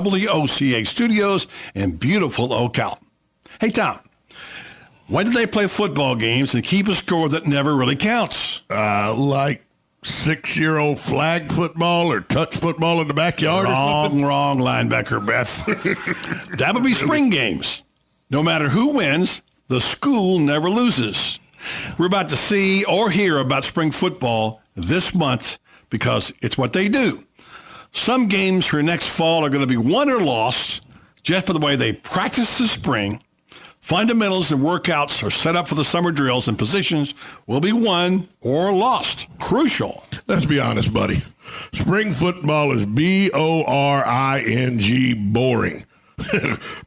WOCA Studios in beautiful Ocala. Hey, Tom, when do they play football games and keep a score that never really counts? Like 6-year-old flag football or touch football in the backyard or something? Wrong, linebacker, Beth. That would be spring games. No matter who wins, the school never loses. We're about to see or hear about spring football this month because it's what they do. Some games for next fall are going to be won or lost just by the way they practice this spring. Fundamentals and workouts are set up for the summer drills, and positions will be won or lost. Crucial. Let's be honest, buddy. Spring football is boring, boring.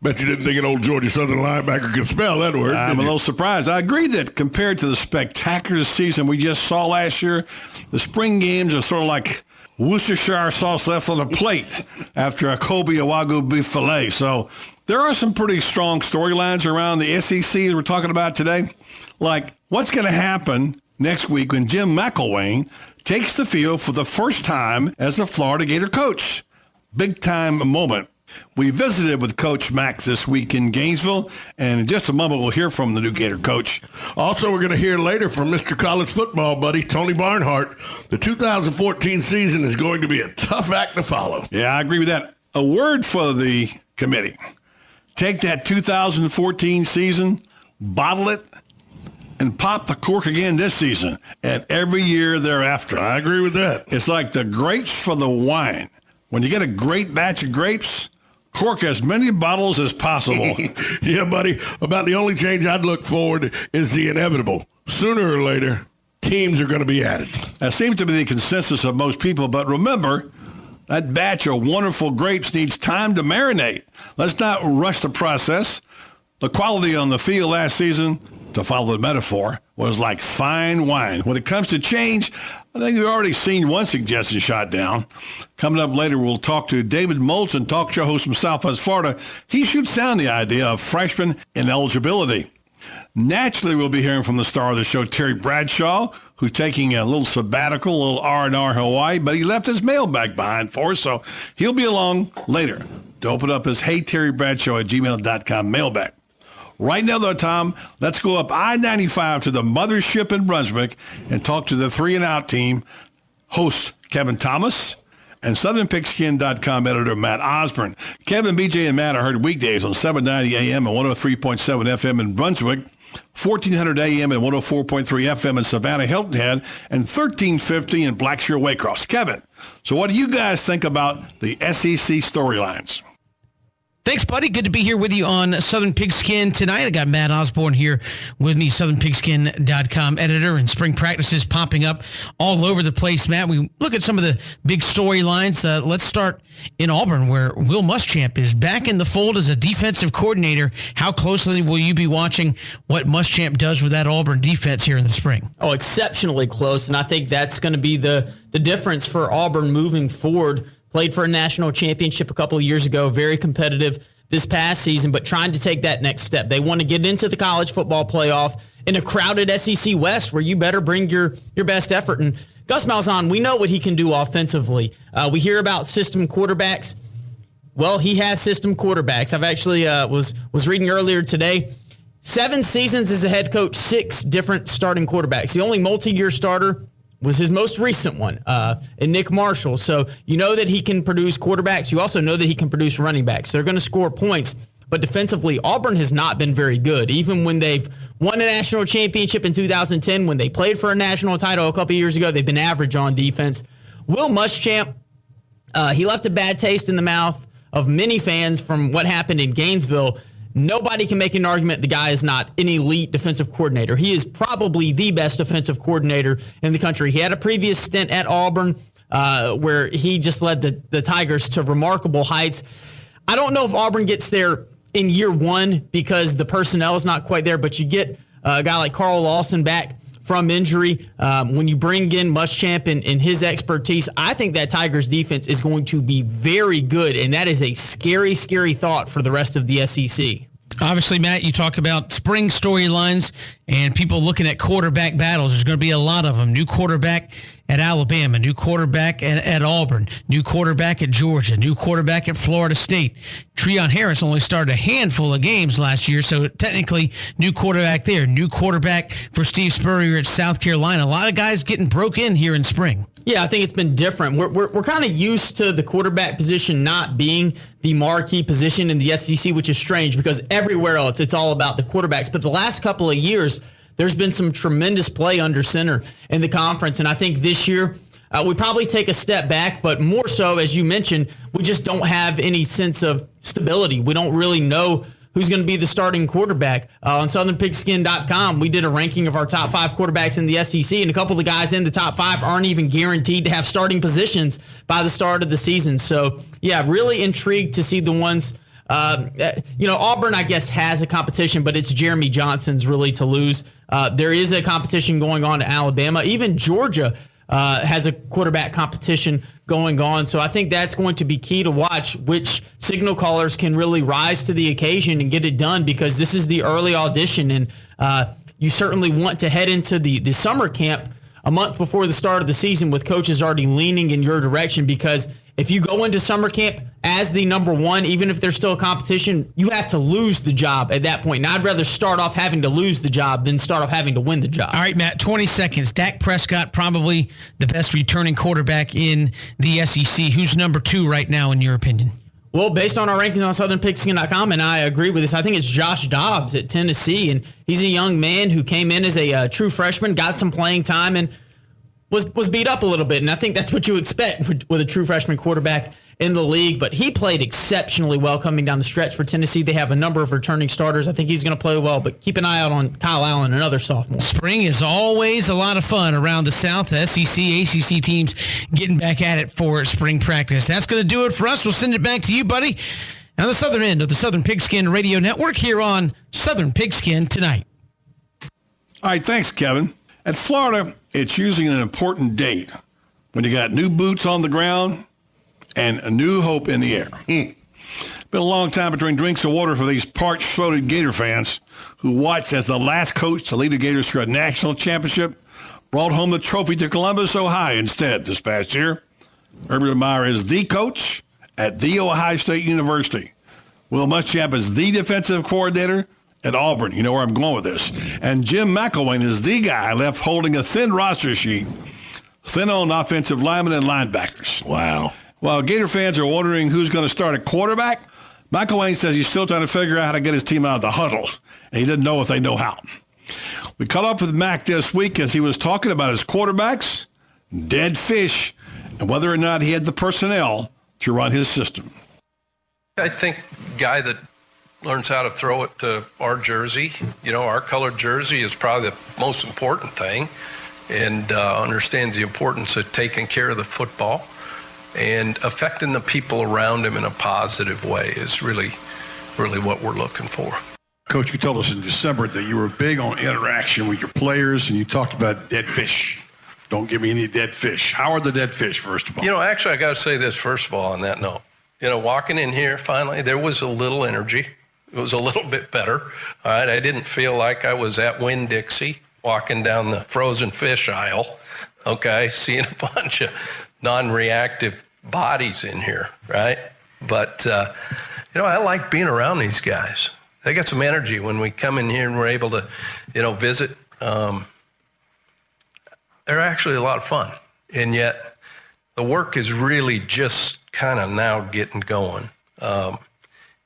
Bet you didn't think an old Georgia Southern linebacker could spell that word. I'm a little surprised. I agree that compared to the spectacular season we just saw last year, the spring games are sort of like Worcestershire sauce left on a plate after a Kobe Wagyu beef fillet. So there are some pretty strong storylines around the SEC as we're talking about today. Like, what's going to happen next week when Jim McElwain takes the field for the first time as the Florida Gator coach? Big time moment. We visited with Coach Mack this week in Gainesville, and in just a moment we'll hear from the new Gator coach. Also, we're going to hear later from Mr. College Football buddy, Tony Barnhart. The 2014 season is going to be a tough act to follow. Yeah, I agree with that. A word for the committee. Take that 2014 season, bottle it, and pop the cork again this season and every year thereafter. I agree with that. It's like the grapes for the wine. When you get a great batch of grapes, cork as many bottles as possible. Yeah, buddy. About the only change I'd look forward is the inevitable. Sooner or later, teams are going to be added. That seems to be the consensus of most people, but remember, that batch of wonderful grapes needs time to marinate. Let's not rush the process. The quality on the field last season, to follow the metaphor, was like fine wine. When it comes to change, I think we've already seen one suggestion shot down. Coming up later, we'll talk to David Moulton, talk show host from Southwest Florida. He shoots down the idea of freshman ineligibility. Naturally, we'll be hearing from the star of the show, Terry Bradshaw, who's taking a little sabbatical, a little R&R Hawaii, but he left his mailbag behind for us, so he'll be along later to open up his HeyTerryBradshaw@gmail.com mailbag. Right now, though, Tom, let's go up I-95 to the mothership in Brunswick and talk to the 3 and Out team, host Kevin Thomas and SouthernPigskin.com editor Matt Osborne. Kevin, BJ, and Matt are heard weekdays on 790 AM and 103.7 FM in Brunswick, 1400 AM and 104.3 FM in Savannah, Hilton Head, and 1350 in Blackshear Waycross. Kevin, so what do you guys think about the SEC storylines? Thanks, buddy. Good to be here with you on Southern Pigskin tonight. I got Matt Osborne here with me, SouthernPigskin.com editor, and spring practices popping up all over the place. Matt, we look at some of the big storylines. Let's start in Auburn, where Will Muschamp is back in the fold as a defensive coordinator. How closely will you be watching what Muschamp does with that Auburn defense here in the spring? Oh, exceptionally close, and I think that's going to be the difference for Auburn moving forward. Played for a national championship a couple of years ago, very competitive this past season, but trying to take that next step. They want to get into the college football playoff in a crowded SEC West where you better bring your best effort. And Gus Malzahn, we know what he can do offensively. We hear about system quarterbacks. Well, he has system quarterbacks. I've actually was reading earlier today, 7 seasons as a head coach, 6 different starting quarterbacks. The only multi-year starter was his most recent one, and Nick Marshall. So you know that he can produce quarterbacks. You also know that he can produce running backs. They're going to score points. But defensively, Auburn has not been very good. Even when they've won a national championship in 2010, when they played for a national title a couple of years ago, they've been average on defense. Will Muschamp, he left a bad taste in the mouth of many fans from what happened in Gainesville. Nobody can make an argument the guy is not an elite defensive coordinator. He is probably the best defensive coordinator in the country. He had a previous stint at Auburn where he just led the Tigers to remarkable heights. I don't know if Auburn gets there in year one because the personnel is not quite there, but you get a guy like Carl Lawson back from injury. When you bring in Muschamp and his expertise, I think that Tigers defense is going to be very good, and that is a scary, scary thought for the rest of the SEC. Obviously, Matt, you talk about spring storylines and people looking at quarterback battles. There's going to be a lot of them. New quarterback at Alabama, new quarterback at Auburn, new quarterback at Georgia, new quarterback at Florida State. Treon Harris only started a handful of games last year, so technically new quarterback there. New quarterback for Steve Spurrier at South Carolina. A lot of guys getting broke in here in spring. Yeah, I think it's been different. We're kind of used to the quarterback position not being the marquee position in the SEC, which is strange because everywhere else it's all about the quarterbacks. But the last couple of years, there's been some tremendous play under center in the conference. And I think this year we probably take a step back, but more so, as you mentioned, we just don't have any sense of stability. We don't really know who's going to be the starting quarterback. On SouthernPigskin.com, we did a ranking of our top 5 quarterbacks in the SEC, and a couple of the guys in the top 5 aren't even guaranteed to have starting positions by the start of the season. So, yeah, really intrigued to see the ones. Auburn, I guess, has a competition, but it's Jeremy Johnson's really to lose. There is a competition going on at Alabama. Even Georgia has a quarterback competition going on. So I think that's going to be key to watch which signal callers can really rise to the occasion and get it done, because this is the early audition. And you certainly want to head into the summer camp a month before the start of the season with coaches already leaning in your direction, because if you go into summer camp as the number one, even if there's still a competition, you have to lose the job at that point. Now, I'd rather start off having to lose the job than start off having to win the job. All right, Matt, 20 seconds. Dak Prescott, probably the best returning quarterback in the SEC. Who's number 2 right now, in your opinion? Well, based on our rankings on SouthernPigskin.com, and I agree with this, I think it's Josh Dobbs at Tennessee. And he's a young man who came in as a true freshman, got some playing time, and was beat up a little bit, and I think that's what you expect with a true freshman quarterback in the league. But he played exceptionally well coming down the stretch for Tennessee. They have a number of returning starters. I think he's going to play well, but keep an eye out on Kyle Allen, another sophomore. Spring is always a lot of fun around the South. The SEC, ACC teams getting back at it for spring practice. That's going to do it for us. We'll send it back to you, buddy, on the southern end of the Southern Pigskin Radio Network here on Southern Pigskin Tonight. All right, thanks, Kevin. At Florida, it's usually an important date when you got new boots on the ground and a new hope in the air. Been a long time between drinks of water for these parched-throated Gator fans who watched as the last coach to lead the Gators to a national championship brought home the trophy to Columbus, Ohio instead this past year. Urban Meyer is the coach at The Ohio State University. Will Muschamp is the defensive coordinator at Auburn. You know where I'm going with this. And Jim McElwain is the guy left holding a thin roster sheet, thin on offensive linemen and linebackers. Wow. While Gator fans are wondering who's going to start at quarterback, McElwain says he's still trying to figure out how to get his team out of the huddle, and he doesn't know if they know how. We caught up with Mac this week as he was talking about his quarterbacks, dead fish, and whether or not he had the personnel to run his system. I think guy that learns how to throw it to our jersey. You know, our colored jersey is probably the most important thing, and understands the importance of taking care of the football and affecting the people around him in a positive way is really, really what we're looking for. Coach, you told us in December that you were big on interaction with your players, and you talked about dead fish. Don't give me any dead fish. How are the dead fish, first of all? You know, actually, I got to say this, first of all, on that note. You know, walking in here, finally, there was a little energy. It was a little bit better. All right, I didn't feel like I was at Winn-Dixie walking down the frozen fish aisle, okay, seeing a bunch of non-reactive bodies in here, right? But, you know, I like being around these guys. They got some energy when we come in here and we're able to, you know, visit. They're actually a lot of fun. And yet the work is really just kind of now getting going.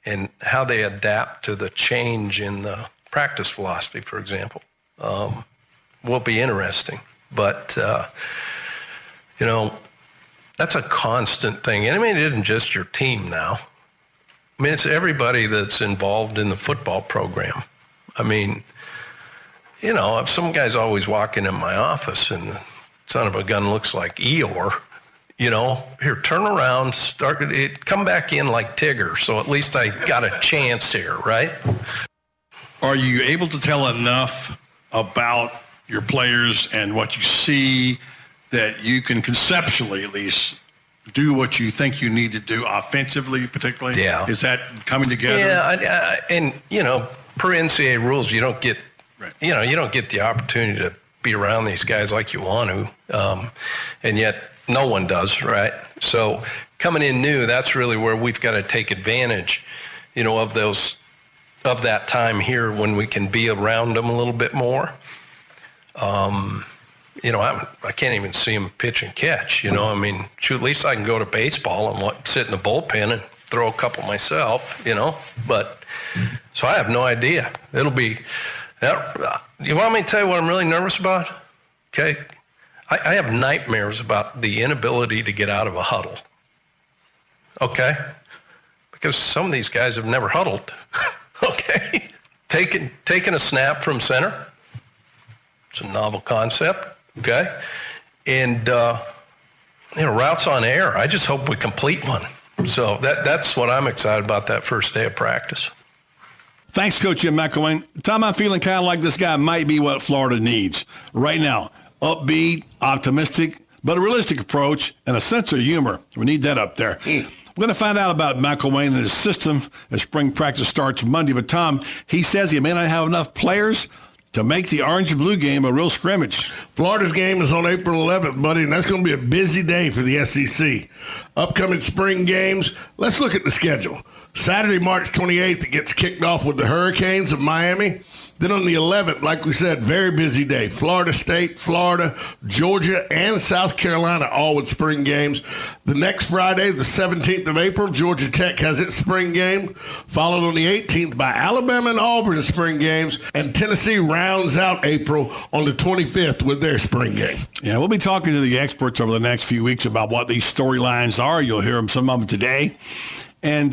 And how they adapt to the change in the practice philosophy, for example, will be interesting. But, you know, that's a constant thing. And I mean, it isn't just your team now. I mean, it's everybody that's involved in the football program. I mean, you know, if some guy's always walking in my office and the son of a gun looks like Eeyore, you know, here, turn around, come back in like Tigger, so at least I got a chance here, right? Are you able to tell enough about your players and what you see that you can conceptually at least do what you think you need to do offensively, particularly? Yeah. Is that coming together? Yeah, and per NCAA rules, you don't get, you don't get the opportunity to be around these guys like you want to, and yet no one does, right? So coming in new, that's really where we've got to take advantage, of that time here when we can be around them a little bit more. I can't even see him pitch and catch, I mean, shoot, at least I can go to baseball and sit in the bullpen and throw a couple myself, but so I have no idea. It'll be, you want me to tell you what I'm really nervous about? Okay. I have nightmares about the inability to get out of a huddle. Okay. Because some of these guys have never huddled. Okay. Taking a snap from center. It's a novel concept. Okay. And, routes on air. I just hope we complete one. So that's what I'm excited about that first day of practice. Thanks, Coach Jim McElwain. Tom, I'm feeling kind of like this guy might be what Florida needs right now. Upbeat, optimistic, but a realistic approach and a sense of humor. We need that up there. We're going to find out about McElwain and his system as spring practice starts Monday. But, Tom, he says he may not have enough players to make the orange and blue game a real scrimmage. Florida's game is on April 11th, buddy, and that's going to be a busy day for the SEC. Upcoming spring games, let's look at the schedule. Saturday, March 28th, it gets kicked off with the Hurricanes of Miami. Then on the 11th, like we said, very busy day. Florida State, Florida, Georgia, and South Carolina all with spring games. The next Friday, the 17th of April, Georgia Tech has its spring game, followed on the 18th by Alabama and Auburn spring games, and Tennessee rounds out April on the 25th with their spring game. Yeah, we'll be talking to the experts over the next few weeks about what these storylines are. You'll hear some of them today. And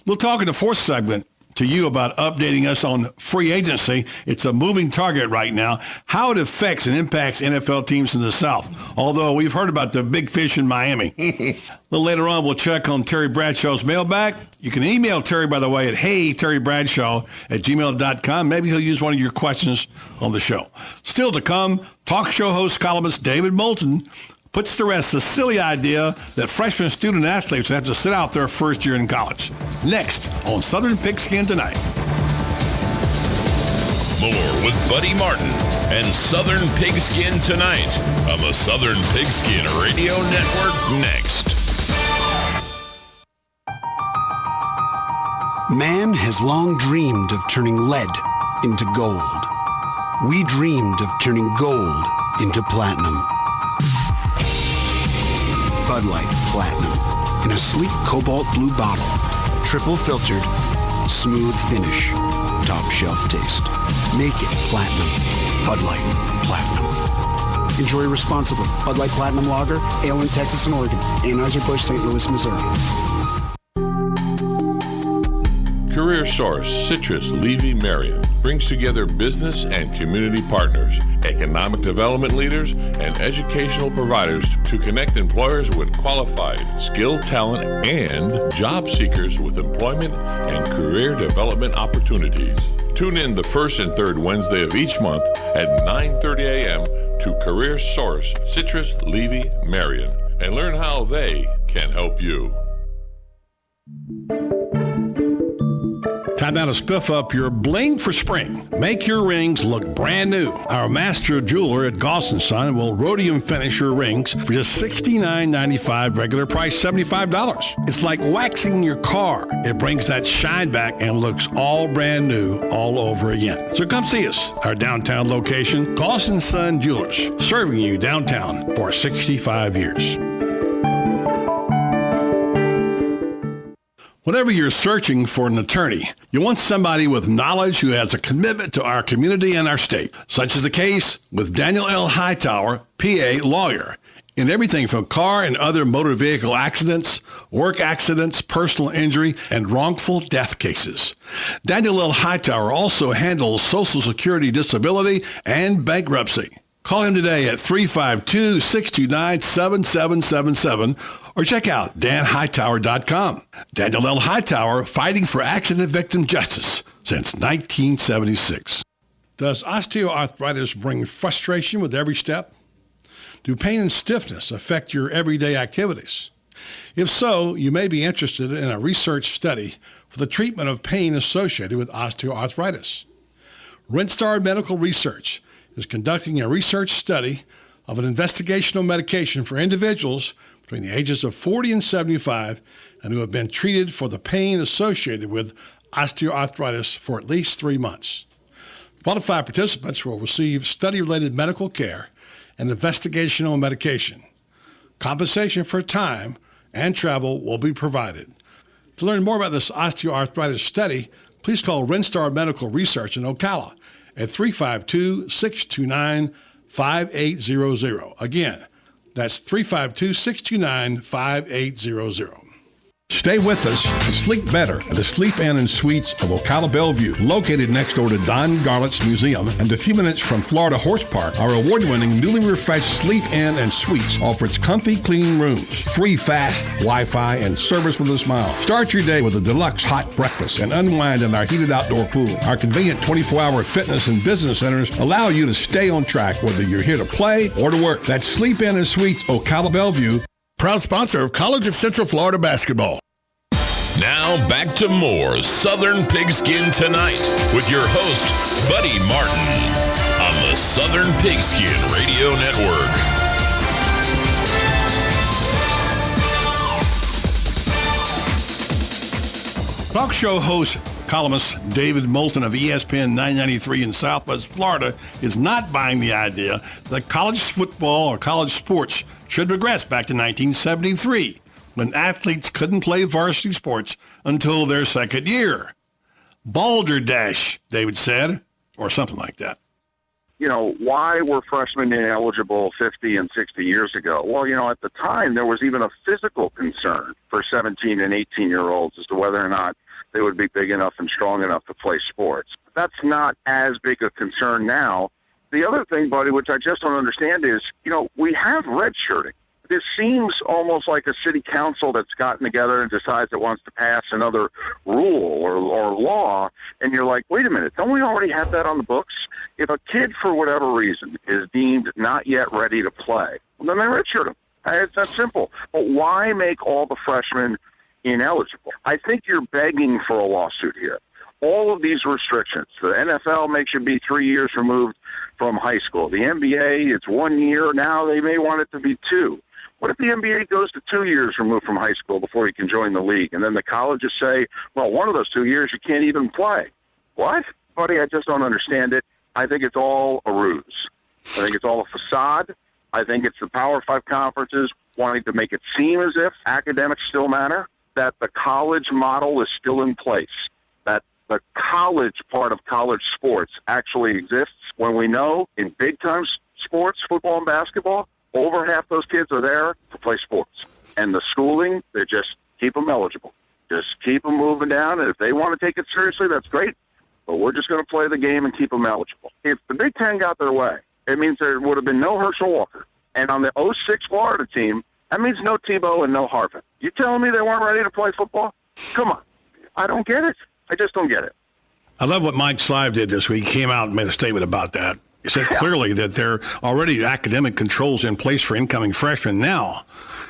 we'll talk in the fourth segment to you about updating us on free agency. It's a moving target right now, how it affects and impacts NFL teams in the South, although we've heard about the big fish in Miami. A little later on, we'll check on Terry Bradshaw's mailbag. You can email Terry, by the way, at heyterrybradshaw@gmail.com. Maybe he'll use one of your questions on the show. Still to come, talk show host columnist David Moulton puts to rest the silly idea that freshman student athletes have to sit out their first year in college. Next on Southern Pigskin Tonight. More with Buddy Martin and Southern Pigskin Tonight on the Southern Pigskin Radio Network next. Man has long dreamed of turning lead into gold. We dreamed of turning gold into platinum. Bud Light Platinum in a sleek cobalt blue bottle, triple filtered, smooth finish, top shelf taste. Make it platinum. Bud Light Platinum. Enjoy responsibly. Bud Light Platinum Lager, ale in Texas and Oregon. Anheuser-Busch, St. Louis, Missouri. Career Source Citrus Levy Marion brings together business and community partners, economic development leaders, and educational providers to connect employers with qualified, skilled talent and job seekers with employment and career development opportunities. Tune in the first and third Wednesday of each month at 9:30 a.m. to Career Source Citrus Levy Marion and learn how they can help you. Time now to spiff up your bling for spring. Make your rings look brand new. Our master jeweler at Goss & Son will rhodium finish your rings for just $69.95, regular price $75. It's like waxing your car. It brings that shine back and looks all brand new all over again. So come see us. Our downtown location, Goss & Son Jewelers, serving you downtown for 65 years. Whenever you're searching for an attorney, you want somebody with knowledge who has a commitment to our community and our state. Such is the case with Daniel L. Hightower, PA lawyer. In everything from car and other motor vehicle accidents, work accidents, personal injury, and wrongful death cases. Daniel L. Hightower also handles Social Security disability and bankruptcy. Call him today at 352-629-7777 or check out danhightower.com. Daniel L. Hightower, fighting for accident victim justice since 1976. Does osteoarthritis bring frustration with every step? Do pain and stiffness affect your everyday activities? If so, you may be interested in a research study for the treatment of pain associated with osteoarthritis. Rinstar Medical Research is conducting a research study of an investigational medication for individuals between the ages of 40 and 75 and who have been treated for the pain associated with osteoarthritis for at least 3 months. Qualified participants will receive study-related medical care and investigational medication. Compensation for time and travel will be provided. To learn more about this osteoarthritis study, please call Rinstar Medical Research in Ocala at 352-629-5800. Again, that's 352-629-5800. Stay with us and sleep better at the Sleep Inn and Suites of Ocala Bellevue, located next door to Don Garlett's Museum and a few minutes from Florida Horse Park. Our award-winning, newly refreshed Sleep Inn and Suites offers comfy, clean rooms, free fast Wi-Fi, and service with a smile. Start your day with a deluxe hot breakfast and unwind in our heated outdoor pool. Our convenient 24-hour fitness and business centers allow you to stay on track whether you're here to play or to work. That's Sleep Inn and Suites, Ocala Bellevue. Proud sponsor of College of Central Florida basketball. Now back to more Southern Pigskin Tonight with your host, Buddy Martin, on the Southern Pigskin Radio Network. Talk show host, columnist David Moulton of ESPN 993 in Southwest Florida is not buying the idea that college football or college sports should regress back to 1973, when athletes couldn't play varsity sports until their second year. Balderdash, David said, or something like that. You know, why were freshmen ineligible 50 and 60 years ago? Well, you know, at the time, there was even a physical concern for 17 and 18-year-olds as to whether or not they would be big enough and strong enough to play sports. That's not as big a concern now. The other thing, buddy, which I just don't understand is, you know, we have redshirting. This seems almost like a city council that's gotten together and decides it wants to pass another rule or law, and you're like, wait a minute, don't we already have that on the books? If a kid, for whatever reason, is deemed not yet ready to play, well, then they redshirt him. It's that simple. But why make all the freshmen ineligible? I think you're begging for a lawsuit here. All of these restrictions, the NFL makes you be 3 years removed from high school. The NBA, it's 1 year. Now they may want it to be 2. What if the NBA goes to 2 years removed from high school before you can join the league? And then the colleges say, well, one of those 2 years you can't even play. What? Buddy, I just don't understand it. I think it's all a ruse. I think it's all a facade. I think it's the Power 5 conferences wanting to make it seem as if academics still matter, that the college model is still in place, that the college part of college sports actually exists, when we know in big-time sports, football and basketball, over half those kids are there to play sports. And the schooling, they just keep them eligible. Just keep them moving down, and if they want to take it seriously, that's great. But we're just going to play the game and keep them eligible. If the Big Ten got their way, it means there would have been no Herschel Walker. And on the 06 Florida team, that means no Tebow and no Harvin. You telling me they weren't ready to play football? Come on. I don't get it. I just don't get it. I love what Mike Slive did this week. He came out and made a statement about that. He said clearly that there are already academic controls in place for incoming freshmen now,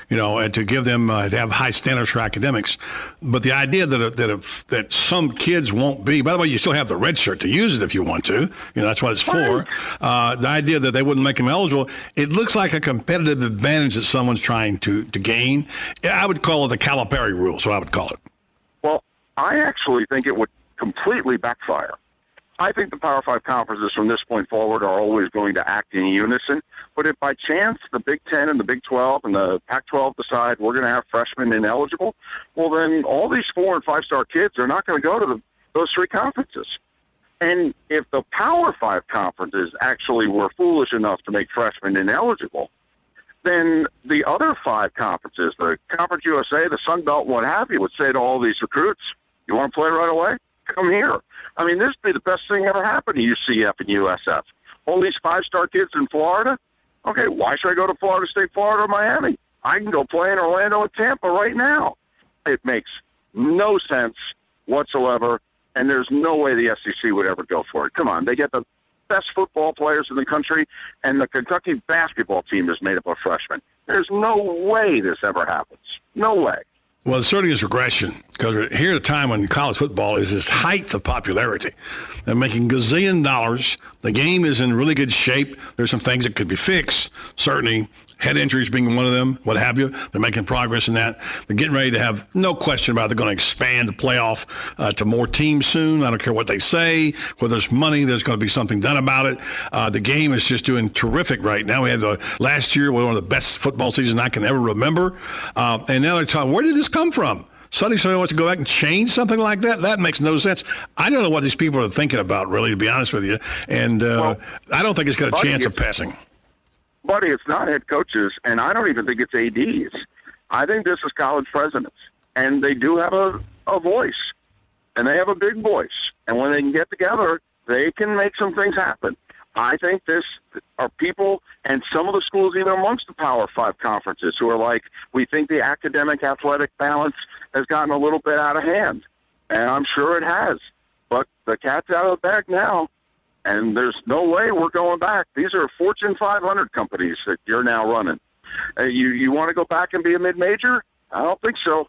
you know, and to give them to have high standards for academics. But the idea that some kids won't be, by the way, you still have the red shirt to use it if you want to. You know, that's what it's for. The idea that they wouldn't make them eligible, it looks like a competitive advantage that someone's trying to gain. I would call it the Calipari rule, so I would call it. Well, I actually think it would completely backfire. I think the Power 5 conferences from this point forward are always going to act in unison. But if by chance the Big Ten and the Big 12 and the Pac-12 decide we're going to have freshmen ineligible, well, then all these 4- and 5-star kids are not going to go to those 3 conferences. And if the Power 5 conferences actually were foolish enough to make freshmen ineligible, then the other 5 conferences, the Conference USA, the Sun Belt, what have you, would say to all these recruits, you want to play right away? Come here. I mean, this would be the best thing ever happened to UCF and USF. All these 5-star kids in Florida, okay, why should I go to Florida State, Florida, or Miami? I can go play in Orlando and Tampa right now. It makes no sense whatsoever, and there's no way the SEC would ever go for it. Come on, they get the best football players in the country, and the Kentucky basketball team is made up of freshmen. There's no way this ever happens. No way. Well, it certainly is regression, because we're here at a time when college football is its height of popularity. They're making gazillion dollars. The game is in really good shape. There's some things that could be fixed. Certainly, head injuries being one of them, what have you. They're making progress in that. They're getting ready to have no question about it. They're going to expand the playoff to more teams soon. I don't care what they say. Whether there's money, there's going to be something done about it. The game is just doing terrific right now. We had last year one of the best football seasons I can ever remember. And now they're talking, where did this come from? Suddenly somebody wants to go back and change something like that? That makes no sense. I don't know what these people are thinking about, really, to be honest with you. And I don't think it's got a chance of passing. Buddy, it's not head coaches, and I don't even think it's ADs. I think this is college presidents, and they do have a voice, and they have a big voice. And when they can get together, they can make some things happen. I think this are people, and some of the schools even amongst the Power 5 conferences, who are like, we think the academic-athletic balance has gotten a little bit out of hand. And I'm sure it has. But the cat's out of the bag now. And there's no way we're going back. These are Fortune 500 companies that you're now running. You want to go back and be a mid-major? I don't think so.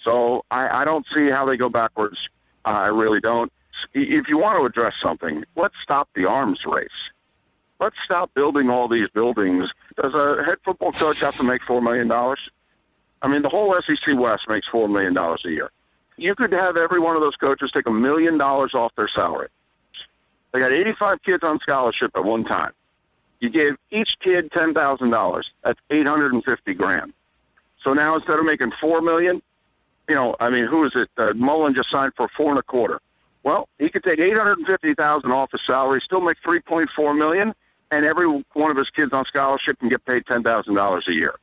So I don't see how they go backwards. I really don't. If you want to address something, let's stop the arms race. Let's stop building all these buildings. Does a head football coach have to make $4 million? I mean, the whole SEC West makes $4 million a year. You could have every one of those coaches take $1 million off their salary. They got 85 kids on scholarship at one time. You gave each kid $10,000. That's $850,000. So now instead of making $4 million, who is it? Mullen just signed for $4.25. Well, he could take $850,000 off his salary, still make $3.4 million, and every one of his kids on scholarship can get paid $10,000 a year.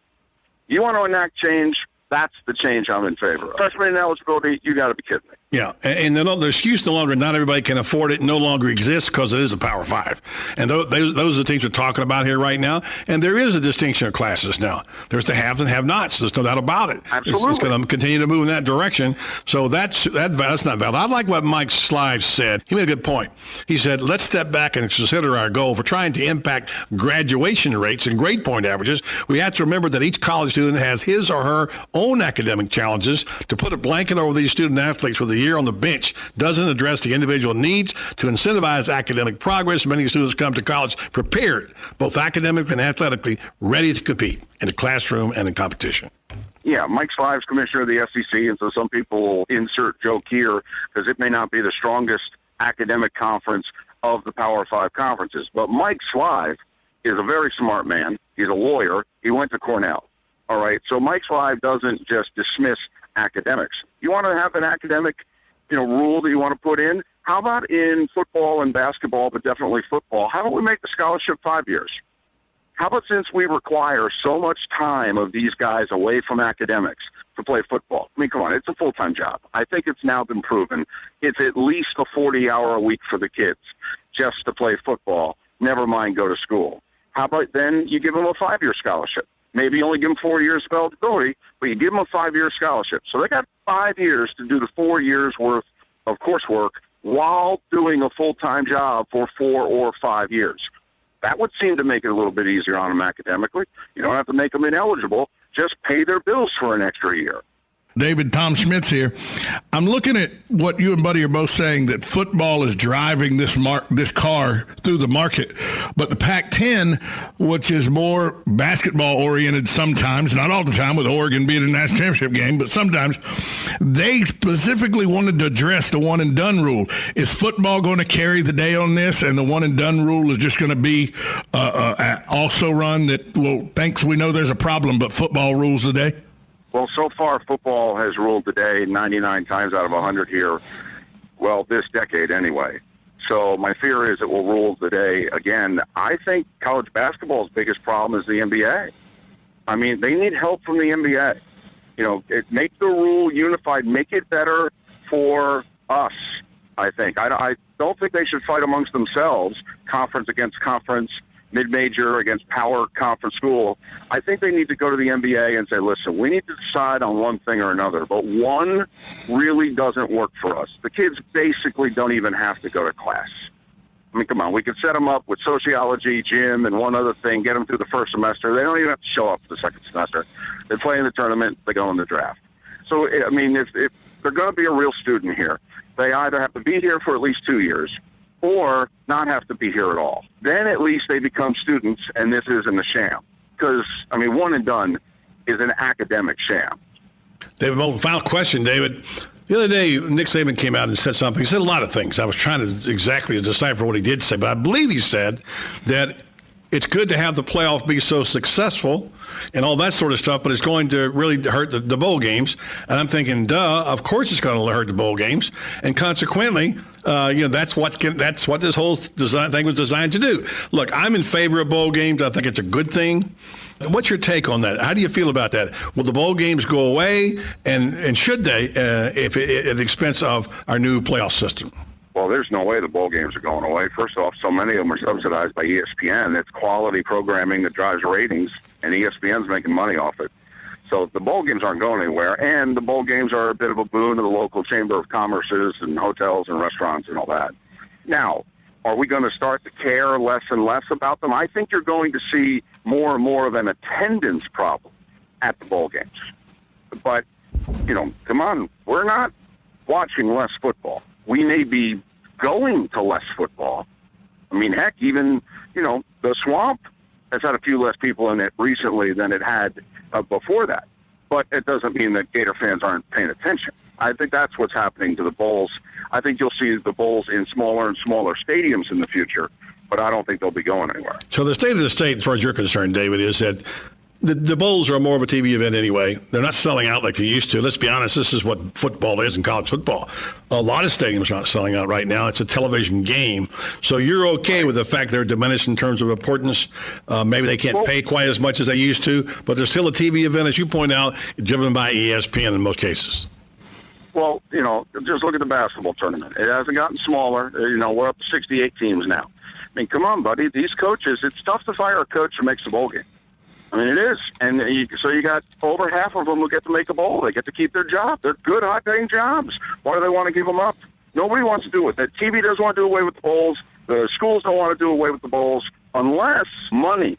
You want to enact change? That's the change I'm in favor of. Freshman eligibility, you got to be kidding me. Yeah, and the excuse no longer, not everybody can afford it, no longer exists because it is a Power 5. And those are the teams we're talking about here right now. And there is a distinction of classes now. There's the haves and have-nots. There's no doubt about it. Absolutely. It's going to continue to move in that direction. So that's not valid. I like what Mike Slive said. He made a good point. He said, let's step back and consider our goal. If we're trying to impact graduation rates and grade point averages, we have to remember that each college student has his or her own academic challenges. To put a blanket over these student athletes with a year on the bench doesn't address the individual needs to incentivize academic progress. Many students come to college prepared, both academically and athletically, ready to compete in the classroom and in competition. Yeah, Mike Slive's commissioner of the SEC, and so some people will insert joke here because it may not be the strongest academic conference of the Power 5 conferences. But Mike Slive is a very smart man. He's a lawyer. He went to Cornell. All right, so Mike Slive doesn't just dismiss academics. You want to have an academic rule that you want to put in? How about in football and basketball, but definitely football, how about we make the scholarship 5 years? How about, since we require so much time of these guys away from academics to play football? I mean, come on, it's a full-time job. I think it's now been proven. It's at least a 40-hour a week for the kids just to play football, never mind go to school. How about then you give them a 5-year scholarship? Maybe you only give them 4 years of eligibility, but you give them a 5-year scholarship. So they got 5 years to do the 4 years worth of coursework while doing a full-time job for 4 or 5 years. That would seem to make it a little bit easier on them academically. You don't have to make them ineligible. Just pay their bills for an extra year. David, Tom Schmitz here. I'm looking at what you and Buddy are both saying, that football is driving this car through the market. But the Pac-10, which is more basketball-oriented sometimes, not all the time with Oregon being a national championship game, but sometimes, they specifically wanted to address the one-and-done rule. Is football going to carry the day on this, and the one-and-done rule is just going to be also run that, well, thanks, we know there's a problem, but football rules the day? Well, so far, football has ruled the day 99 times out of 100 here, well, this decade anyway. So my fear is it will rule the day again. I think college basketball's biggest problem is the NBA. I mean, they need help from the NBA. Make the rule unified, make it better for us, I think. I don't think they should fight amongst themselves, conference against conference, mid-major against power conference school. I think they need to go to the NBA and say, listen, we need to decide on one thing or another, but one really doesn't work for us. The kids basically don't even have to go to class. I mean, come on, we could set them up with sociology, gym, and one other thing, get them through the first semester. They don't even have to show up for the second semester. They play in the tournament, they go in the draft. So, I mean, if they're going to be a real student here, they either have to be here for at least 2 years or not have to be here at all. Then at least they become students, and this isn't a sham. Because, I mean, one and done is an academic sham. David, final question, David. The other day, Nick Saban came out and said something. He said a lot of things. I was trying to exactly decipher what he did say, but I believe he said that it's good to have the playoff be so successful and all that sort of stuff, but it's going to really hurt the bowl games. And I'm thinking, duh, of course it's going to hurt the bowl games. And consequently, that's what this whole thing was designed to do. Look, I'm in favor of bowl games. I think it's a good thing. What's your take on that? How do you feel about that? Will the bowl games go away, and should they, if at the expense of our new playoff system? Well, there's no way the bowl games are going away. First off, so many of them are subsidized by ESPN. It's quality programming that drives ratings, and ESPN's making money off it. So the bowl games aren't going anywhere, and the bowl games are a bit of a boon to the local chamber of commerces and hotels and restaurants and all that. Now, are we going to start to care less and less about them? I think you're going to see more and more of an attendance problem at the bowl games. But, come on, we're not watching less football. We may be going to less football. I mean, heck, even, the Swamp has had a few less people in it recently than it had before that. But it doesn't mean that Gator fans aren't paying attention. I think that's what's happening to the bowls. I think you'll see the bowls in smaller and smaller stadiums in the future, but I don't think they'll be going anywhere. So the state of the state, as far as you're concerned, David, is that the bowls are more of a TV event anyway. They're not selling out like they used to. Let's be honest, this is what football is in college football. A lot of stadiums are not selling out right now. It's a television game. So you're okay with the fact they're diminished in terms of importance. Maybe they can't pay quite as much as they used to, but they're still a TV event, as you point out, driven by ESPN in most cases. Well, just look at the basketball tournament. It hasn't gotten smaller. We're up to 68 teams now. I mean, come on, buddy. These coaches, it's tough to fire a coach who makes a bowl game. I mean, it is. And so you got over half of them who get to make a bowl. They get to keep their job. They're good, high-paying jobs. Why do they want to give them up? Nobody wants to do it. The TV doesn't want to do away with the bowls. The schools don't want to do away with the bowls unless money.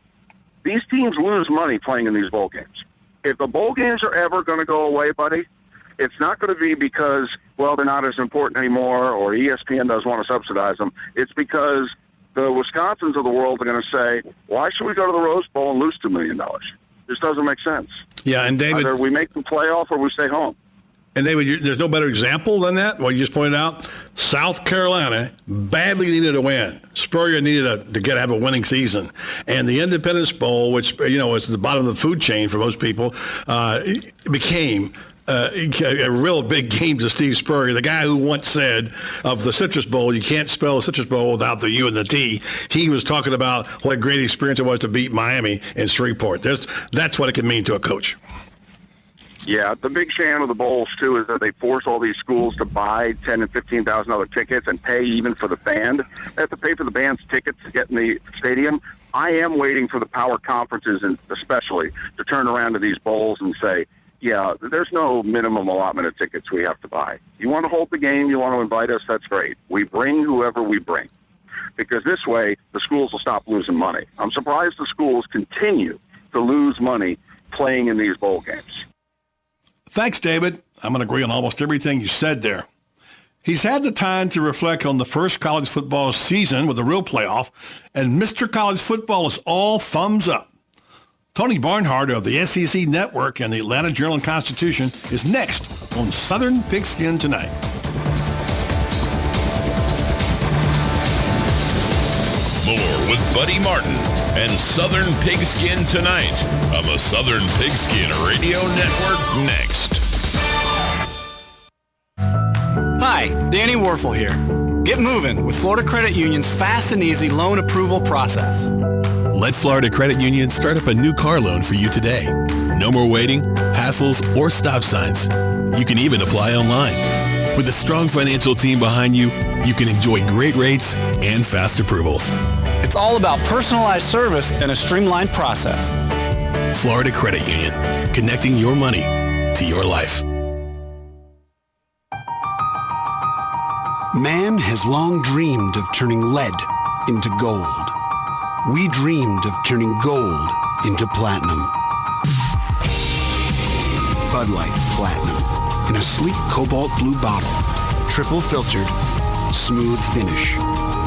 These teams lose money playing in these bowl games. If the bowl games are ever going to go away, buddy, it's not going to be because, they're not as important anymore or ESPN doesn't want to subsidize them. It's because the Wisconsins of the world are going to say, why should we go to the Rose Bowl and lose $2 million? This doesn't make sense. Yeah, and David, either we make the playoff or we stay home. And David, there's no better example than that. What you just pointed out, South Carolina badly needed a win. Spurrier needed to have a winning season, and the Independence Bowl, which is the bottom of the food chain for most people, became a real big game to Steve Spurrier, the guy who once said of the Citrus Bowl, you can't spell a Citrus Bowl without the U and the T. He was talking about what a great experience it was to beat Miami in Shreveport. That's what it can mean to a coach. Yeah, the big sham of the bowls, too, is that they force all these schools to buy $10,000 and $15,000 tickets and pay even for the band. They have to pay for the band's tickets to get in the stadium. I am waiting for the power conferences, and especially, to turn around to these bowls and say, yeah, there's no minimum allotment of tickets we have to buy. You want to hold the game, you want to invite us, that's great. We bring whoever we bring. Because this way, the schools will stop losing money. I'm surprised the schools continue to lose money playing in these bowl games. Thanks, David. I'm going to agree on almost everything you said there. He's had the time to reflect on the first college football season with a real playoff, and Mr. College Football is all thumbs up. Tony Barnhart of the SEC Network and the Atlanta Journal-Constitution is next on Southern Pigskin Tonight. More with Buddy Martin and Southern Pigskin Tonight on the Southern Pigskin Radio Network next. Hi, Danny Warfel here. Get moving with Florida Credit Union's fast and easy loan approval process. Let Florida Credit Union start up a new car loan for you today. No more waiting, hassles, or stop signs. You can even apply online. With a strong financial team behind you, you can enjoy great rates and fast approvals. It's all about personalized service and a streamlined process. Florida Credit Union, connecting your money to your life. Man has long dreamed of turning lead into gold. We dreamed of turning gold into platinum. Bud Light Platinum. In a sleek cobalt blue bottle. Triple filtered. Smooth finish.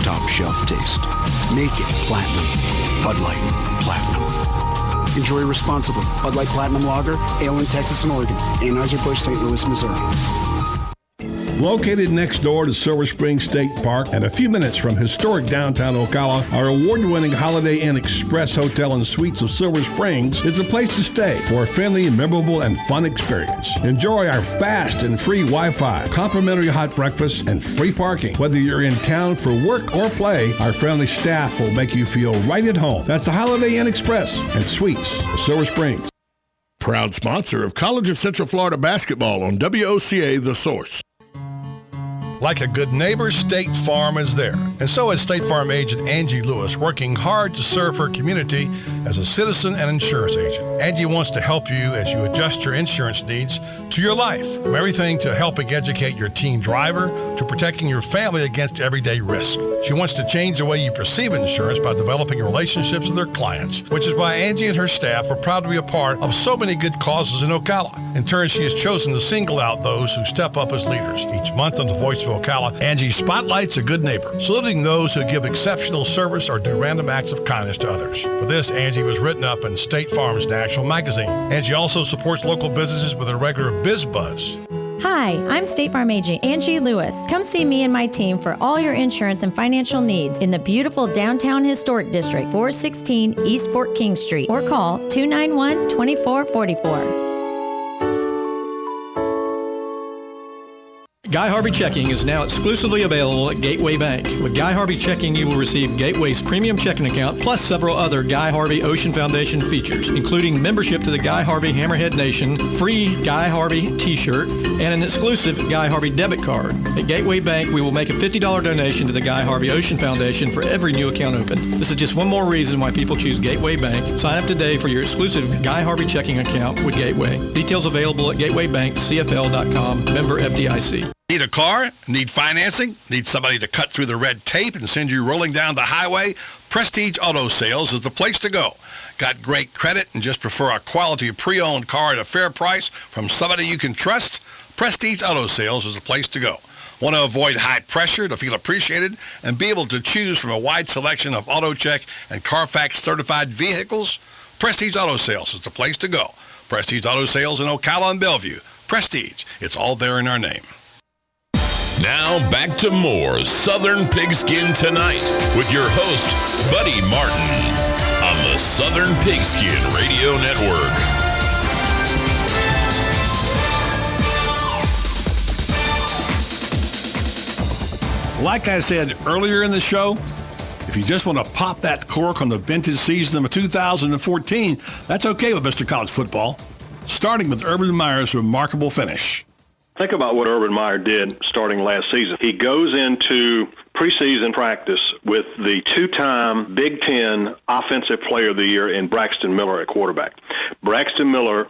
Top shelf taste. Make it platinum. Bud Light Platinum. Enjoy responsibly. Bud Light Platinum Lager, ale in Texas and Oregon. Anheuser-Busch, St. Louis, Missouri. Located next door to Silver Spring State Park and a few minutes from historic downtown Ocala, our award-winning Holiday Inn Express Hotel and Suites of Silver Springs is the place to stay for a friendly, memorable, and fun experience. Enjoy our fast and free Wi-Fi, complimentary hot breakfast, and free parking. Whether you're in town for work or play, our friendly staff will make you feel right at home. That's the Holiday Inn Express and Suites of Silver Springs. Proud sponsor of College of Central Florida basketball on WOCA The Source. Like a good neighbor, State Farm is there. And so is State Farm agent Angie Lewis, working hard to serve her community as a citizen and insurance agent. Angie wants to help you as you adjust your insurance needs to your life. From everything to helping educate your teen driver to protecting your family against everyday risk. She wants to change the way you perceive insurance by developing relationships with her clients, which is why Angie and her staff are proud to be a part of so many good causes in Ocala. In turn, she has chosen to single out those who step up as leaders. Each month on the Voice of Ocala, Angie spotlights a good neighbor, saluting those who give exceptional service or do random acts of kindness to others. For this, Angie was written up in State Farm's National Magazine. Angie also supports local businesses with a regular Biz Buzz. Hi, I'm State Farm agent Angie Lewis. Come see me and my team for all your insurance and financial needs in the beautiful downtown historic district, 416 East Fort King Street, or call 291-2444. Guy Harvey Checking is now exclusively available at Gateway Bank. With Guy Harvey Checking, you will receive Gateway's premium checking account, plus several other Guy Harvey Ocean Foundation features, including membership to the Guy Harvey Hammerhead Nation, free Guy Harvey t-shirt, and an exclusive Guy Harvey debit card. At Gateway Bank, we will make a $50 donation to the Guy Harvey Ocean Foundation for every new account opened. This is just one more reason why people choose Gateway Bank. Sign up today for your exclusive Guy Harvey Checking account with Gateway. Details available at gatewaybankcfl.com, member FDIC. Need a car? Need financing? Need somebody to cut through the red tape and send you rolling down the highway? Prestige Auto Sales is the place to go. Got great credit and just prefer a quality pre-owned car at a fair price from somebody you can trust? Prestige Auto Sales is the place to go. Want to avoid high pressure to feel appreciated and be able to choose from a wide selection of AutoCheck and Carfax certified vehicles? Prestige Auto Sales is the place to go. Prestige Auto Sales in Ocala and Bellevue. Prestige, it's all there in our name. Now back to more Southern Pigskin Tonight with your host, Buddy Martin, on the Southern Pigskin Radio Network. Like I said earlier in the show, if you just want to pop that cork on the vintage season of 2014, that's okay with Mr. College Football, starting with Urban Meyer's remarkable finish. Think about what Urban Meyer did starting last season. He goes into preseason practice with the two-time Big Ten Offensive Player of the Year in Braxton Miller at quarterback. Braxton Miller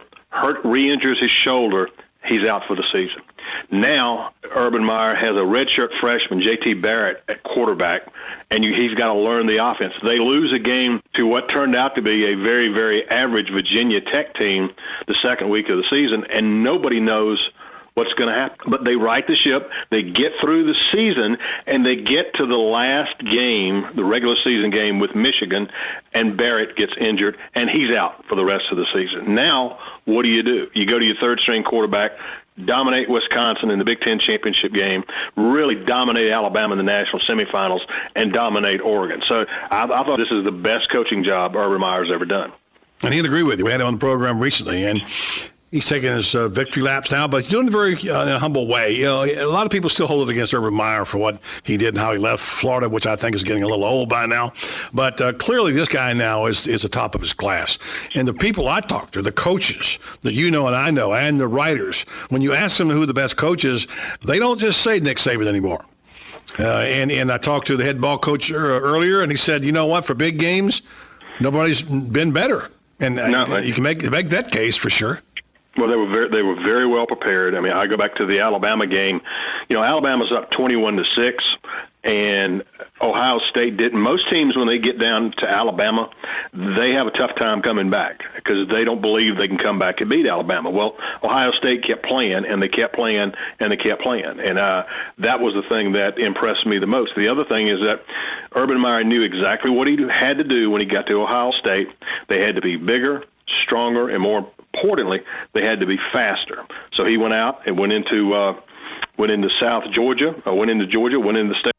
re-injures his shoulder. He's out for the season. Now, Urban Meyer has a redshirt freshman, J.T. Barrett, at quarterback, and he's got to learn the offense. They lose a game to what turned out to be a very, very average Virginia Tech team the second week of the season, and nobody knows what's going to happen. But they right the ship, they get through the season, and they get to the last game, the regular season game with Michigan, and Barrett gets injured, and he's out for the rest of the season. Now, what do? You go to your third-string quarterback, dominate Wisconsin in the Big Ten championship game, really dominate Alabama in the national semifinals, and dominate Oregon. So I thought this is the best coaching job Urban Meyer's ever done. And he'd agree with you. We had him on the program recently, and he's taking his victory laps now, but he's doing it very in a humble way. You know, a lot of people still hold it against Urban Meyer for what he did and how he left Florida, which I think is getting a little old by now. But clearly this guy now is the top of his class. And the people I talk to, the coaches that you know and I know, and the writers, when you ask them who the best coach is, they don't just say Nick Saban anymore. And I talked to the head ball coach earlier, and he said, you know what, for big games, nobody's been better. And you can make that case for sure. Well, they were very well prepared. I mean, I go back to the Alabama game. You know, Alabama's up 21-6. and Ohio State didn't. Most teams, when they get down to Alabama, they have a tough time coming back because they don't believe they can come back and beat Alabama. Well, Ohio State kept playing, and they kept playing, and they kept playing. And that was the thing that impressed me the most. The other thing is that Urban Meyer knew exactly what he had to do when he got to Ohio State. They had to be bigger, stronger, and more importantly, they had to be faster. So he went out and went into Georgia, went into state.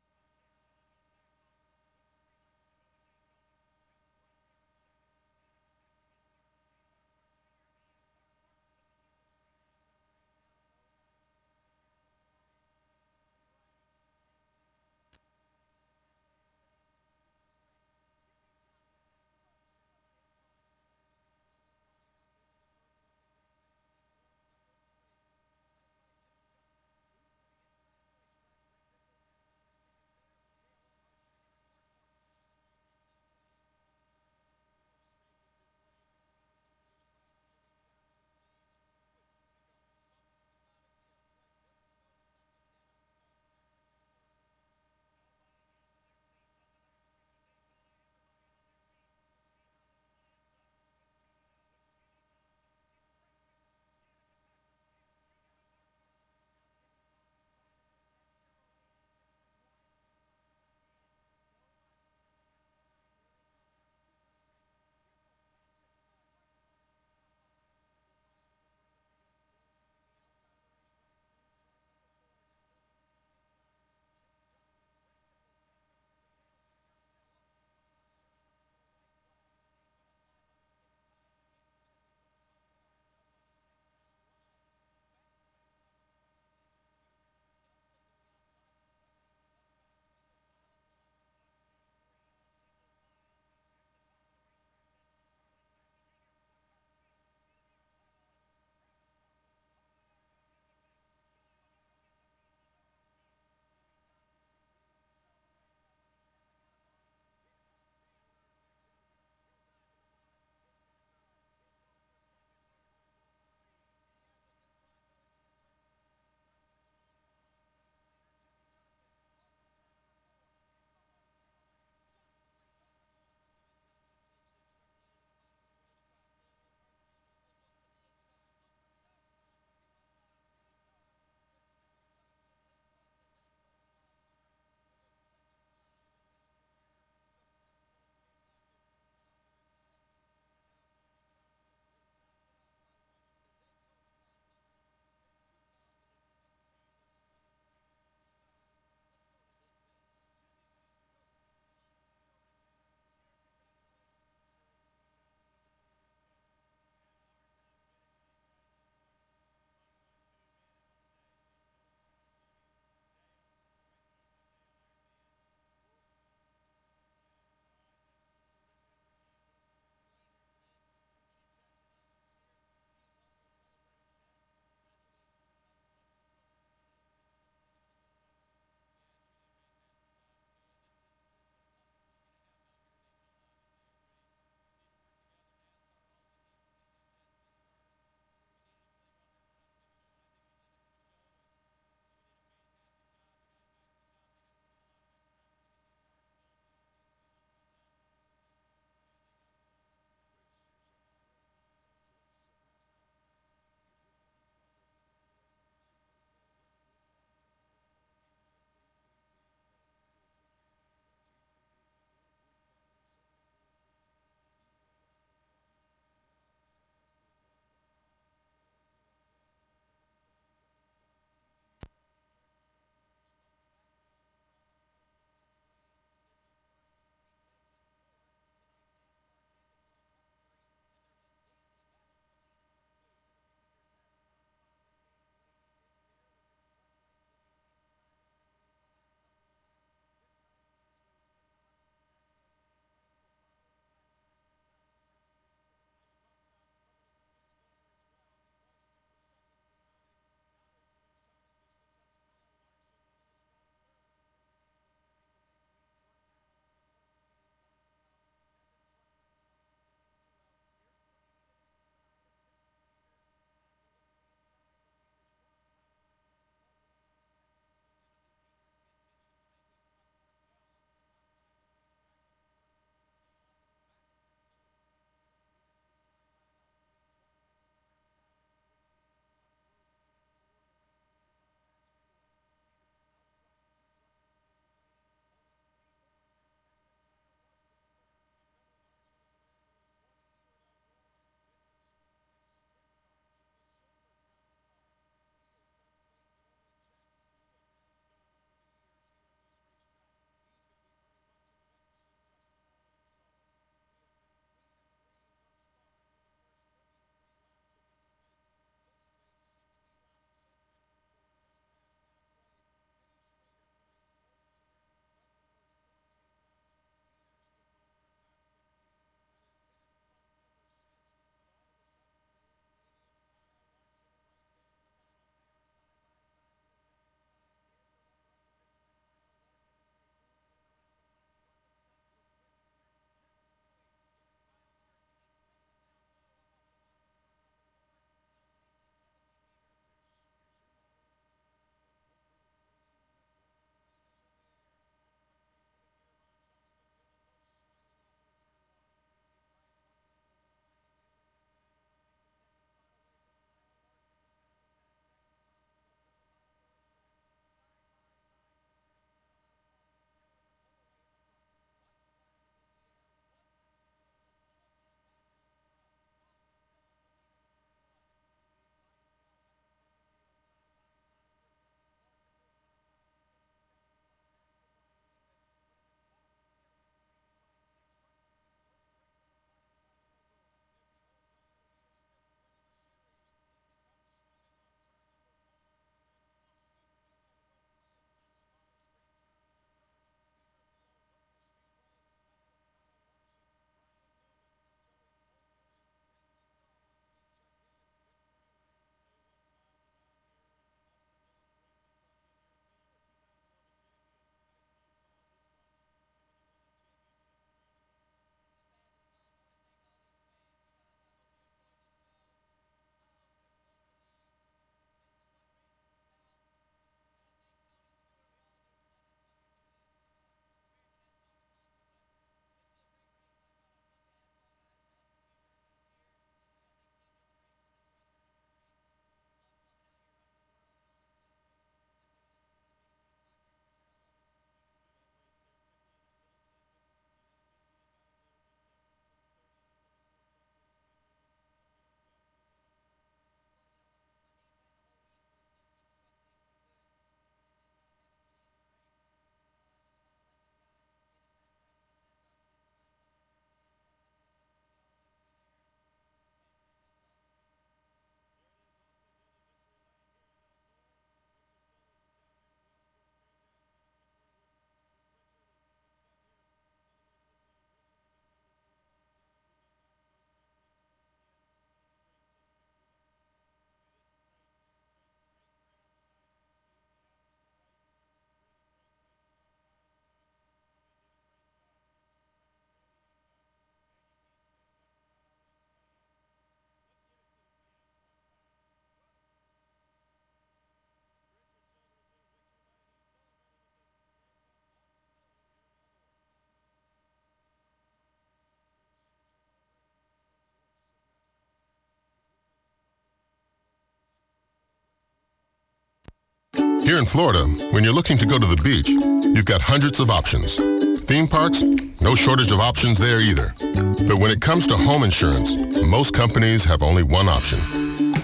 Here in Florida, when you're looking to go to the beach, you've got hundreds of options. Theme parks, no shortage of options there either. But when it comes to home insurance, most companies have only one option.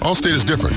Allstate is different.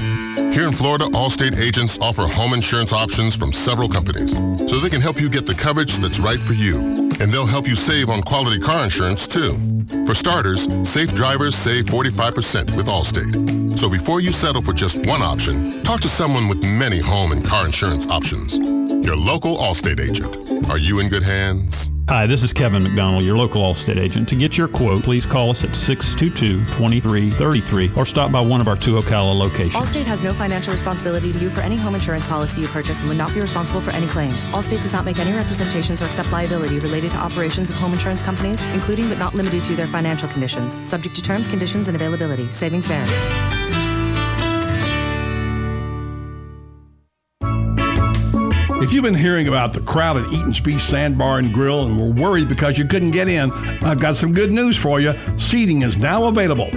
Here in Florida, Allstate agents offer home insurance options from several companies, so they can help you get the coverage that's right for you. And they'll help you save on quality car insurance, too. For starters, safe drivers save 45% with Allstate. So before you settle for just one option, talk to someone with many home and car insurance options. Your local Allstate agent. Are you in good hands? Hi, this is Kevin McDonald, your local Allstate agent. To get your quote, please call us at 622-2333 or stop by one of our 2 Ocala locations. Allstate has no financial responsibility to you for any home insurance policy you purchase and would not be responsible for any claims. Allstate does not make any representations or accept liability related to operations of home insurance companies, including but not limited to their financial conditions. Subject to terms, conditions, and availability. Savings vary. If you've been hearing about the crowd at Eaton's Beach Sandbar and Grill and were worried because you couldn't get in, I've got some good news for you. Seating is now available.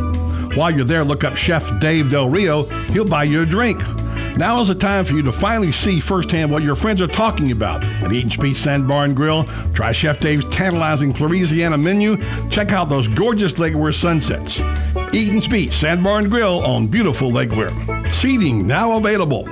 While you're there, look up Chef Dave Del Rio. He'll buy you a drink. Now is the time for you to finally see firsthand what your friends are talking about at Eaton's Beach Sandbar and Grill. Try Chef Dave's tantalizing Louisiana menu. Check out those gorgeous Lake Weir sunsets. Eaton's Beach Sandbar and Grill on beautiful Lake Weir. Seating now available.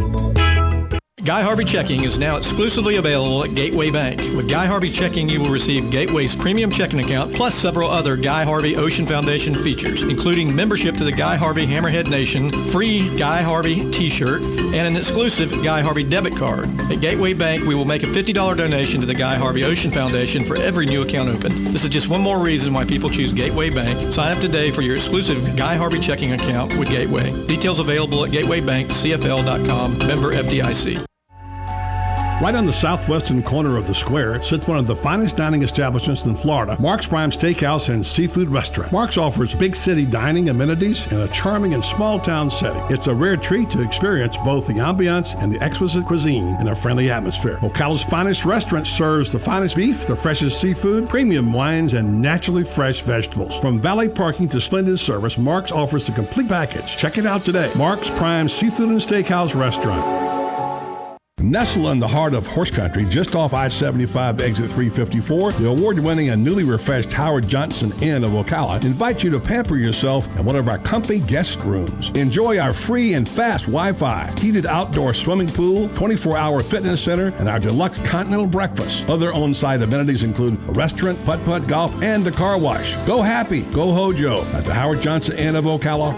Guy Harvey Checking is now exclusively available at Gateway Bank. With Guy Harvey Checking, you will receive Gateway's premium checking account, plus several other Guy Harvey Ocean Foundation features, including membership to the Guy Harvey Hammerhead Nation, free Guy Harvey t-shirt, and an exclusive Guy Harvey debit card. At Gateway Bank, we will make a $50 donation to the Guy Harvey Ocean Foundation for every new account opened. This is just one more reason why people choose Gateway Bank. Sign up today for your exclusive Guy Harvey checking account with Gateway. Details available at gatewaybankcfl.com, member FDIC. Right on the southwestern corner of the square sits one of the finest dining establishments in Florida, Mark's Prime Steakhouse and Seafood Restaurant. Mark's offers big city dining amenities in a charming and small town setting. It's a rare treat to experience both the ambiance and the exquisite cuisine in a friendly atmosphere. Ocala's finest restaurant serves the finest beef, the freshest seafood, premium wines, and naturally fresh vegetables. From valet parking to splendid service, Mark's offers the complete package. Check it out today. Mark's Prime Seafood and Steakhouse Restaurant. Nestled in the heart of horse country, just off I-75 exit 354, the award-winning and newly refreshed Howard Johnson Inn of Ocala invites you to pamper yourself in one of our comfy guest rooms. Enjoy our free and fast Wi-Fi, heated outdoor swimming pool, 24-hour fitness center, and our deluxe continental breakfast. Other on-site amenities include a restaurant, putt-putt golf, and a car wash. Go happy, go Hojo at the Howard Johnson Inn of Ocala.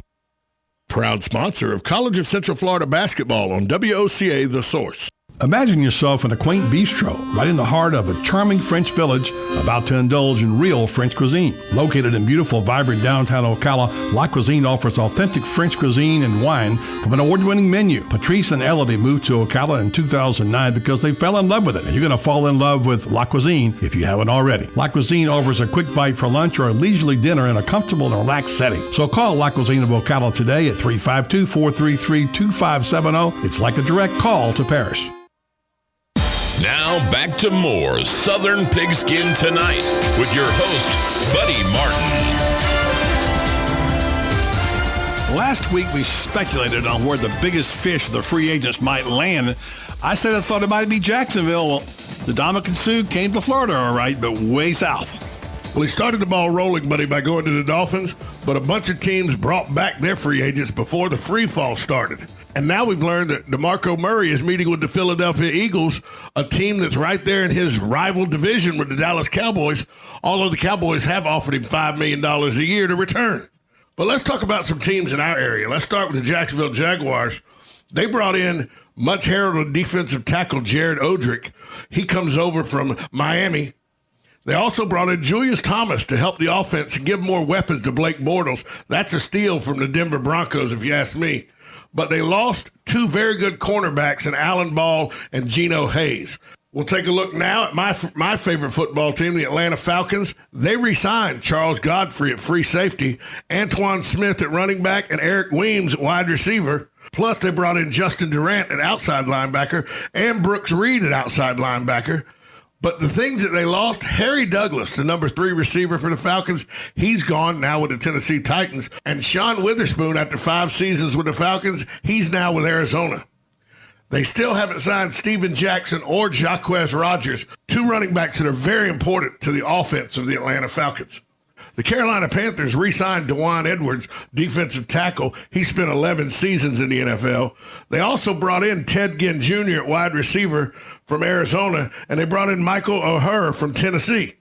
Proud sponsor of College of Central Florida basketball on WOCA The Source. Imagine yourself in a quaint bistro right in the heart of a charming French village about to indulge in real French cuisine. Located in beautiful, vibrant downtown Ocala, La Cuisine offers authentic French cuisine and wine from an award-winning menu. Patrice and Elodie moved to Ocala in 2009 because they fell in love with it. And you're going to fall in love with La Cuisine if you haven't already. La Cuisine offers a quick bite for lunch or a leisurely dinner in a comfortable and relaxed setting. So call La Cuisine of Ocala today at 352-433-2570. It's like a direct call to Paris. Now back to more Southern Pigskin Tonight with your host, Buddy Martin. Last week we speculated on where the biggest fish the free agents might land. I said I thought it might be Jacksonville. Well, the Dominican Sue came to Florida all right, but way south. Well, he started the ball rolling, Buddy, by going to the Dolphins, but a bunch of teams brought back their free agents before the free fall started. And now we've learned that DeMarco Murray is meeting with the Philadelphia Eagles, a team that's right there in his rival division with the Dallas Cowboys, although the Cowboys have offered him $5 million a year to return. But let's talk about some teams in our area. Let's start with the Jacksonville Jaguars. They brought in much heralded defensive tackle Jared Odrick. He comes over from Miami. They also brought in Julius Thomas to help the offense and give more weapons to Blake Bortles. That's a steal from the Denver Broncos, if you ask me. But they lost two very good cornerbacks in Alan Ball and Geno Hayes. We'll take a look now at my favorite football team, the Atlanta Falcons. They re-signed Charles Godfrey at free safety, Antoine Smith at running back, and Eric Weems at wide receiver. Plus, they brought in Justin Durant at outside linebacker and Brooks Reed at outside linebacker. But the things that they lost, Harry Douglas, the number 3 receiver for the Falcons, he's gone now with the Tennessee Titans. And Sean Witherspoon, after 5 seasons with the Falcons, he's now with Arizona. They still haven't signed Steven Jackson or Jaquez Rogers, two running backs that are very important to the offense of the Atlanta Falcons. The Carolina Panthers re-signed DeJuan Edwards, defensive tackle. He spent 11 seasons in the NFL. They also brought in Ted Ginn Jr. at wide receiver from Arizona, and they brought in Michael O'Hare from Tennessee.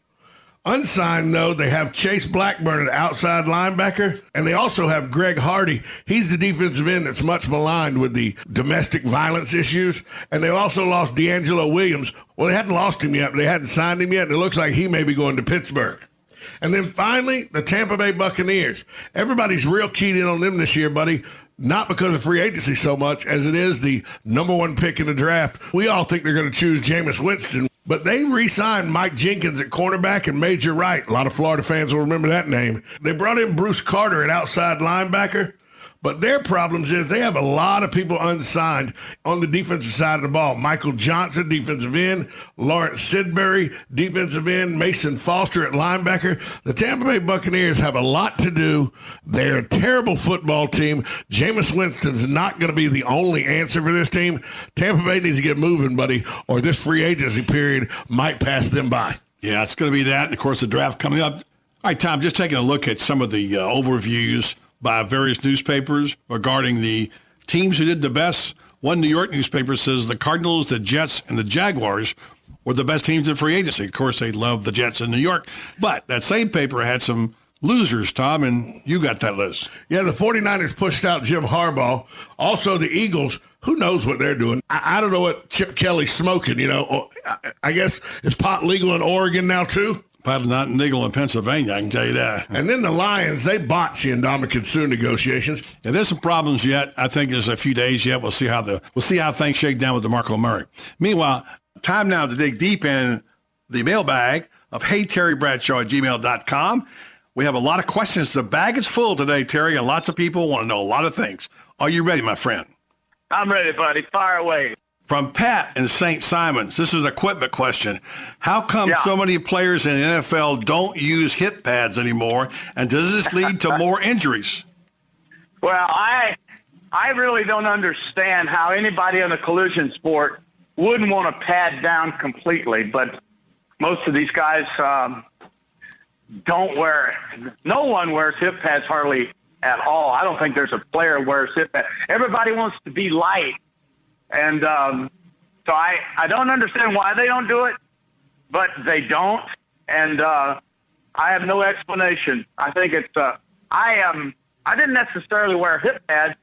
Unsigned, though, they have Chase Blackburn at outside linebacker, and they also have Greg Hardy. He's the defensive end that's much maligned with the domestic violence issues. And they also lost D'Angelo Williams. Well, they hadn't lost him yet, but they hadn't signed him yet, and it looks like he may be going to Pittsburgh. And then finally, the Tampa Bay Buccaneers. Everybody's real keyed in on them this year, buddy. Not because of free agency so much as it is the number one pick in the draft. We all think they're going to choose Jameis Winston, but they re-signed Mike Jenkins at cornerback and Major Wright. A lot of Florida fans will remember that name. They brought in Bruce Carter at outside linebacker, but their problems is they have a lot of people unsigned on the defensive side of the ball. Michael Johnson, defensive end. Lawrence Sidbury, defensive end. Mason Foster at linebacker. The Tampa Bay Buccaneers have a lot to do. They're a terrible football team. Jameis Winston's not going to be the only answer for this team. Tampa Bay needs to get moving, buddy, or this free agency period might pass them by. Yeah, it's going to be that. And, of course, the draft coming up. All right, Tom, just taking a look at some of the overviews by various newspapers regarding the teams who did the best. One New York newspaper says the Cardinals, the Jets, and the Jaguars were the best teams in free agency. Of course, they love the Jets in New York. But that same paper had some losers, Tom, and you got that list. Yeah, the 49ers pushed out Jim Harbaugh. Also, the Eagles, who knows what they're doing? I don't know what Chip Kelly's smoking, you know. I guess is pot legal in Oregon now, too? Probably not legal in Pennsylvania, I can tell you that. And then the Lions, they botched the Ndamukong Suh negotiations. And there's some problems yet. I think there's a few days yet. We'll see how things shake down with DeMarco Murray. Meanwhile, time now to dig deep in the mailbag of HeyTerryBradshaw@gmail.com. We have a lot of questions. The bag is full today, Terry, and lots of people want to know a lot of things. Are you ready, my friend? I'm ready, buddy. Fire away. From Pat in St. Simons, this is an equipment question. How come so many players in the NFL don't use hip pads anymore, and does this lead to more injuries? Well, I really don't understand how anybody in a collision sport wouldn't want to pad down completely, but most of these guys don't wear it. No one wears hip pads hardly at all. I don't think there's a player who wears hip pads. Everybody wants to be light. And so I don't understand why they don't do it, but they don't. And I have no explanation. I think it's I didn't necessarily wear hip pads,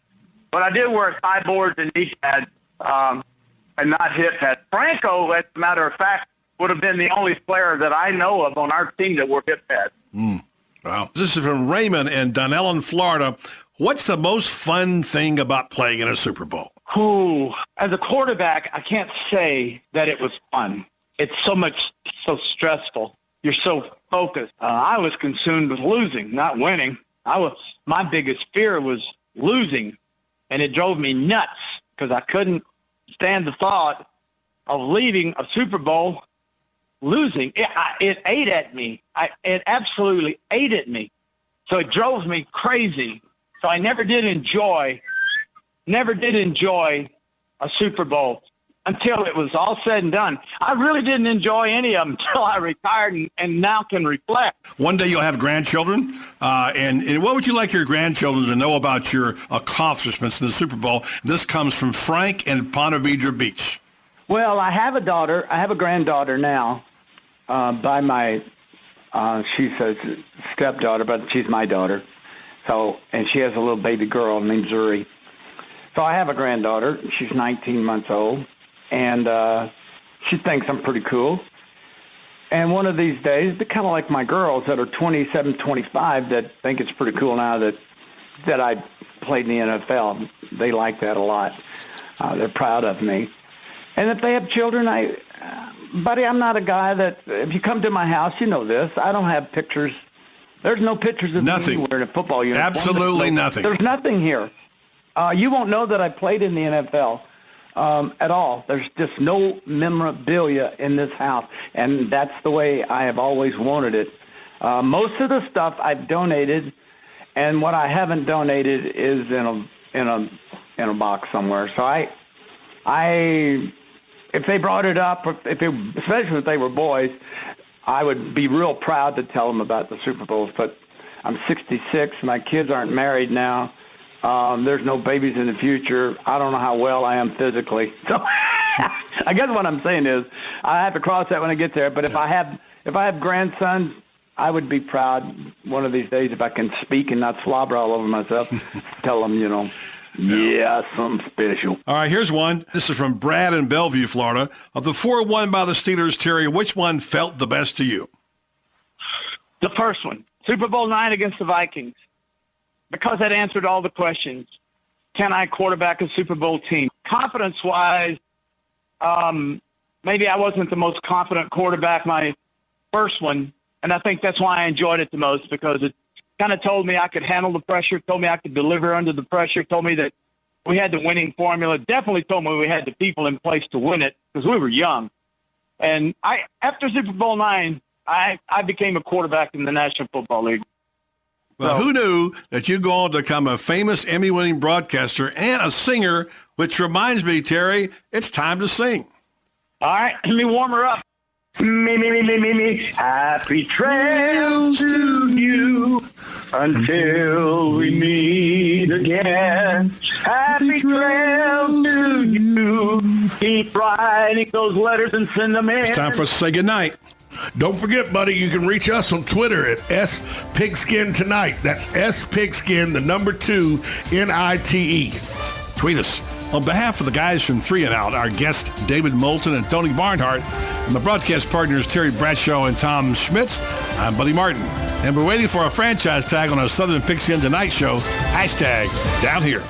but I did wear thigh boards and knee pads and not hip pads. Franco, as a matter of fact, would have been the only player that I know of on our team that wore hip pads. Wow. This is from Raymond in Dunellen, Florida. What's the most fun thing about playing in a Super Bowl? Ooh, as a quarterback, I can't say that it was fun. It's so stressful. You're so focused. I was consumed with losing, not winning. My biggest fear was losing, and it drove me nuts because I couldn't stand the thought of leaving a Super Bowl losing. It ate at me. It absolutely ate at me. So it drove me crazy. So I never did enjoy a Super Bowl until it was all said and done. I really didn't enjoy any of them until I retired and now can reflect. One day you'll have grandchildren, and what would you like your grandchildren to know about your accomplishments in the Super Bowl? This comes from Frank in Ponte Vedra Beach. Well, I have a daughter. I have a granddaughter now by my, she's a stepdaughter, but she's my daughter. So, and she has a little baby girl named Zuri. So I have a granddaughter. She's 19 months old, and she thinks I'm pretty cool. And one of these days, they're kind of like my girls that are 27, 25 that think it's pretty cool now that I played in the NFL. They like that a lot. They're proud of me. And if they have children, buddy, I'm not a guy that, if you come to my house, you know this, I don't have pictures. There's no pictures of me wearing a football uniform. Absolutely nothing. There's nothing here. You won't know that I played in the NFL at all. There's just no memorabilia in this house, and that's the way I have always wanted it. Most of the stuff I've donated, and what I haven't donated is in a box somewhere. So if they brought it up, especially if they were boys, I would be real proud to tell them about the Super Bowls. But I'm 66. My kids aren't married now. There's no babies in the future. I don't know how well I am physically. So I guess what I'm saying is I have to cross that when I get there. But if I have grandsons, I would be proud one of these days if I can speak and not slobber all over myself. Tell them, yeah, something special. All right, here's one. This is from Brad in Bellevue, Florida. Of the 4 won by the Steelers, Terry, which one felt the best to you? The first one, Super Bowl 9 against the Vikings, because that answered all the questions. Can I quarterback a Super Bowl team? Confidence-wise, maybe I wasn't the most confident quarterback my first one, and I think that's why I enjoyed it the most, because it kind of told me I could handle the pressure, told me I could deliver under the pressure, told me that we had the winning formula, definitely told me we had the people in place to win it because we were young. And after Super Bowl 9, I became a quarterback in the National Football League. Well, who knew that you'd go on to become a famous Emmy-winning broadcaster and a singer, which reminds me, Terry, it's time to sing. All right, let me warm her up. Me. Happy trails to you until we meet again. Happy trails to you. Keep writing those letters and send them in. It's time for us to say goodnight. Don't forget, buddy, you can reach us on Twitter at SPigskinTonight. That's SPigskin, the number 2, NITE. Tweet us. On behalf of the guys from 3 and Out, our guests David Moulton and Tony Barnhart, and the broadcast partners Terry Bradshaw and Tom Schmitz, I'm Buddy Martin. And we're waiting for a franchise tag on our Southern Pigskin Tonight show. #Down Here.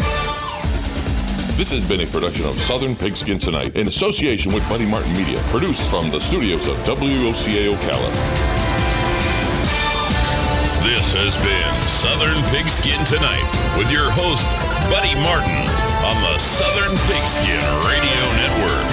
This has been a production of Southern Pigskin Tonight in association with Buddy Martin Media, produced from the studios of WOCA Ocala. This has been Southern Pigskin Tonight with your host, Buddy Martin, on the Southern Pigskin Radio Network.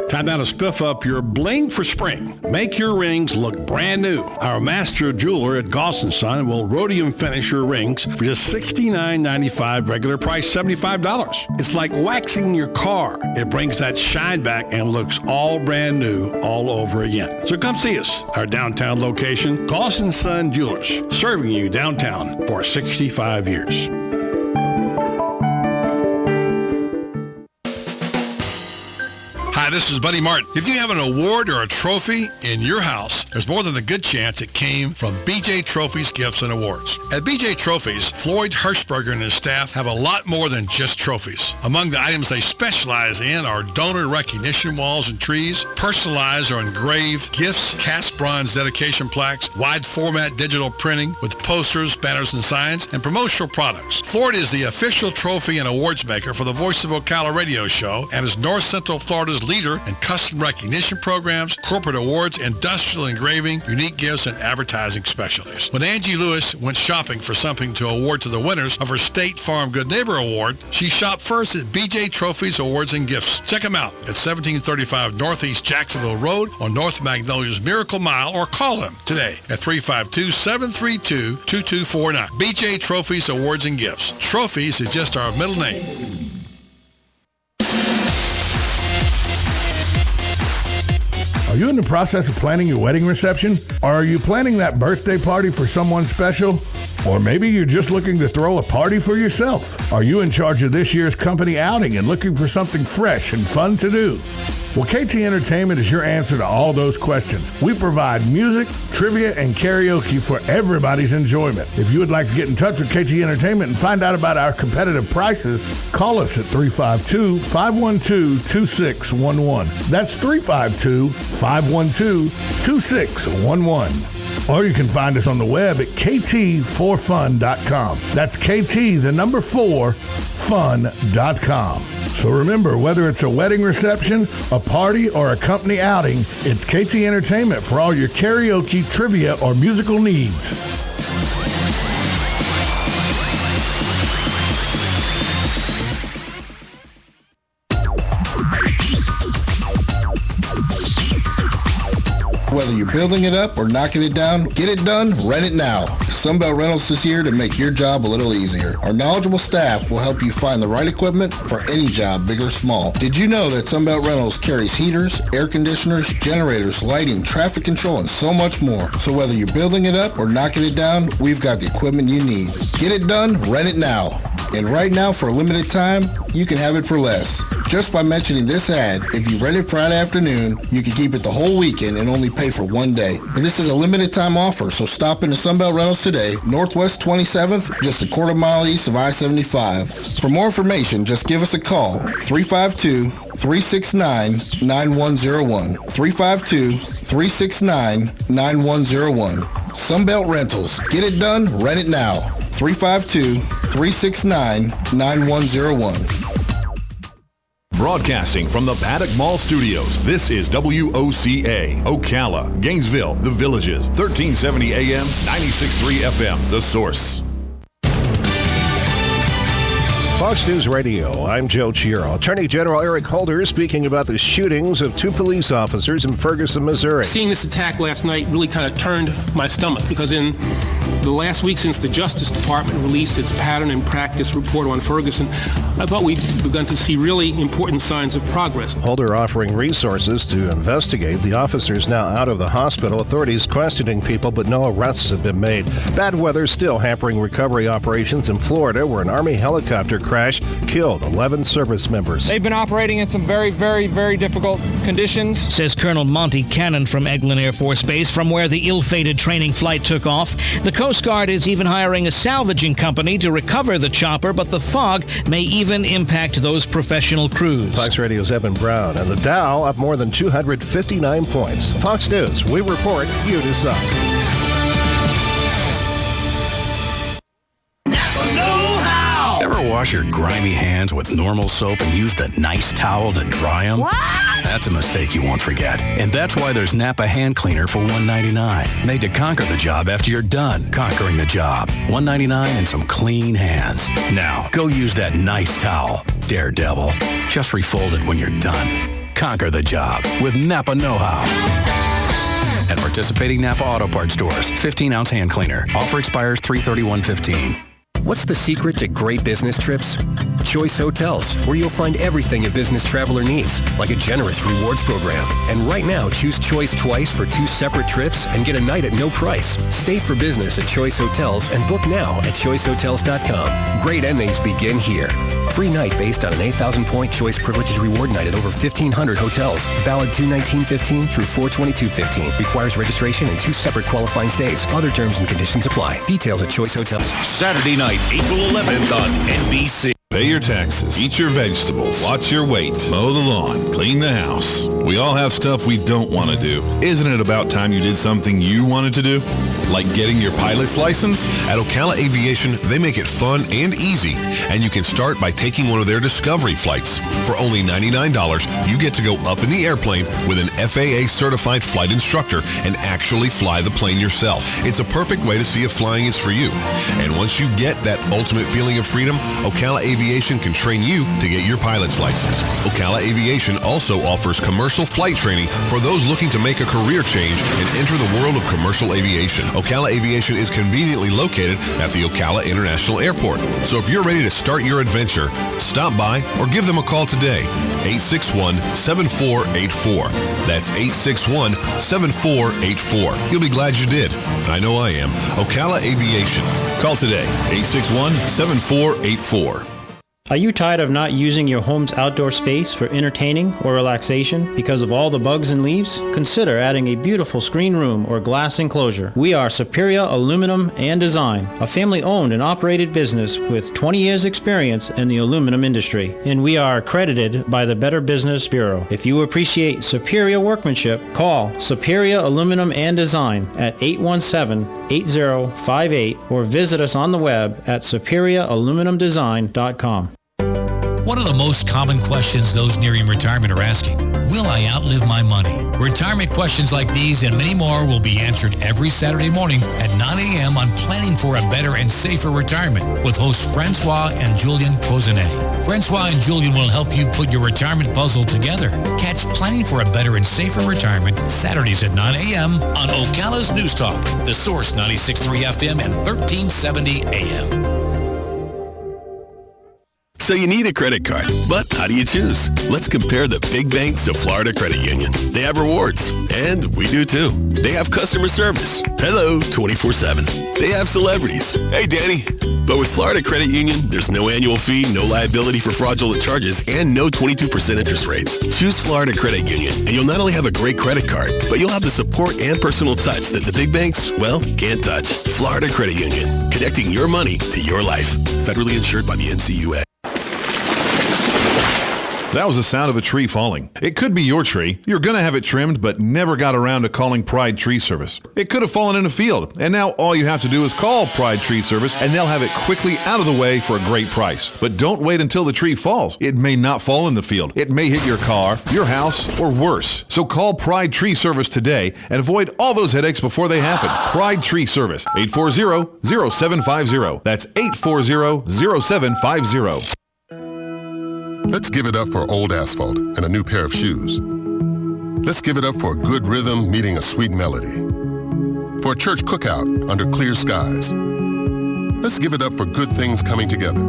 Time now to spiff up your bling for spring. Make your rings look brand new. Our master jeweler at Goss & Son will rhodium finish your rings for just $69.95, regular price $75. It's like waxing your car. It brings that shine back and looks all brand new all over again. So come see us. Our downtown location, Goss & Son Jewelers, serving you downtown for 65 years. Hi, this is Buddy Martin. If you have an award or a trophy in your house, there's more than a good chance it came from BJ Trophies Gifts and Awards. At BJ Trophies, Floyd Hirschberger and his staff have a lot more than just trophies. Among the items they specialize in are donor recognition walls and trees, personalized or engraved gifts, cast bronze dedication plaques, wide format digital printing with posters, banners, and signs, and promotional products. Floyd is the official trophy and awards maker for the Voice of Ocala radio show and is North Central Florida's leader in custom recognition programs, corporate awards, industrial engraving, unique gifts, and advertising specialties. When Angie Lewis went shopping for something to award to the winners of her State Farm Good Neighbor Award, she shopped first at BJ Trophies Awards and Gifts. Check them out at 1735 Northeast Jacksonville Road on North Magnolia's Miracle Mile, or call them today at 352-732-2249. BJ Trophies Awards and Gifts. Trophies is just our middle name. Are you in the process of planning your wedding reception? Or are you planning that birthday party for someone special? Or maybe you're just looking to throw a party for yourself. Are you in charge of this year's company outing and looking for something fresh and fun to do? Well, KT Entertainment is your answer to all those questions. We provide music, trivia, and karaoke for everybody's enjoyment. If you would like to get in touch with KT Entertainment and find out about our competitive prices, call us at 352-512-2611. That's 352-512-2611. Or you can find us on the web at kt4fun.com. That's KT, the number 4, fun.com. So remember, whether it's a wedding reception, a party, or a company outing, it's KT Entertainment for all your karaoke, trivia, or musical needs. Whether you're building it up or knocking it down, get it done, rent it now. Sunbelt Rentals is here to make your job a little easier. Our knowledgeable staff will help you find the right equipment for any job, big or small. Did you know that Sunbelt Rentals carries heaters, air conditioners, generators, lighting, traffic control, and so much more? So whether you're building it up or knocking it down, we've got the equipment you need. Get it done, rent it now. And right now, for a limited time, you can have it for less. Just by mentioning this ad, if you rent it Friday afternoon, you can keep it the whole weekend and only pay for one day. But this is a limited time offer, so stop into Sunbelt Rentals today, Northwest 27th, just a quarter mile east of I-75. For more information, just give us a call, 352-369-9101. 352-369-9101. Sunbelt Rentals. Get it done, rent it now. 352-369-9101. Broadcasting from the Paddock Mall Studios, this is WOCA, Ocala, Gainesville, The Villages, 1370 AM, 96.3 FM, The Source. Fox News Radio, I'm Joe Chiro. Attorney General Eric Holder speaking about the shootings of 2 police officers in Ferguson, Missouri. Seeing this attack last night really kind of turned my stomach because in the last week since the Justice Department released its pattern and practice report on Ferguson, I thought we'd begun to see really important signs of progress. Holder offering resources to investigate. The officers now out of the hospital. Authorities questioning people, but no arrests have been made. Bad weather still hampering recovery operations in Florida, where an Army helicopter crash killed 11 service members. They've been operating in some very, very, very difficult conditions, says Colonel Monty Cannon from Eglin Air Force Base, from where the ill-fated training flight took off. The Coast Guard is even hiring a salvaging company to recover the chopper, but the fog may even impact those professional crews. Fox Radio's Evan Brown, and the Dow up more than 259 points. Fox News, we report, you decide. Ever wash your grimy hands with normal soap and use the nice towel to dry them? What? That's a mistake you won't forget. And that's why there's Napa Hand Cleaner for $1.99. Made to conquer the job after you're done conquering the job. $1.99 and some clean hands. Now, go use that nice towel, Daredevil. Just refold it when you're done. Conquer the job with Napa Know-How. At participating Napa Auto Parts stores, 15-ounce hand cleaner. Offer expires 3/31/15. What's the secret to great business trips? Choice Hotels, where you'll find everything a business traveler needs, like a generous rewards program. And right now, choose Choice twice for 2 separate trips and get a night at no price. Stay for business at Choice Hotels and book now at choicehotels.com. Great endings begin here. Free night based on an 8,000-point Choice Privileges Reward night at over 1,500 hotels. Valid 2/19/15 through 4/22/15. Requires registration and 2 separate qualifying stays. Other terms and conditions apply. Details at Choice Hotels. Saturday night, April 11th on NBC. Pay your taxes, eat your vegetables, watch your weight, mow the lawn, clean the house. We all have stuff we don't want to do. Isn't it about time you did something you wanted to do? Like getting your pilot's license? At Ocala Aviation, they make it fun and easy, and you can start by taking one of their Discovery flights. For only $99, you get to go up in the airplane with an FAA-certified flight instructor and actually fly the plane yourself. It's a perfect way to see if flying is for you. And once you get that ultimate feeling of freedom, Ocala Aviation can train you to get your pilot's license. Ocala Aviation also offers commercial flight training for those looking to make a career change and enter the world of commercial aviation. Ocala Aviation is conveniently located at the Ocala International Airport. So if you're ready to start your adventure, stop by or give them a call today. 861-7484. That's 861-7484. You'll be glad you did. I know I am. Ocala Aviation. Call today. 861-7484. Are you tired of not using your home's outdoor space for entertaining or relaxation because of all the bugs and leaves? Consider adding a beautiful screen room or glass enclosure. We are Superior Aluminum and Design, a family-owned and operated business with 20 years experience in the aluminum industry, and we are accredited by the Better Business Bureau. If you appreciate superior workmanship, call Superior Aluminum and Design at 817-8058 or visit us on the web at superiораluminumdesign.com. One of the most common questions those nearing retirement are asking, will I outlive my money? Retirement questions like these and many more will be answered every Saturday morning at 9 a.m. on Planning for a Better and Safer Retirement with hosts Francois and Julian Cousinet. Francois and Julian will help you put your retirement puzzle together. Catch Planning for a Better and Safer Retirement Saturdays at 9 a.m. on Ocala's News Talk, The Source 96.3 FM and 1370 AM. So you need a credit card, but how do you choose? Let's compare the big banks to Florida Credit Union. They have rewards, and we do too. They have customer service. Hello, 24/7. They have celebrities. Hey, Danny. But with Florida Credit Union, there's no annual fee, no liability for fraudulent charges, and no 22% interest rates. Choose Florida Credit Union, and you'll not only have a great credit card, but you'll have the support and personal touch that the big banks, well, can't touch. Florida Credit Union, connecting your money to your life. Federally insured by the NCUA. That was the sound of a tree falling. It could be your tree. You're going to have it trimmed, but never got around to calling Pride Tree Service. It could have fallen in a field, and now all you have to do is call Pride Tree Service, and they'll have it quickly out of the way for a great price. But don't wait until the tree falls. It may not fall in the field. It may hit your car, your house, or worse. So call Pride Tree Service today and avoid all those headaches before they happen. Pride Tree Service, 840-0750. That's 840-0750. Let's give it up for old asphalt and a new pair of shoes. Let's give it up for a good rhythm meeting a sweet melody. For a church cookout under clear skies. Let's give it up for good things coming together,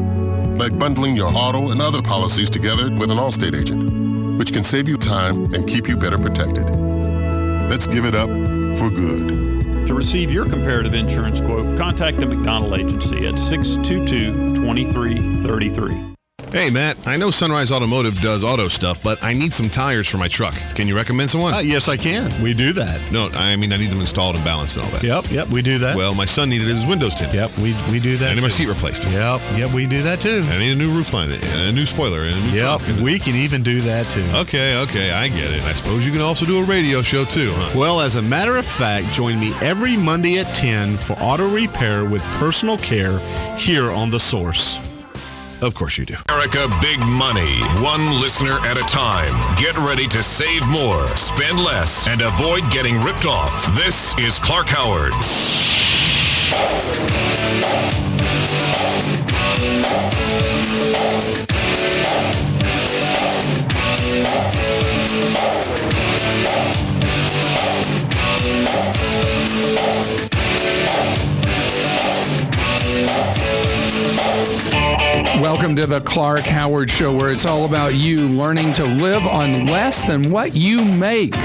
like bundling your auto and other policies together with an Allstate agent, which can save you time and keep you better protected. Let's give it up for good. To receive your comparative insurance quote, contact the McDonald Agency at 622-2333. Hey, Matt, I know Sunrise Automotive does auto stuff, but I need some tires for my truck. Can you recommend someone? Yes, I can. We do that. No, I mean, I need them installed and balanced and all that. Yep, we do that. Well, my son needed his windows tinted. Yep, we do that. I need my seat replaced. Yep, we do that too. I need a new roof line, and a new spoiler, and a new trunk. We can even do that too. Okay, I get it. I suppose you can also do a radio show too, huh? Well, as a matter of fact, join me every Monday at 10 for auto repair with personal care here on The Source. Of course you do. America Big Money, one listener at a time. Get ready to save more, spend less, and avoid getting ripped off. This is Clark Howard. Welcome to the Clark Howard Show, where it's all about you learning to live on less than what you make.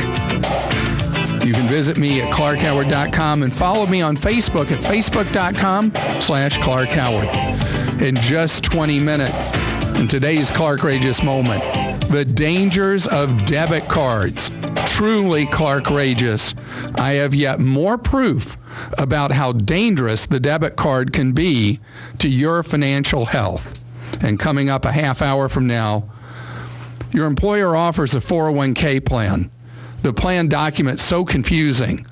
You can visit me at clarkhoward.com and follow me on Facebook at facebook.com/Clark Howard. In just 20 minutes, in today's Clarkrageous moment, the dangers of debit cards. Truly Clarkrageous. I have yet more proof about how dangerous the debit card can be to your financial health. And coming up a half hour from now, your employer offers a 401k plan. The plan document's so confusing,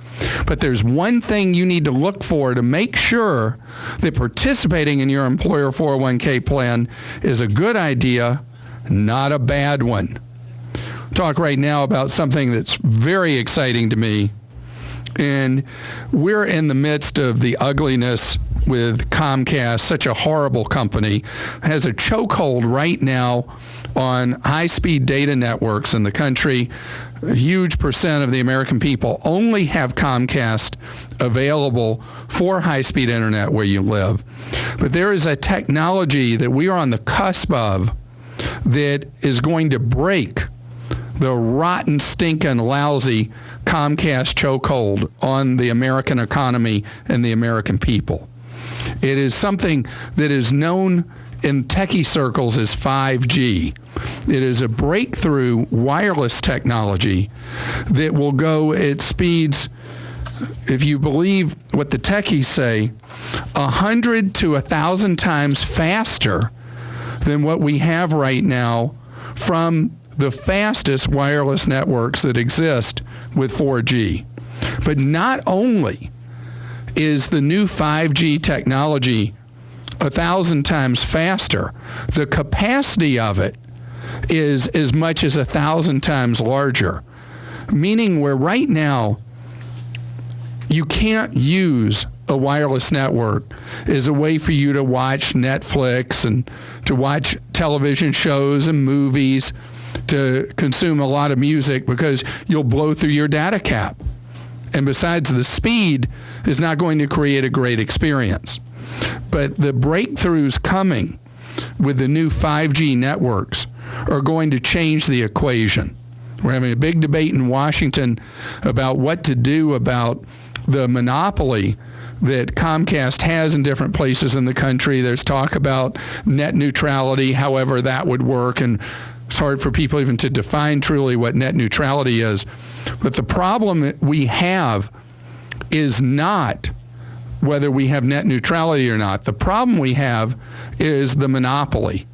but there's one thing you need to look for to make sure that participating in your employer 401k plan is a good idea, not a bad one. Talk right now about something that's very exciting to me. And we're in the midst of the ugliness with Comcast, such a horrible company, has a chokehold right now on high-speed data networks in the country. A huge percent of the American people only have Comcast available for high-speed internet where you live. But there is a technology that we are on the cusp of that is going to break the rotten, stinking, lousy Comcast chokehold on the American economy and the American people. It is something that is known in techie circles as 5G. It is a breakthrough wireless technology that will go at speeds, if you believe what the techies say, 100 to 1,000 times faster than what we have right now from the fastest wireless networks that exist with 4G. But not only is the new 5G technology 1,000 times faster, the capacity of it is as much as 1,000 times larger, meaning where right now you can't use a wireless network as a way for you to watch Netflix and to watch television shows and movies, to consume a lot of music, because you'll blow through your data cap. And besides, the speed is not going to create a great experience. But the breakthroughs coming with the new 5G networks are going to change the equation. We're having a big debate in Washington about what to do about the monopoly that Comcast has in different places in the country. There's talk about net neutrality, however that would work, and it's hard for people even to define truly what net neutrality is. But the problem we have is not whether we have net neutrality or not. The problem we have is the monopoly.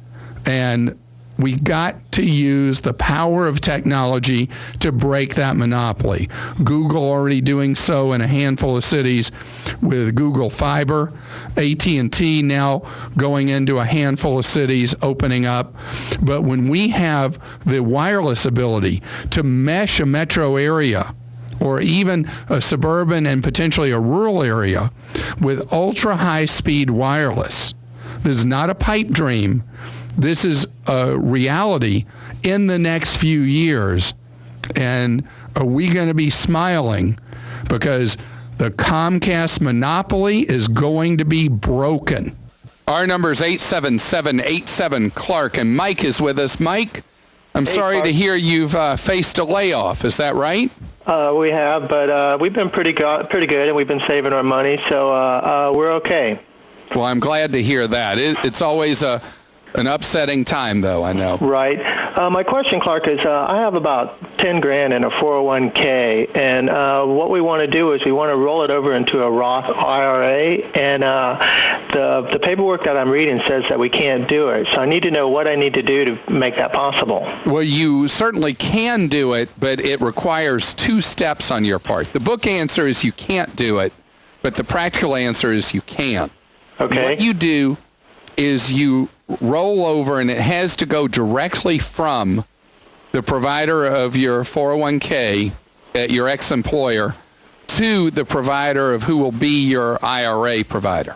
And we got to use the power of technology to break that monopoly. Google already doing so in a handful of cities with Google Fiber. AT&T now going into a handful of cities, opening up. But when we have the wireless ability to mesh a metro area or even a suburban and potentially a rural area with ultra-high-speed wireless, this is not a pipe dream. This is a reality in the next few years. And are we going to be smiling? Because the Comcast monopoly is going to be broken. Our number is 877-87-CLARK, and Mike is with us. Mike, I'm sorry to hear you've faced a layoff. Is that right? We have, but we've been pretty good, and we've been saving our money, so we're okay. Well, I'm glad to hear that. It's always an upsetting time, though, I know. Right. My question, Clark, is I have about $10,000 in a 401k, and what we want to do is we want to roll it over into a Roth IRA, and the paperwork that I'm reading says that we can't do it. So I need to know what I need to do to make that possible. Well, you certainly can do it, but it requires 2 steps on your part. The book answer is you can't do it, but the practical answer is you can. Okay. What you do is you roll over, and it has to go directly from the provider of your 401k at your ex-employer to the provider of who will be your IRA provider.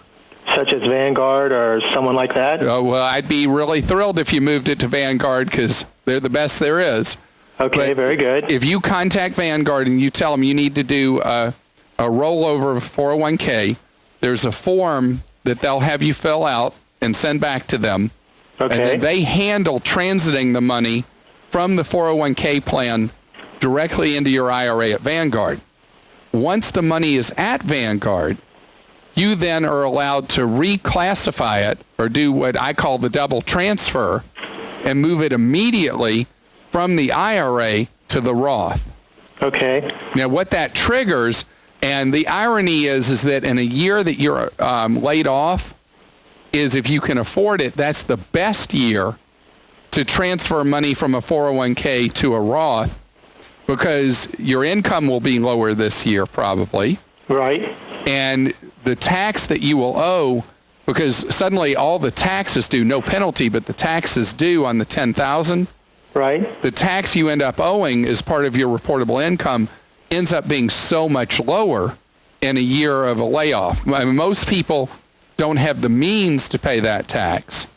Such as Vanguard or someone like that? Well, I'd be really thrilled if you moved it to Vanguard, because they're the best there is. Okay, very good. If you contact Vanguard and you tell them you need to do a rollover of 401k, there's a form that they'll have you fill out and send back to them. Okay. And then they handle transiting the money from the 401k plan directly into your IRA at Vanguard. Once the money is at Vanguard, you then are allowed to reclassify it, or do what I call the double transfer, and move it immediately from the IRA to the Roth. Okay. Now, what that triggers, and the irony is that in a year that you're laid off, is if you can afford it, that's the best year to transfer money from a 401k to a Roth, because your income will be lower this year probably. Right. And the tax that you will owe, because suddenly all the taxes due, no penalty, but the taxes due on the $10,000. Right. The tax you end up owing as part of your reportable income ends up being so much lower in a year of a layoff. I mean, most people don't have the means to pay that tax.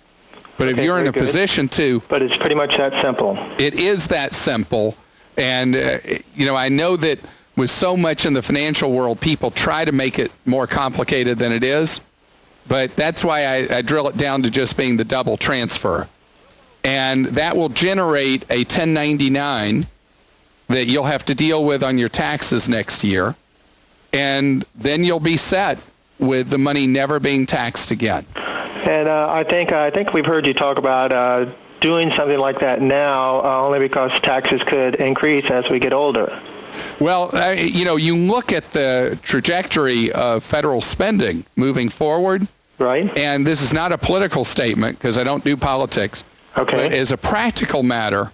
But if you're in a position to... But it's pretty much that simple. It is that simple. And, I know that with so much in the financial world, people try to make it more complicated than it is. But that's why I drill it down to just being the double transfer. And that will generate a 1099 that you'll have to deal with on your taxes next year. And then you'll be set with the money never being taxed again. And I think we've heard you talk about doing something like that now, only because taxes could increase as we get older. Well, you look at the trajectory of federal spending moving forward. Right. And this is not a political statement, because I don't do politics. Okay. But as a practical matter,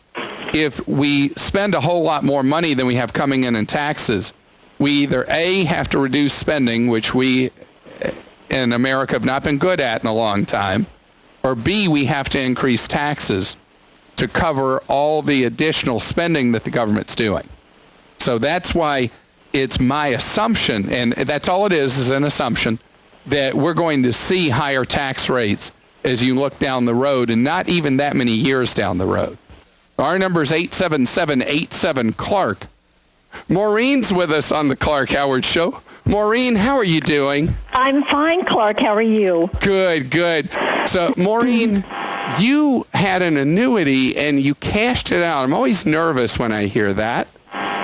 if we spend a whole lot more money than we have coming in taxes, we either A, have to reduce spending, which we in America have not been good at in a long time, or B, we have to increase taxes. to cover all the additional spending that the government's doing. So that's why it's my assumption, and that's all it is an assumption, that we're going to see higher tax rates as you look down the road, and not even that many years down the road. Our number is 877-87-CLARK. Maureen's with us on the Clark Howard Show. Maureen, how are you doing? I'm fine, Clark. How are you? Good, good. So, Maureen, you had an annuity and you cashed it out. I'm always nervous when I hear that.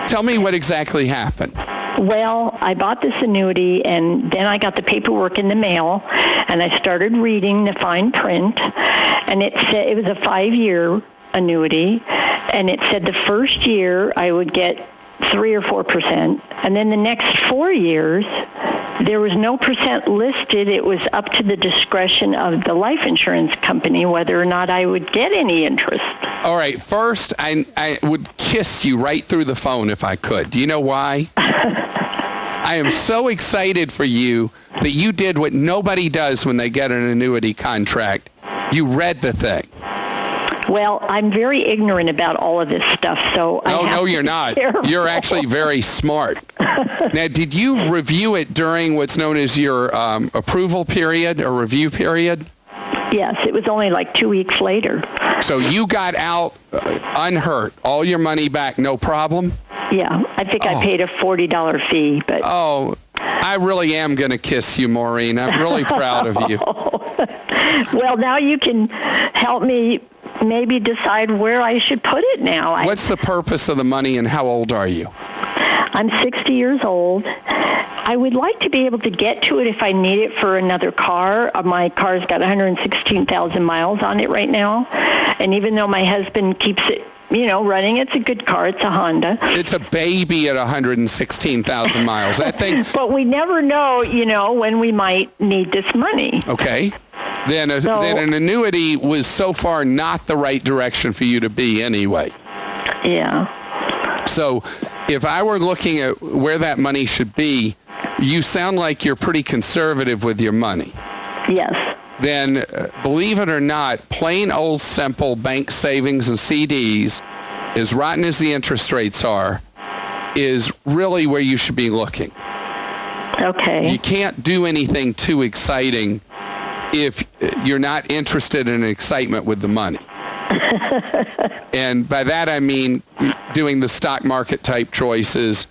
Tell me what exactly happened. Well, I bought this annuity, and then I got the paperwork in the mail, and I started reading the fine print, and it said it was a 5-year annuity, and it said the first year I would get 3 or 4%, and then the next 4 years there was no percent listed. It was up to the discretion of the life insurance company whether or not I would get any interest. All right, first I would kiss you right through the phone if I could. Do you know why? I am so excited for you that you did what nobody does when they get an annuity contract. You read the thing. Well, I'm very ignorant about all of this stuff, so No, you're not. You're actually very smart. Now, did you review it during what's known as your approval period or review period? Yes, it was only like 2 weeks later. So you got out unhurt, all your money back, no problem? Yeah, I think I paid a $40 fee, but... Oh, I really am going to kiss you, Maureen. I'm really proud of you. Well, now you can help me maybe decide where I should put it now. What's the purpose of the money, and how old are you? I'm 60 years old. I would like to be able to get to it if I need it for another car. My car's got 116,000 miles on it right now. And even though my husband keeps it, running, it's a good car. It's a Honda. It's a baby at 116,000 miles. I think. But we never know, when we might need this money. Okay. Then an annuity was so far not the right direction for you to be anyway. Yeah. So if I were looking at where that money should be, you sound like you're pretty conservative with your money. Yes. Then, believe it or not, plain old simple bank savings and CDs, as rotten as the interest rates are, is really where you should be looking. Okay. You can't do anything too exciting if you're not interested in excitement with the money. And by that I mean doing the stock market type choices.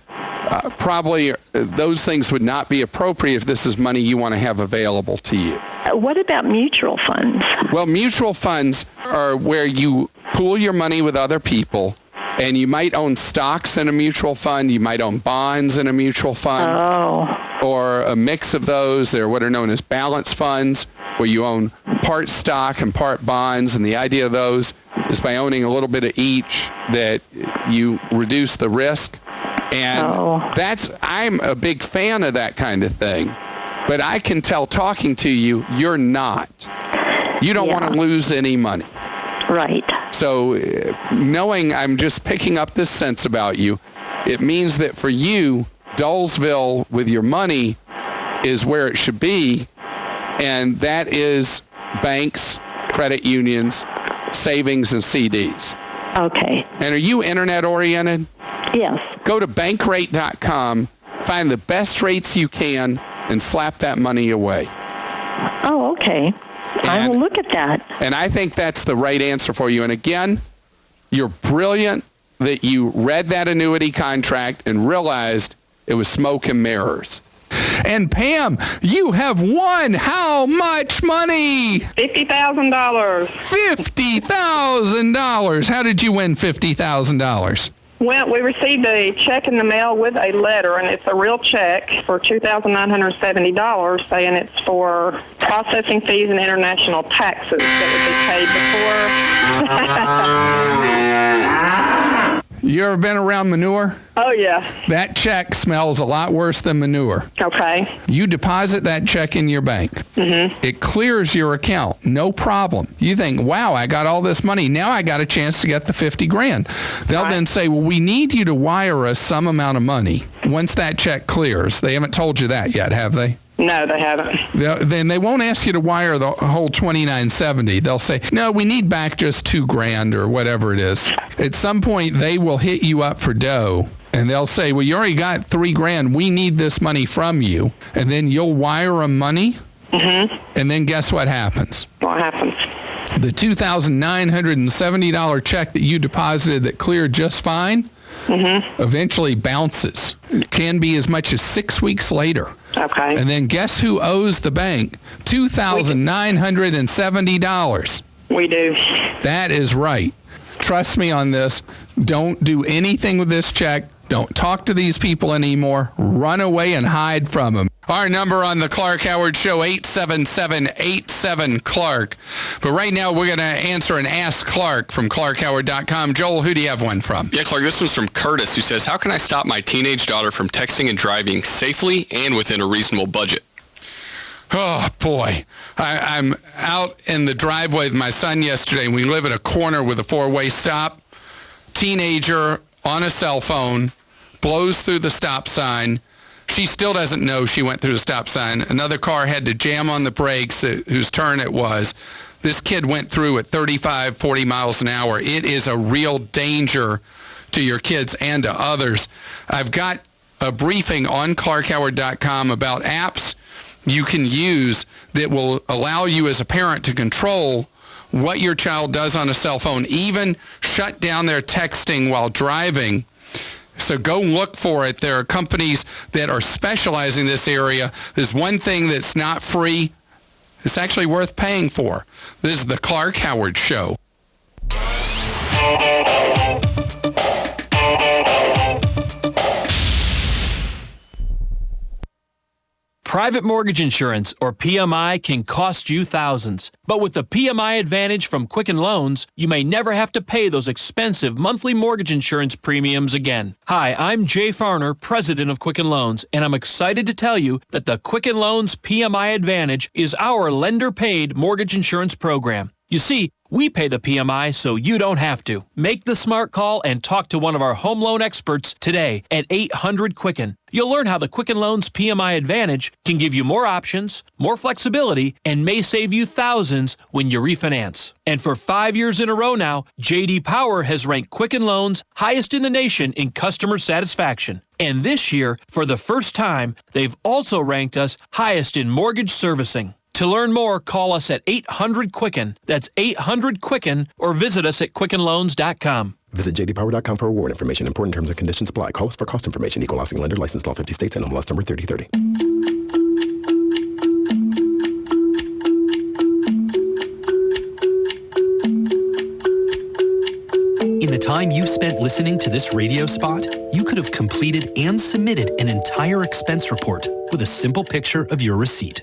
Probably those things would not be appropriate if this is money you want to have available to you. What about mutual funds? Well, mutual funds are where you pool your money with other people, and you might own stocks in a mutual fund, you might own bonds in a mutual fund, or a mix of those. They're what are known as balance funds, where you own part stock and part bonds, and the idea of those is by owning a little bit of each that you reduce the risk. And I'm a big fan of that kind of thing. But I can tell talking to you, you're not. You don't want to lose any money. Right. So knowing I'm just picking up this sense about you, it means that for you, Dullsville with your money is where it should be. And that is banks, credit unions, savings, and CDs. Okay. And are you internet oriented? Yes. Go to bankrate.com, find the best rates you can, and slap that money away. Oh, okay. I will look at that. And I think that's the right answer for you. And again, you're brilliant that you read that annuity contract and realized it was smoke and mirrors. And Pam, you have won how much money? $50,000. $50,000. How did you win $50,000? Well, we received a check in the mail with a letter, and it's a real check for $2,970 saying it's for processing fees and international taxes that would be paid before. You ever been around manure? Oh, yeah. That check smells a lot worse than manure. Okay. You deposit that check in your bank. Mm-hmm. It clears your account. No problem. You think, wow, I got all this money. Now I got a chance to get the $50,000. They'll then say, well, we need you to wire us some amount of money once that check clears. They haven't told you that yet, have they? No, they haven't. Then they won't ask you to wire the whole $2,970. They'll say, no, we need back just $2,000 or whatever it is. At some point, they will hit you up for dough. And they'll say, well, you already got $3,000. We need this money from you. And then you'll wire them money. Mm-hmm. And then guess what happens? What happens? The $2,970 check that you deposited that cleared just fine eventually bounces. It can be as much as 6 weeks later. Okay. And then guess who owes the bank $2,970? We do. That is right. Trust me on this. Don't do anything with this check. Don't talk to these people anymore. Run away and hide from them. Our number on the Clark Howard Show, 877-87-CLARK. But right now, we're going to answer an Ask Clark from ClarkHoward.com. Joel, who do you have one from? Yeah, Clark, this one's from Curtis, who says, how can I stop my teenage daughter from texting and driving safely and within a reasonable budget? Oh, boy. I'm out in the driveway with my son yesterday, and we live at a corner with a four-way stop. Teenager on a cell phone blows through the stop sign. She still doesn't know she went through the stop sign. Another car had to jam on the brakes, whose turn it was. This kid went through at 35, 40 miles an hour. It is a real danger to your kids and to others. I've got a briefing on ClarkHoward.com about apps you can use that will allow you as a parent to control what your child does on a cell phone, even shut down their texting while driving. So go look for it. There are companies that are specializing in this area. There's one thing that's not free. It's actually worth paying for. This is the Clark Howard Show. Private mortgage insurance, or PMI, can cost you thousands. But with the PMI Advantage from Quicken Loans, you may never have to pay those expensive monthly mortgage insurance premiums again. Hi, I'm Jay Farner, president of Quicken Loans, and I'm excited to tell you that the Quicken Loans PMI Advantage is our lender-paid mortgage insurance program. You see, we pay the PMI so you don't have to. Make the smart call and talk to one of our home loan experts today at 800-QUICKEN. You'll learn how the Quicken Loans PMI Advantage can give you more options, more flexibility, and may save you thousands when you refinance. And for 5 years in a row now, J.D. Power has ranked Quicken Loans highest in the nation in customer satisfaction. And this year, for the first time, they've also ranked us highest in mortgage servicing. To learn more, call us at 800-QUICKEN. That's 800-QUICKEN, or visit us at QuickenLoans.com. Visit jdpower.com for award information. Important terms and conditions apply. Call us for cost information. Equal housing lender. Licensed in all 50 states. NMLS number 3030. In the time you've spent listening to this radio spot, you could have completed and submitted an entire expense report with a simple picture of your receipt.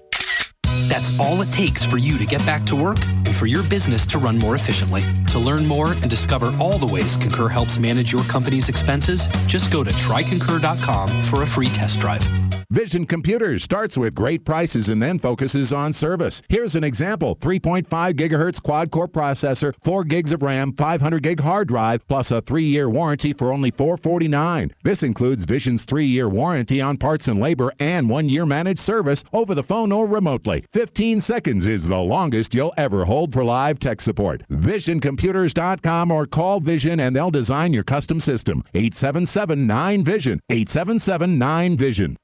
That's all it takes for you to get back to work and for your business to run more efficiently. To learn more and discover all the ways Concur helps manage your company's expenses, just go to tryconcur.com for a free test drive. Vision Computers starts with great prices and then focuses on service. Here's an example. 3.5 gigahertz quad-core processor, 4 gigs of RAM, 500 gig hard drive, plus a 3-year warranty for only $449. This includes Vision's 3-year warranty on parts and labor and 1-year managed service over the phone or remotely. 15 seconds is the longest you'll ever hold for live tech support. VisionComputers.com or call Vision and they'll design your custom system. 877-9VISION. 877-9VISION.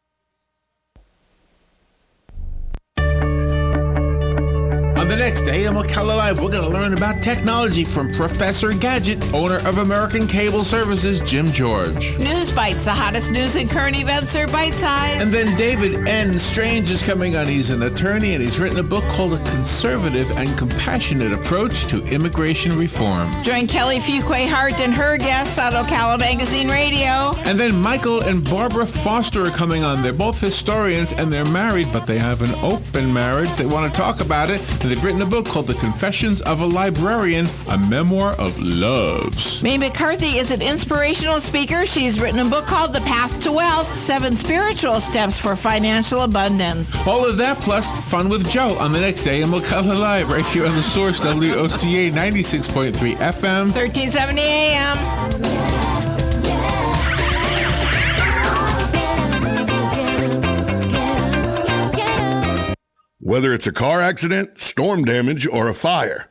On the next AM Ocala Live, we're going to learn about technology from Professor Gadget, owner of American Cable Services, Jim George. News Bites, the hottest news and current events are bite-sized. And then David N. Strange is coming on. He's an attorney, and he's written a book called A Conservative and Compassionate Approach to Immigration Reform. Join Kelly Fuquay-Hart and her guests on Ocala Magazine Radio. And then Michael and Barbara Foster are coming on. They're both historians, and they're married, but they have an open marriage. They want to talk about it, and they've written a book called The Confessions of a Librarian, a memoir of loves. Mae McCarthy is an inspirational speaker. She's written a book called The Path to Wealth, 7 Spiritual Steps for Financial Abundance. All of that plus fun with Joe on the next AM Ocala Live right here on The Source, WOCA 96.3 FM. 1370 AM. whether it's a car accident, storm damage, or a fire.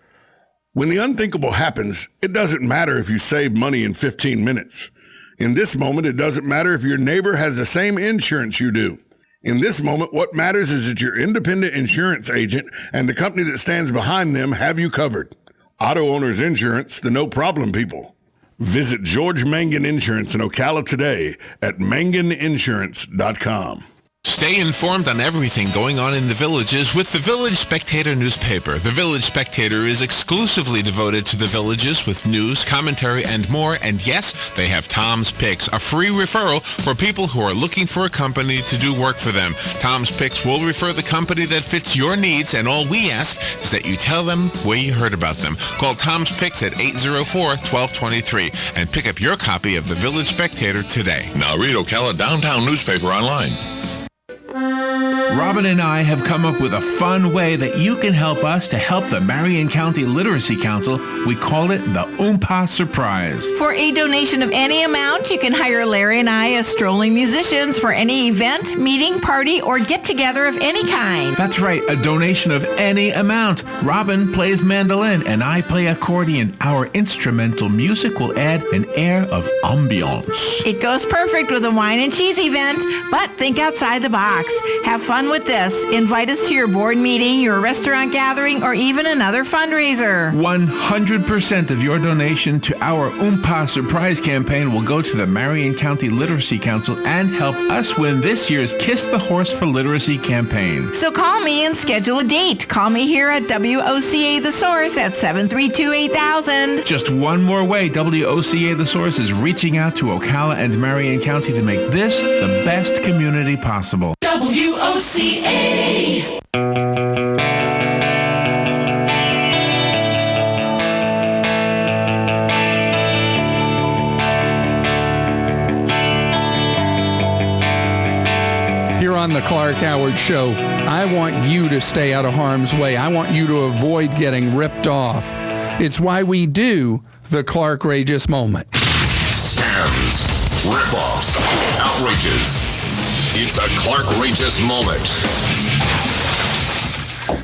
When the unthinkable happens, it doesn't matter if you save money in 15 minutes. In this moment, it doesn't matter if your neighbor has the same insurance you do. In this moment, what matters is that your independent insurance agent and the company that stands behind them have you covered. Auto Owners Insurance, the no-problem people. Visit George Mangan Insurance in Ocala today at manganinsurance.com. Stay informed on everything going on in the Villages with the Village Spectator newspaper. The Village Spectator is exclusively devoted to the Villages with news, commentary, and more. And yes, they have Tom's Picks, a free referral for people who are looking for a company to do work for them. Tom's Picks will refer the company that fits your needs, and all we ask is that you tell them where you heard about them. Call Tom's Picks at 804-1223 and pick up your copy of the Village Spectator today. Now read Ocala Downtown newspaper online. Robin and I have come up with a fun way that you can help us to help the Marion County Literacy Council. We call it the Oompa Surprise. For a donation of any amount, you can hire Larry and I as strolling musicians for any event, meeting, party, or get-together of any kind. That's right, a donation of any amount. Robin plays mandolin and I play accordion. Our instrumental music will add an air of ambiance. It goes perfect with a wine and cheese event, but think outside the box. Have fun with this. Invite us to your board meeting, your restaurant gathering, or even another fundraiser. 100% of your donation to our Oompa Surprise campaign will go to the Marion County Literacy Council and help us win this year's Kiss the Horse for Literacy campaign. So call me and schedule a date. Call me here at WOCA The Source at 732-8000. Just one more way WOCA The Source is reaching out to Ocala and Marion County to make this the best community possible. WOCA. Here on the Clark Howard Show, I want you to stay out of harm's way. I want you to avoid getting ripped off. It's why we do the Clark-rageous moment. Scams, rip-offs, outrages. It's a Clark-rageous moment.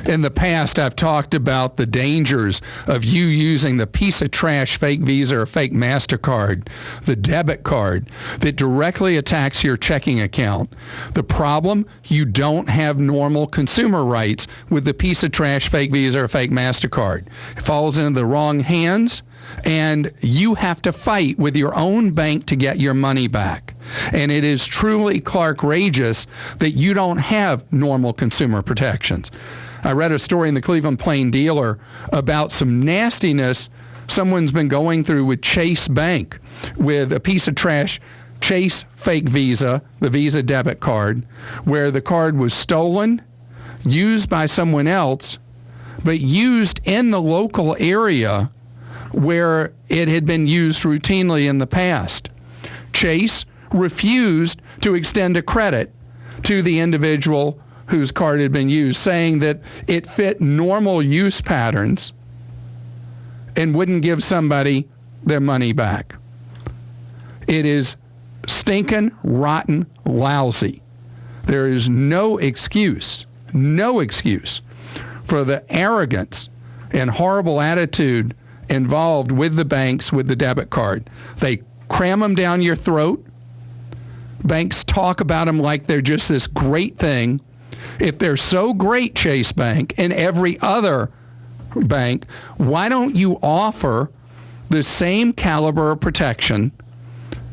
In the past, I've talked about the dangers of you using the piece of trash fake Visa or fake MasterCard, the debit card that directly attacks your checking account. The problem, you don't have normal consumer rights with the piece of trash fake Visa or fake MasterCard. It falls into the wrong hands, and you have to fight with your own bank to get your money back. And it is truly Clark-rageous that you don't have normal consumer protections. I read a story in the Cleveland Plain Dealer about some nastiness someone's been going through with Chase Bank with a piece of trash Chase fake Visa, the Visa debit card, where the card was stolen, used by someone else, but used in the local area where it had been used routinely in the past. Chase refused to extend a credit to the individual whose card had been used, saying that it fit normal use patterns and wouldn't give somebody their money back. It is stinking, rotten, lousy. There is no excuse for the arrogance and horrible attitude involved with the banks with the debit card. They cram them down your throat. Banks talk about them like they're just this great thing. If they're so great, Chase Bank and every other bank, why don't you offer the same caliber of protection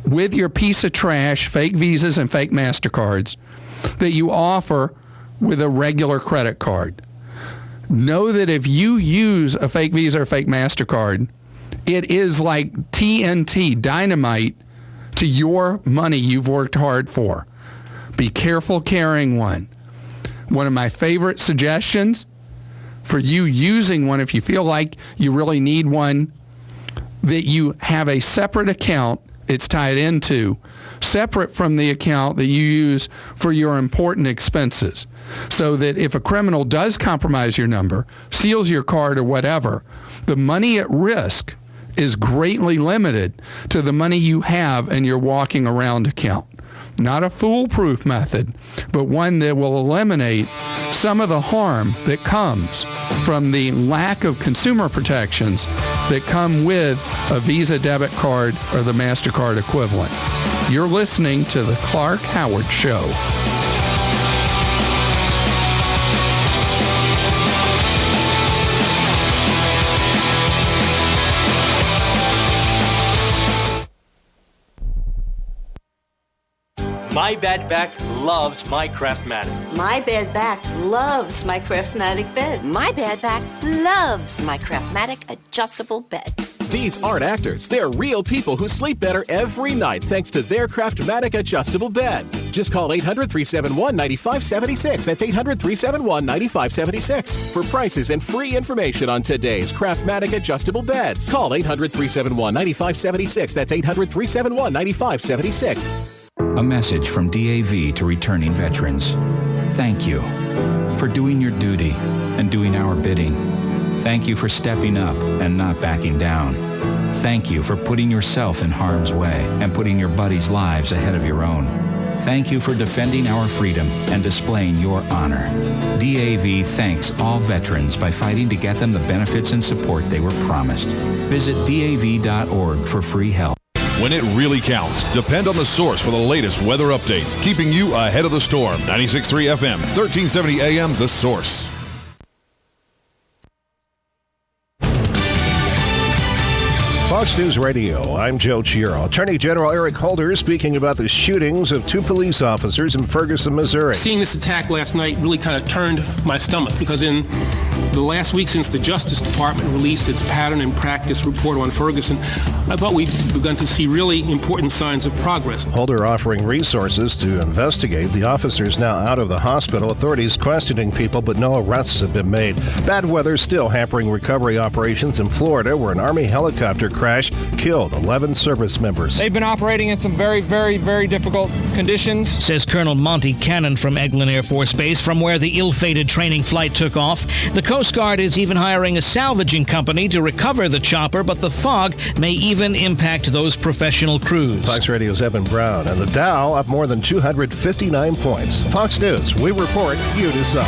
with your piece of trash, fake Visas and fake MasterCards, that you offer with a regular credit card? Know that if you use a fake Visa or fake MasterCard, it is like TNT, dynamite, to your money you've worked hard for. Be careful carrying one. One of my favorite suggestions for you using one, if you feel like you really need one, that you have a separate account it's tied into, separate from the account that you use for your important expenses, so that if a criminal does compromise your number, steals your card or whatever, the money at risk is greatly limited to the money you have in your walking around account. Not a foolproof method, but one that will eliminate some of the harm that comes from the lack of consumer protections that come with a Visa debit card or the MasterCard equivalent. You're listening to The Clark Howard Show. My bad back loves my Craftmatic. My bad back loves my Craftmatic bed. My bad back loves my Craftmatic adjustable bed. These aren't actors. They're real people who sleep better every night thanks to their Craftmatic adjustable bed. Just call 800-371-9576. That's 800-371-9576 for prices and free information on today's Craftmatic adjustable beds. Call 800-371-9576. That's 800-371-9576. A message from DAV to returning veterans. Thank you for doing your duty and doing our bidding. Thank you for stepping up and not backing down. Thank you for putting yourself in harm's way and putting your buddies' lives ahead of your own. Thank you for defending our freedom and displaying your honor. DAV thanks all veterans by fighting to get them the benefits and support they were promised. Visit DAV.org for free help. When it really counts, depend on the source for the latest weather updates, keeping you ahead of the storm. 96.3 FM, 1370 AM, The Source. Fox News Radio, I'm Joe Chiro. Attorney General Eric Holder speaking about the shootings of two police officers in Ferguson, Missouri. Seeing this attack last night really kind of turned my stomach because in the last week since the Justice Department released its pattern and practice report on Ferguson, I thought we'd begun to see really important signs of progress. Holder offering resources to investigate. The officers now out of the hospital. Authorities questioning people, but no arrests have been made. Bad weather still hampering recovery operations in Florida, where an Army helicopter crash killed 11 service members. They've been operating in some very, very, very difficult conditions, says Colonel Monty Cannon from Eglin Air Force Base, from where the ill-fated training flight took off. The Coast Guard is even hiring a salvaging company to recover the chopper, but the fog may even impact those professional crews. Fox Radio's Evan Brown, and the Dow up more than 259 points. Fox News, we report, you decide.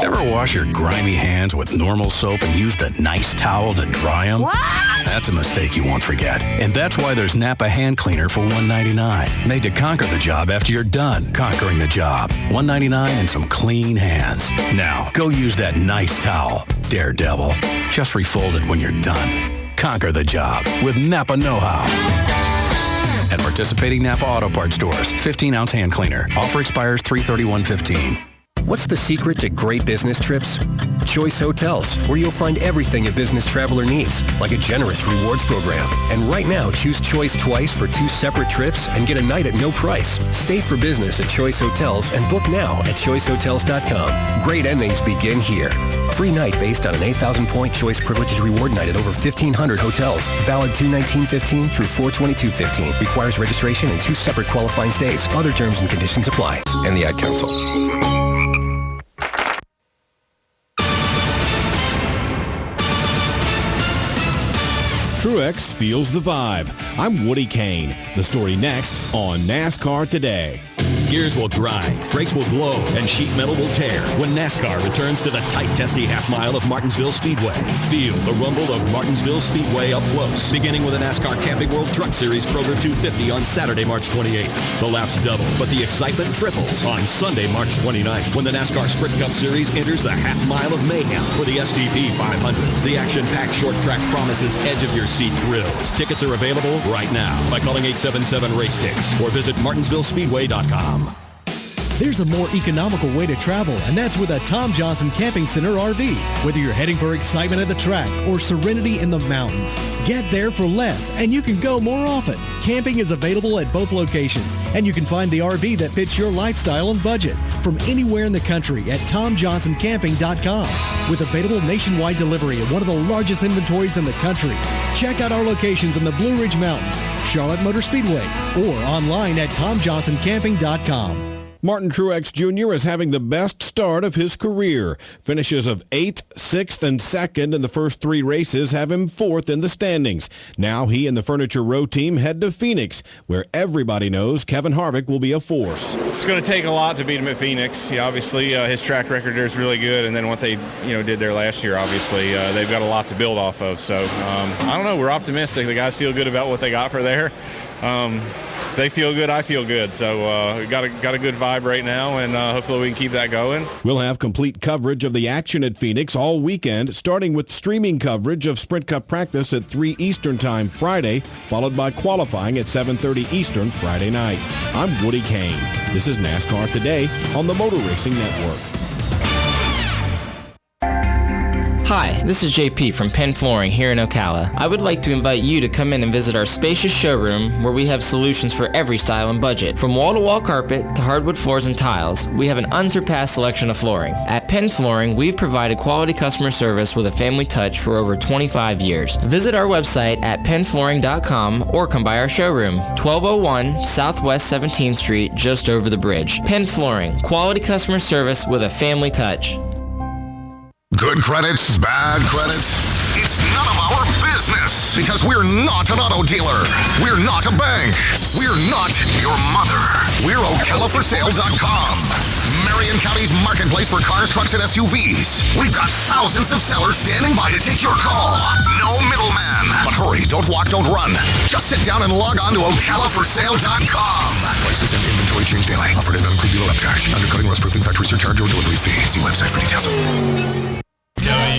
Ever wash your grimy hands with normal soap and use the nice towel to dry them? What? That's a mistake you won't forget. And that's why there's Napa Hand Cleaner for $1.99. Made to conquer the job after you're done conquering the job. $1.99 and some clean hands. Now, go use that nice towel, Daredevil. Just refold it when you're done. Conquer the job with Napa Know-How. At participating Napa Auto Parts stores, 15-ounce hand cleaner. Offer expires 3/31/15. What's the secret to great business trips? Choice Hotels, where you'll find everything a business traveler needs, like a generous rewards program. And right now, choose Choice twice for 2 separate trips and get a night at no price. Stay for business at Choice Hotels and book now at choicehotels.com. Great endings begin here. Free night based on an 8,000-point Choice Privileges Reward night at over 1,500 hotels. Valid 2/19/15 through 4/22/15. Requires registration and 2 separate qualifying stays. Other terms and conditions apply. And the Ad Council. Truex feels the vibe. I'm Woody Kane. The story next on NASCAR Today. Gears will grind, brakes will blow, and sheet metal will tear when NASCAR returns to the tight, testy half-mile of Martinsville Speedway. Feel the rumble of Martinsville Speedway up close, beginning with the NASCAR Camping World Truck Series Kroger 250 on Saturday, March 28th. The laps double, but the excitement triples on Sunday, March 29th, when the NASCAR Sprint Cup Series enters the half-mile of mayhem for the STP 500. The action-packed short track promises edge-of-your-seat thrills. Tickets are available right now by calling 877-RACE-TICKS or visit martinsvillespeedway.com. There's a more economical way to travel, and that's with a Tom Johnson Camping Center RV. Whether you're heading for excitement at the track or serenity in the mountains, get there for less, and you can go more often. Camping is available at both locations, and you can find the RV that fits your lifestyle and budget from anywhere in the country at TomJohnsonCamping.com. With available nationwide delivery and one of the largest inventories in the country. Check out our locations in the Blue Ridge Mountains, Charlotte Motor Speedway, or online at TomJohnsonCamping.com. Martin Truex Jr. is having the best start of his career. Finishes of 8th, 6th, and 2nd in the first 3 races have him 4th in the standings. Now he and the Furniture Row team head to Phoenix, where everybody knows Kevin Harvick will be a force. It's going to take a lot to beat him at Phoenix. Obviously, his track record there is really good, and then what they did there last year, obviously, they've got a lot to build off of. So, I don't know. We're optimistic. The guys feel good about what they got for there. They feel good, I feel good. So we got a good vibe right now, and hopefully we can keep that going. We'll have complete coverage of the action at Phoenix all weekend, starting with streaming coverage of Sprint Cup practice at 3 Eastern Time Friday, followed by qualifying at 7:30 Eastern Friday night. I'm Woody Kane. This is NASCAR Today on the Motor Racing Network. Hi, this is JP from Penn Flooring here in Ocala. I would like to invite you to come in and visit our spacious showroom where we have solutions for every style and budget. From wall-to-wall carpet to hardwood floors and tiles, we have an unsurpassed selection of flooring. At Penn Flooring, we've provided quality customer service with a family touch for over 25 years. Visit our website at pennflooring.com or come by our showroom, 1201 Southwest 17th Street, just over the bridge. Penn Flooring, quality customer service with a family touch. Good credits, bad credits. It's none of our business because we're not an auto dealer. We're not a bank. We're not your mother. We're OcalaForSales.com. Marion County's marketplace for cars, trucks, and SUVs. We've got thousands of sellers standing by to take your call. No middleman. But hurry, don't walk, don't run. Just sit down and log on to OcalaForSale.com. Prices and inventory change daily. Offer does not include dealer upcharge. Undercutting, rust-proofing, factory surcharge, or delivery fee. See website for details. WWWOCA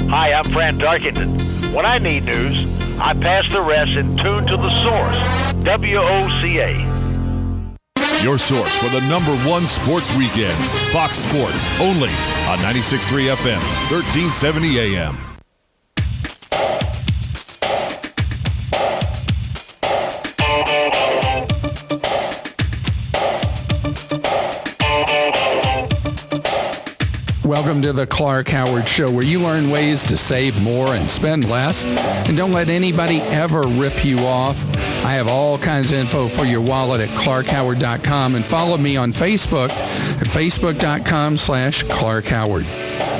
Hi, I'm Fran Darkington. When I need news, I pass the rest and tune to the source. WOCA. Your source for the #1 sports weekends. Fox Sports, only on 96.3 FM, 1370 AM. Welcome to the Clark Howard Show, where you learn ways to save more and spend less, and don't let anybody ever rip you off. I have all kinds of info for your wallet at clarkhoward.com, and follow me on Facebook at facebook.com/Clark Howard.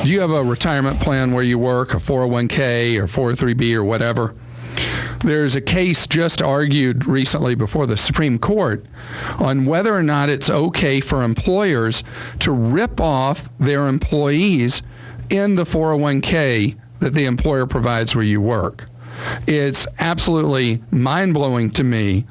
Do you have a retirement plan where you work, a 401k or 403b or whatever? There's a case just argued recently before the Supreme Court on whether or not it's okay for employers to rip off their employees in the 401k that the employer provides where you work. It's absolutely mind-blowing to me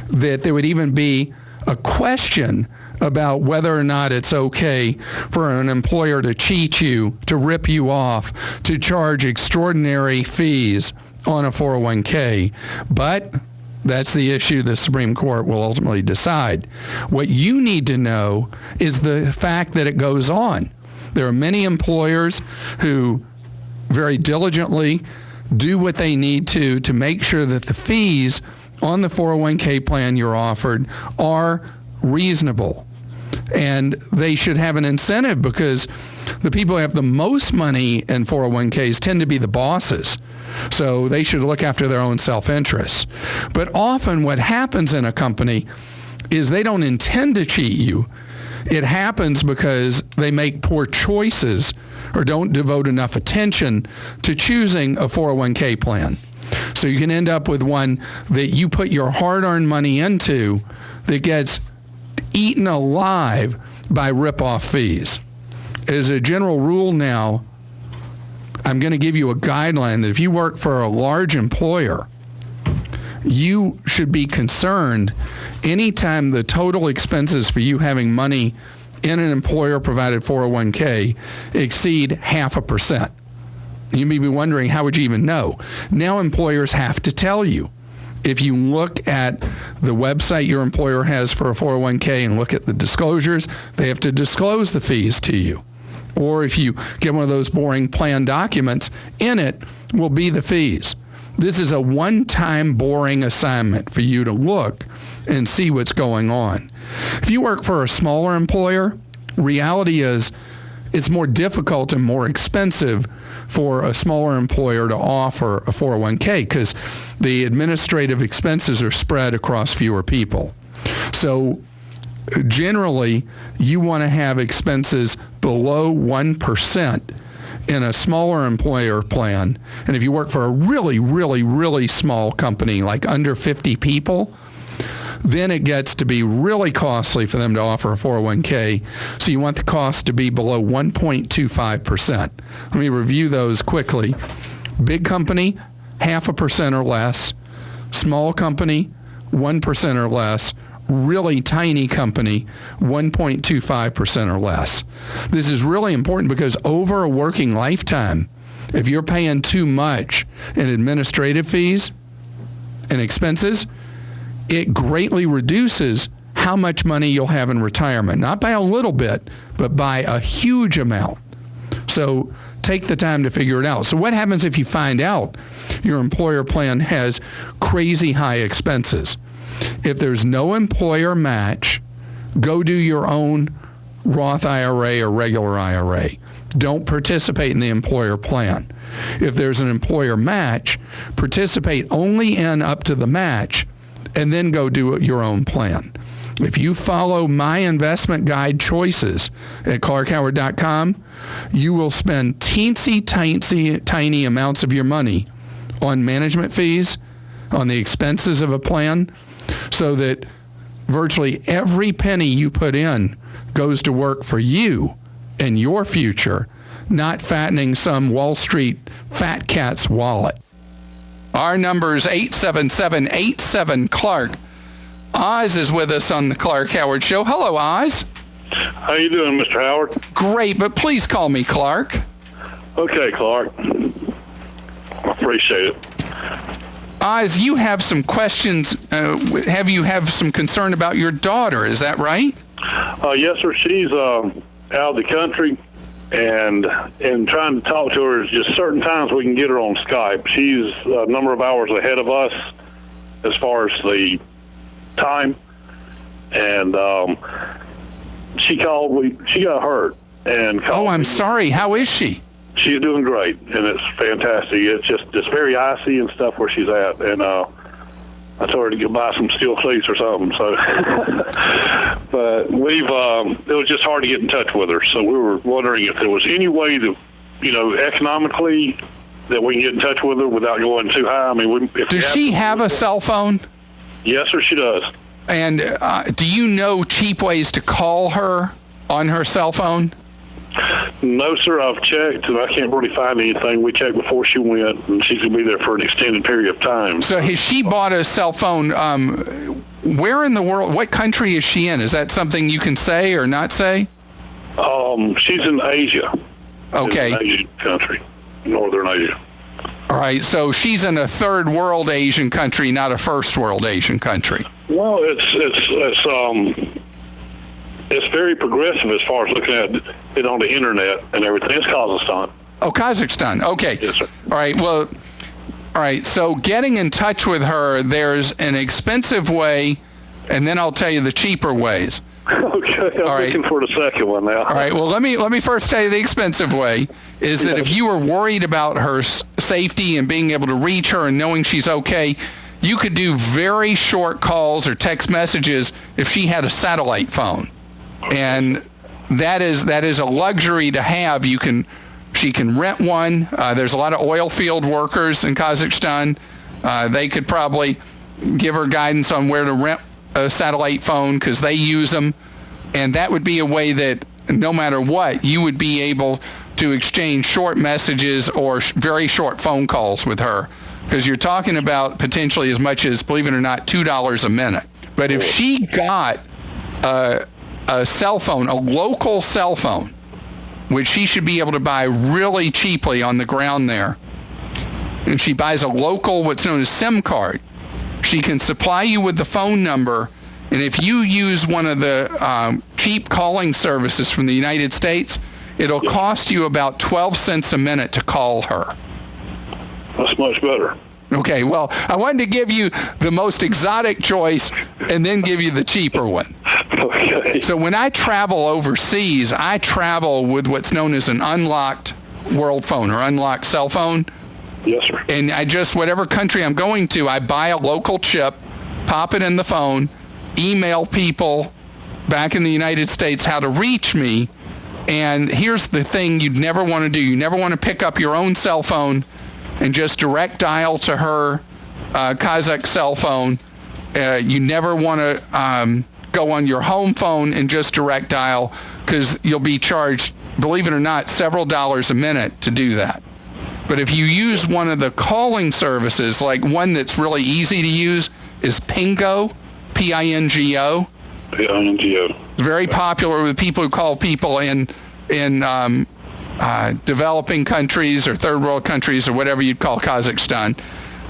that there would even be a question about whether or not it's okay for an employer to cheat you, to rip you off, to charge extraordinary fees on a 401k. But that's the issue the Supreme Court will ultimately decide. What you need to know is the fact that it goes on. There are many employers who very diligently do what they need to make sure that the fees on the 401k plan you're offered are reasonable. And they should have an incentive, because the people who have the most money in 401ks tend to be the bosses. So they should look after their own self-interest. But often what happens in a company is they don't intend to cheat you. It happens because they make poor choices or don't devote enough attention to choosing a 401k plan. So you can end up with one that you put your hard-earned money into that gets eaten alive by rip-off fees. As a general rule now, I'm going to give you a guideline that if you work for a large employer, you should be concerned anytime the total expenses for you having money in an employer-provided 401k exceed 0.5%. You may be wondering, how would you even know? Now employers have to tell you. If you look at the website your employer has for a 401k and look at the disclosures, they have to disclose the fees to you. Or if you get one of those boring plan documents, in it will be the fees. This is a one-time boring assignment for you to look and see what's going on. If you work for a smaller employer, reality is it's more difficult and more expensive for a smaller employer to offer a 401k because the administrative expenses are spread across fewer people. So generally, you want to have expenses below 1% in a smaller employer plan. And if you work for a really, really, really small company, like under 50 people, then it gets to be really costly for them to offer a 401k. So you want the cost to be below 1.25%. Let me review those quickly. Big company, 0.5% or less. Small company, 1% or less. Really tiny company, 1.25% or less. This is really important because over a working lifetime, if you're paying too much in administrative fees and expenses, it greatly reduces how much money you'll have in retirement. Not by a little bit, but by a huge amount. So take the time to figure it out. So what happens if you find out your employer plan has crazy high expenses? If there's no employer match, go do your own Roth IRA or regular IRA. Don't participate in the employer plan. If there's an employer match, participate only in up to the match and then go do your own plan. If you follow my investment guide choices at ClarkHoward.com, you will spend tiny amounts of your money on management fees, on the expenses of a plan, so that virtually every penny you put in goes to work for you and your future, not fattening some Wall Street fat cat's wallet. Our number is 877-87-CLARK. Oz is with us on the Clark Howard Show. Hello, Oz. How you doing, Mr. Howard? Great, but please call me Clark. Okay, Clark. I appreciate it. Oz, you have some questions. You have some concern about your daughter, is that right? Yes, sir. She's out of the country, and trying to talk to her is just certain times we can get her on Skype. She's a number of hours ahead of us as far as the time, and she called. She got hurt and called. Oh, I'm sorry. How is she? She's doing great, and it's fantastic. It's very icy and stuff where she's at, and I told her to go buy some steel cleats or something. So, but it was just hard to get in touch with her. So we were wondering if there was any way to, economically, that we can get in touch with her without going too high. I mean, does she have a cell phone? Yes, sir, she does. And do you know cheap ways to call her on her cell phone? No, sir. I've checked, and I can't really find anything. We checked before she went, and she's going to be there for an extended period of time. So has she bought a cell phone? Where in the world, what country is she in? Is that something you can say or not say? She's in Asia. Okay. It's an Asian country, Northern Asia. All right, so she's in a third world Asian country, not a first world Asian country. Well, it's very progressive as far as looking at it on the internet and everything. It's Kazakhstan. Oh, Kazakhstan. Okay. Yes, sir. All right. Well, all right. So getting in touch with her, there's an expensive way, and then I'll tell you the cheaper ways. Okay. I'm looking for the second one now. All right. Well, let me first tell you the expensive way is that if you were worried about her safety and being able to reach her and knowing she's okay, you could do very short calls or text messages if she had a satellite phone. And that is a luxury to have. She can rent one. There's a lot of oil field workers in Kazakhstan. They could probably give her guidance on where to rent a satellite phone because they use them. And that would be a way that no matter what, you would be able to exchange short messages or very short phone calls with her, because you're talking about potentially as much as, believe it or not, $2 a minute. But if she got a cell phone, a local cell phone, which she should be able to buy really cheaply on the ground there, and she buys a local, what's known as SIM card, she can supply you with the phone number, and if you use one of the cheap calling services from the United States, it'll cost you about 12 cents a minute to call her. That's much better. Okay, well, I wanted to give you the most exotic choice and then give you the cheaper one. Okay. So when I travel overseas, I travel with what's known as an unlocked world phone or unlocked cell phone. Yes, sir. And I just, whatever country I'm going to, I buy a local chip, pop it in the phone, email people back in the United States how to reach me. And here's the thing you'd never want to do. You never want to pick up your own cell phone and just direct dial to her Kazakh cell phone. You never want to go on your home phone and just direct dial, because you'll be charged, believe it or not, several dollars a minute to do that. But if you use one of the calling services, like one that's really easy to use is Pingo, Pingo. Pingo. It's very popular with people who call people in developing countries or third world countries or whatever you'd call Kazakhstan.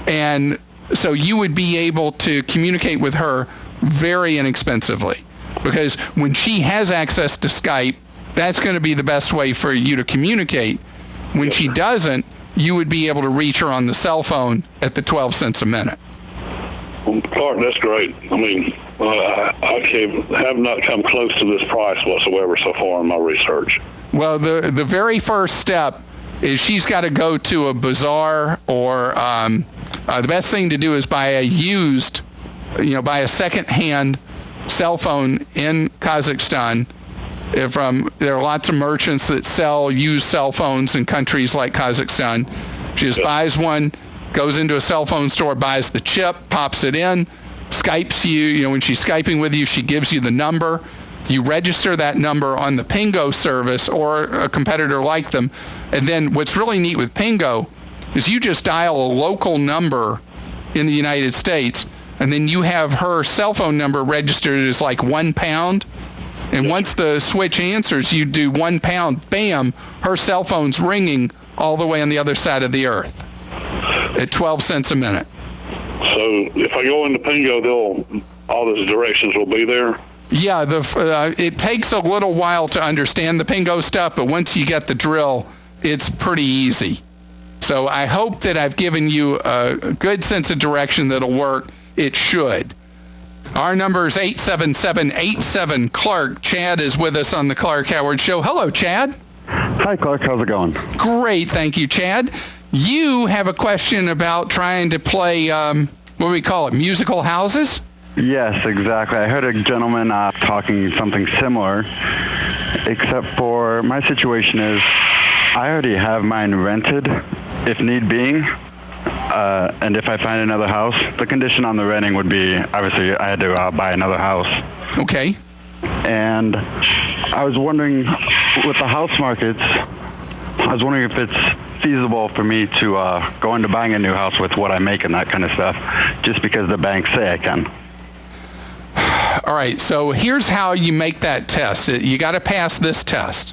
And so you would be able to communicate with her very inexpensively, because when she has access to Skype, that's going to be the best way for you to communicate. When she doesn't, you would be able to reach her on the cell phone at the 12 cents a minute. Well, Clark, that's great. I mean, I have not come close to this price whatsoever so far in my research. Well, the very first step is she's got to go to a bazaar, or the best thing to do is buy a used, buy a second-hand cell phone in Kazakhstan. There are lots of merchants that sell used cell phones in countries like Kazakhstan. She just buys one, goes into a cell phone store, buys the chip, pops it in, Skypes you. When she's Skyping with you, she gives you the number. You register that number on the Pingo service or a competitor like them. And then what's really neat with Pingo is you just dial a local number in the United States, and then you have her cell phone number registered as like £1. And once the switch answers, you do £1, bam, her cell phone's ringing all the way on the other side of the earth at 12 cents a minute. So if I go into Pingo, all those directions will be there? Yeah, it takes a little while to understand the Pingo stuff, but once you get the drill, it's pretty easy. So I hope that I've given you a good sense of direction that'll work. It should. Our number is 877-87-CLARK. Chad is with us on the Clark Howard Show. Hello, Chad. Hi, Clark. How's it going? Great. Thank you, Chad. You have a question about trying to play, what do we call it, musical houses? Yes, exactly. I heard a gentleman talking something similar, except for my situation is I already have mine rented, if need being. And if I find another house, the condition on the renting would be, obviously, I had to buy another house. Okay. And I was wondering, with the house markets, I was wondering if it's feasible for me to go into buying a new house with what I make and that kind of stuff, just because the banks say I can. All right, so here's how you make that test. You got to pass this test.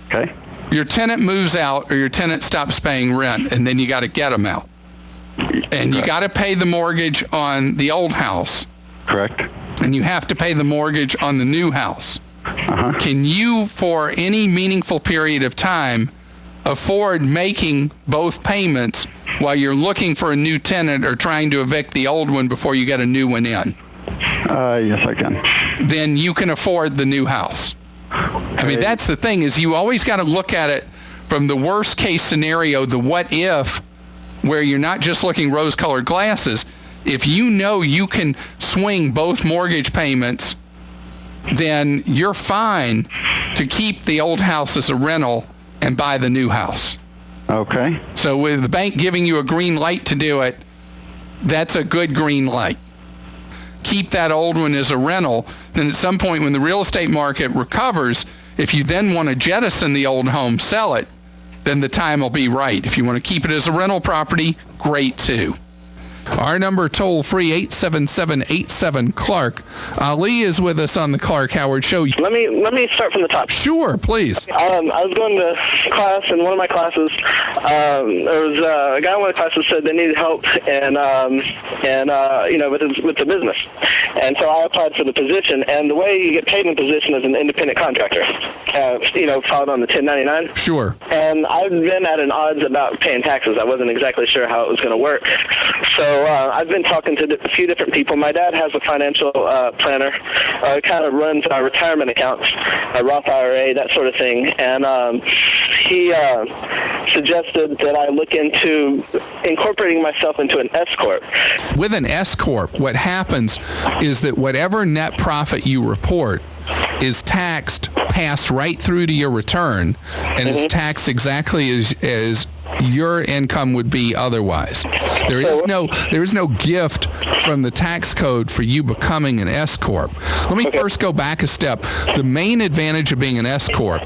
Okay. Your tenant moves out or your tenant stops paying rent, and then you got to get them out. And you got to pay the mortgage on the old house. Correct. And you have to pay the mortgage on the new house. Uh-huh. Can you, for any meaningful period of time, afford making both payments while you're looking for a new tenant or trying to evict the old one before you get a new one in? Yes, I can. Then you can afford the new house. I mean, that's the thing, is you always got to look at it from the worst case scenario, the what if, where you're not just looking rose-colored glasses. If you know you can swing both mortgage payments, then you're fine to keep the old house as a rental and buy the new house. Okay. So with the bank giving you a green light to do it, that's a good green light. Keep that old one as a rental. Then at some point when the real estate market recovers, if you then want to jettison the old home, sell it, then the time will be right. If you want to keep it as a rental property, great too. Our number, toll-free, 877-87-CLARK. Ali is with us on the Clark Howard Show. Let me start from the top. Sure, please. I was going to class, and one of my classes, there was a guy in one of the classes said they needed help with the business. And so I applied for the position, and the way you get paid in the position is an independent contractor, filed on the 1099. Sure. And I've been at an odds about paying taxes. I wasn't exactly sure how it was going to work. So I've been talking to a few different people. My dad has a financial planner, kind of runs our retirement accounts, a Roth IRA, that sort of thing. And he suggested that I look into incorporating myself into an S corp. With an S corp, what happens is that whatever net profit you report is passed right through to your return, and is taxed exactly as your income would be otherwise. There is no gift from the tax code for you becoming an S corp. Let me first go back a step. The main advantage of being an S corp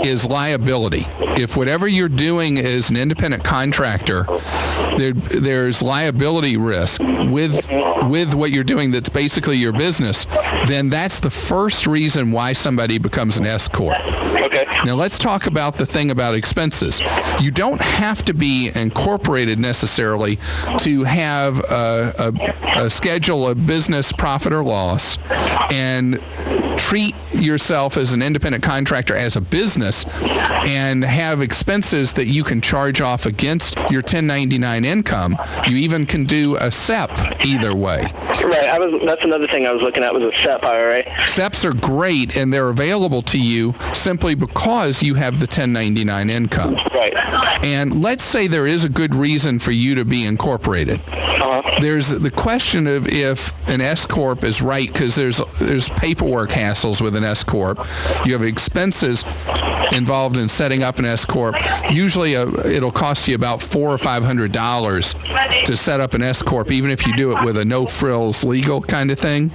is liability. If whatever you're doing is an independent contractor, there's liability risk with what you're doing that's basically your business, then that's the first reason why somebody becomes an S corp. Okay. Now let's talk about the thing about expenses. You don't have to be incorporated necessarily to have a schedule of business profit or loss and treat yourself as an independent contractor as a business and have expenses that you can charge off against your 1099 income. You even can do a SEP either way. Right. That's another thing I was looking at was a SEP IRA. SEPs are great, and they're available to you simply because you have the 1099 income. Right. And let's say there is a good reason for you to be incorporated. There's the question of if an S corp is right, because there's paperwork hassles with an S corp. You have expenses involved in setting up an S corp. Usually it'll cost you about $400 or $500 to set up an S corp, even if you do it with a no frills legal kind of thing.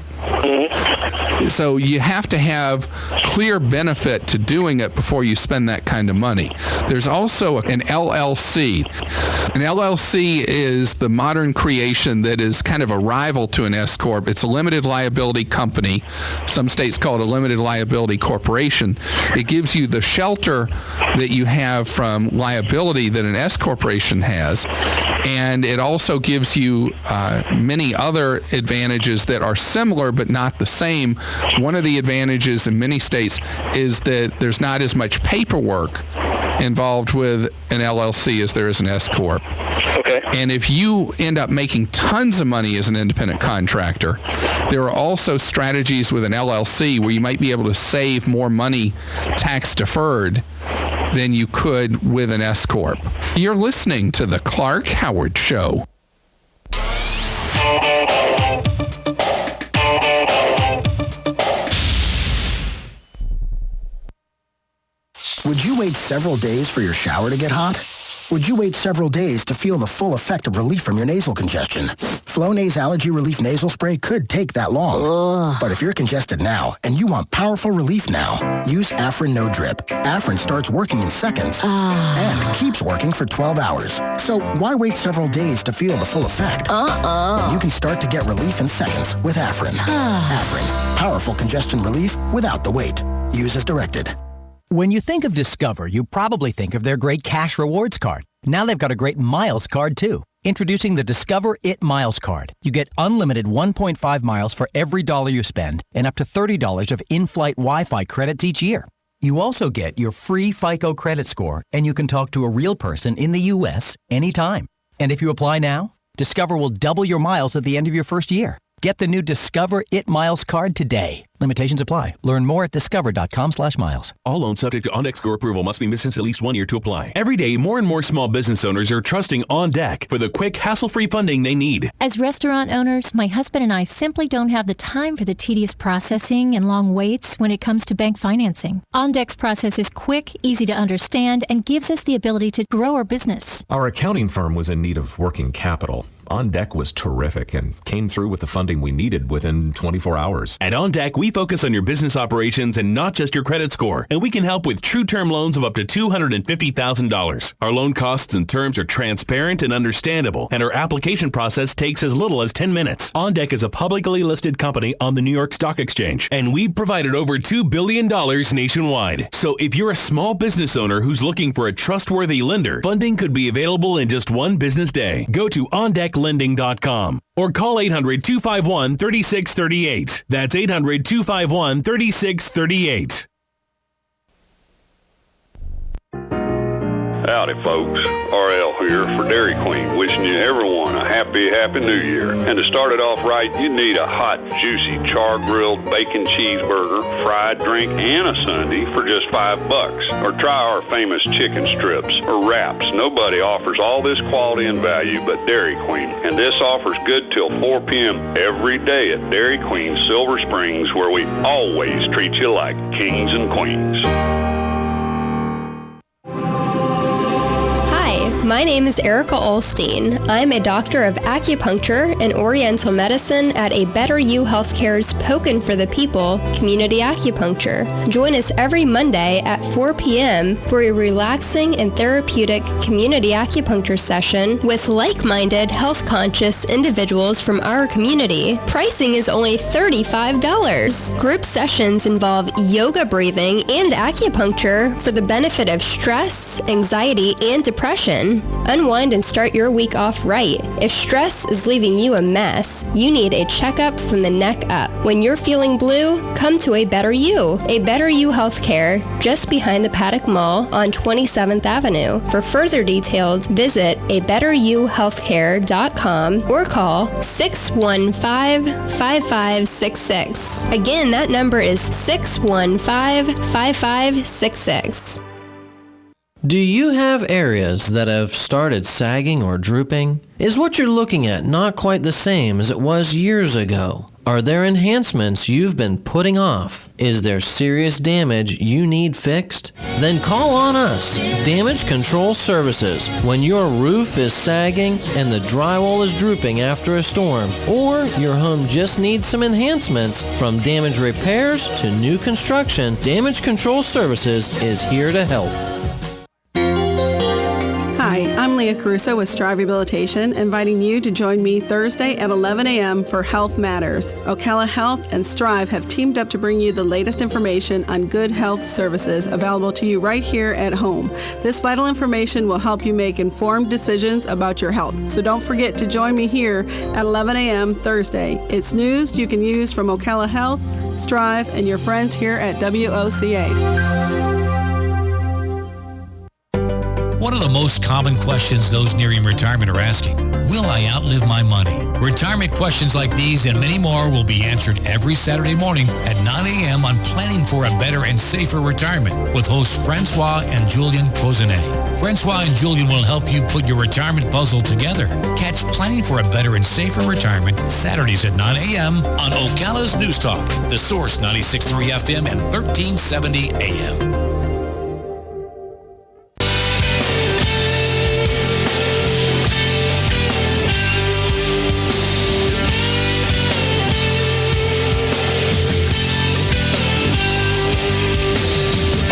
So you have to have clear benefit to doing it before you spend that kind of money. There's also an LLC. An LLC is the modern creation that is kind of a rival to an S corp. It's a limited liability company. Some states call it a limited liability corporation. It gives you the shelter that you have from liability that an S corporation has, and it also gives you many other advantages that are similar but not the same. One of the advantages in many states is that there's not as much paperwork involved with an LLC as there is an S corp. Okay. And if you end up making tons of money as an independent contractor, there are also strategies with an LLC where you might be able to save more money tax deferred than you could with an S corp. You're listening to the Clark Howard Show. Would you wait several days for your shower to get hot? Would you wait several days to feel the full effect of relief from your nasal congestion? Flonase Allergy Relief Nasal Spray could take that long. But if you're congested now and you want powerful relief now, use Afrin No Drip. Afrin starts working in seconds and keeps working for 12 hours. So why wait several days to feel the full effect? You can start to get relief in seconds with Afrin. Afrin, powerful congestion relief without the wait. Use as directed. When you think of Discover, you probably think of their great cash rewards card. Now they've got a great miles card, too. Introducing the Discover It Miles card. You get unlimited 1.5 miles for every dollar you spend and up to $30 of in-flight Wi-Fi credits each year. You also get your free FICO credit score, and you can talk to a real person in the U.S. anytime. And if you apply now, Discover will double your miles at the end of your first year. Get the new Discover It Miles card today. Limitations apply. Learn more at discover.com/miles. All loans subject to OnDeck score approval must be missed since at least 1 year to apply. Every day, more and more small business owners are trusting OnDeck for the quick, hassle-free funding they need. As restaurant owners, my husband and I simply don't have the time for the tedious processing and long waits when it comes to bank financing. OnDeck's process is quick, easy to understand, and gives us the ability to grow our business. Our accounting firm was in need of working capital. OnDeck was terrific and came through with the funding we needed within 24 hours. At OnDeck, we focus on your business operations and not just your credit score, and we can help with true term loans of up to $250,000. Our loan costs and terms are transparent and understandable, and our application process takes as little as 10 minutes. OnDeck is a publicly listed company on the New York Stock Exchange, and we've provided over $2 billion nationwide. So if you're a small business owner who's looking for a trustworthy lender, funding could be available in just one business day. Go to OnDeckLending.com or call 800-251-3638. That's 800-251-3638. Howdy, folks. RL here for Dairy Queen, wishing you everyone a happy New Year. And to start it off right, you need a hot, juicy, char-grilled bacon cheeseburger, fried drink, and a sundae for just $5. Or try our famous chicken strips or wraps. Nobody offers all this quality and value but Dairy Queen. And this offer's good till 4 p.m. every day at Dairy Queen Silver Springs, where we always treat you like kings and queens. My name is Erica Olstein. I'm a doctor of acupuncture and oriental medicine at A Better You Healthcare's Pokin' for the People Community Acupuncture. Join us every Monday at 4 p.m. for a relaxing and therapeutic community acupuncture session with like-minded, health-conscious individuals from our community. Pricing is only $35. Group sessions involve yoga breathing and acupuncture for the benefit of stress, anxiety, and depression. Unwind and start your week off right. If stress is leaving you a mess, you need a checkup from the neck up. When you're feeling blue, come to A Better You. A Better You Healthcare, just behind the Paddock Mall on 27th Avenue. For further details, visit abetteryouhealthcare.com or call 615-5566. Again, that number is 615-5566. Do you have areas that have started sagging or drooping? Is what you're looking at not quite the same as it was years ago? Are there enhancements you've been putting off? Is there serious damage you need fixed? Then call on us, Damage Control Services, when your roof is sagging and the drywall is drooping after a storm, or your home just needs some enhancements. From damage repairs to new construction, Damage Control Services is here to help. Hi, I'm Leah Caruso with Strive Rehabilitation, inviting you to join me Thursday at 11 a.m. for Health Matters. Ocala Health and Strive have teamed up to bring you the latest information on good health services available to you right here at home. This vital information will help you make informed decisions about your health. So don't forget to join me here at 11 a.m. Thursday. It's news you can use from Ocala Health, Strive, and your friends here at WOCA. One of the most common questions those nearing retirement are asking: will I outlive my money? Retirement questions like these and many more will be answered every Saturday morning at 9 a.m. on Planning for a Better and Safer Retirement with hosts Francois and Julian Pozenet. Francois and Julian will help you put your retirement puzzle together. Catch Planning for a Better and Safer Retirement Saturdays at 9 a.m. on Ocala's News Talk, The Source 96.3 FM and 1370 AM.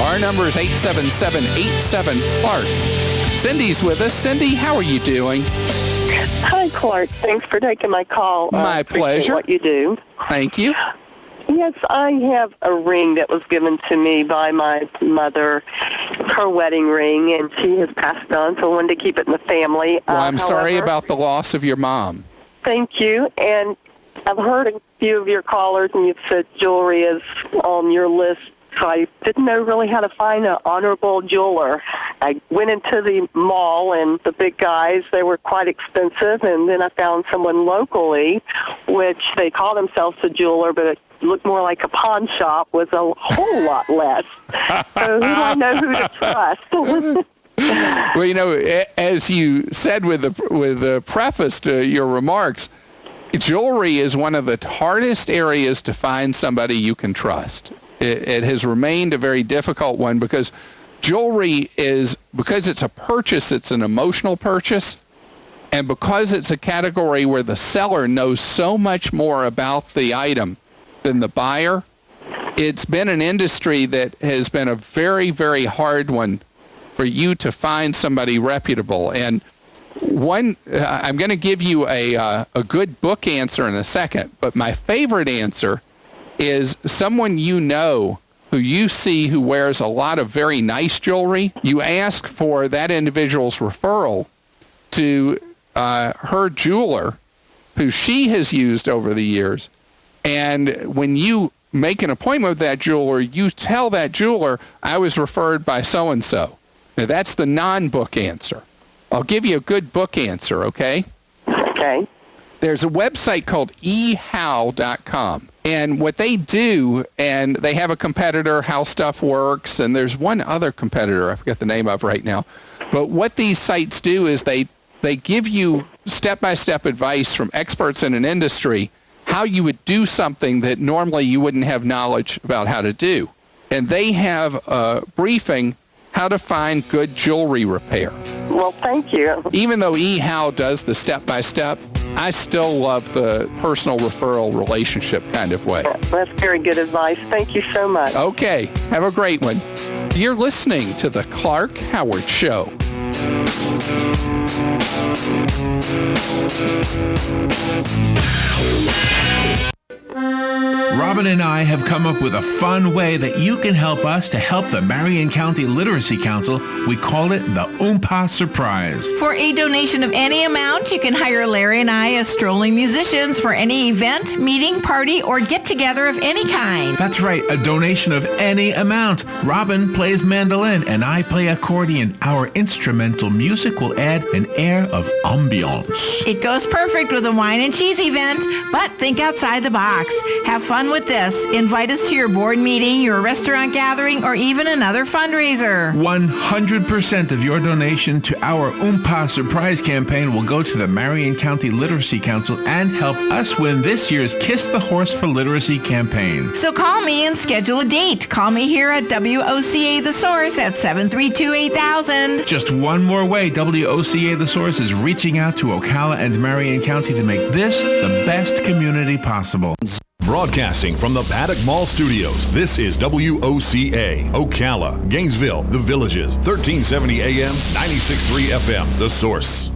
Our number is 877-87-CLARK. Cindy's with us. Cindy, how are you doing? Hi, Clark. Thanks for taking my call. My pleasure. What you do. Thank you. Yes, I have a ring that was given to me by my mother, her wedding ring, and she has passed on, so I wanted to keep it in the family. Well, I'm sorry about the loss of your mom. Thank you. And I've heard a few of your callers, and you've said jewelry is on your list. So I didn't know really how to find an honorable jeweler. I went into the mall, and the big guys, they were quite expensive, and then I found someone locally, which they call themselves a jeweler, but it looked more like a pawn shop, was a whole lot less. So who do I know who to trust? Well, you know, as you said with the preface to your remarks, jewelry is one of the hardest areas to find somebody you can trust. It has remained a very difficult one because jewelry because it's a purchase, it's an emotional purchase, and because it's a category where the seller knows so much more about the item than the buyer, it's been an industry that has been a very, very hard one for you to find somebody reputable. And I'm going to give you a good book answer in a second, but my favorite answer is someone you know who you see who wears a lot of very nice jewelry. You ask for that individual's referral to her jeweler, who she has used over the years. And when you make an appointment with that jeweler, you tell that jeweler, I was referred by so-and-so. Now, that's the non-book answer. I'll give you a good book answer, okay? Okay. There's a website called ehow.com. And what they do, and they have a competitor, How Stuff Works, and there's one other competitor I forget the name of right now. But what these sites do is they give you step-by-step advice from experts in an industry how you would do something that normally you wouldn't have knowledge about how to do. And they have a briefing how to find good jewelry repair. Well, thank you. Even though eHow does the step-by-step, I still love the personal referral relationship kind of way. That's very good advice. Thank you so much. Okay. Have a great one. You're listening to The Clark Howard Show. Robin and I have come up with a fun way that you can help us to help the Marion County Literacy Council. We call it the Oompa Surprise. For a donation of any amount, you can hire Larry and I as strolling musicians for any event, meeting, party, or get-together of any kind. That's right, a donation of any amount. Robin plays mandolin and I play accordion. Our instrumental music will add an air of ambiance. It goes perfect with a wine and cheese event, but think outside the box. Have fun with this. Invite us to your board meeting, your restaurant gathering, or even another fundraiser. 100% of your donation to our Oompa Surprise campaign will go to the Marion County Literacy Council and help us win this year's Kiss the Horse for Literacy campaign. So call me and schedule a date. Call me here at WOCA The Source at 732-8000. Just one more way WOCA The Source is reaching out to Ocala and Marion County to make this the best community possible. Broadcasting from the Paddock Mall Studios, this is WOCA, Ocala, Gainesville, The Villages, 1370 AM, 96.3 FM, The Source.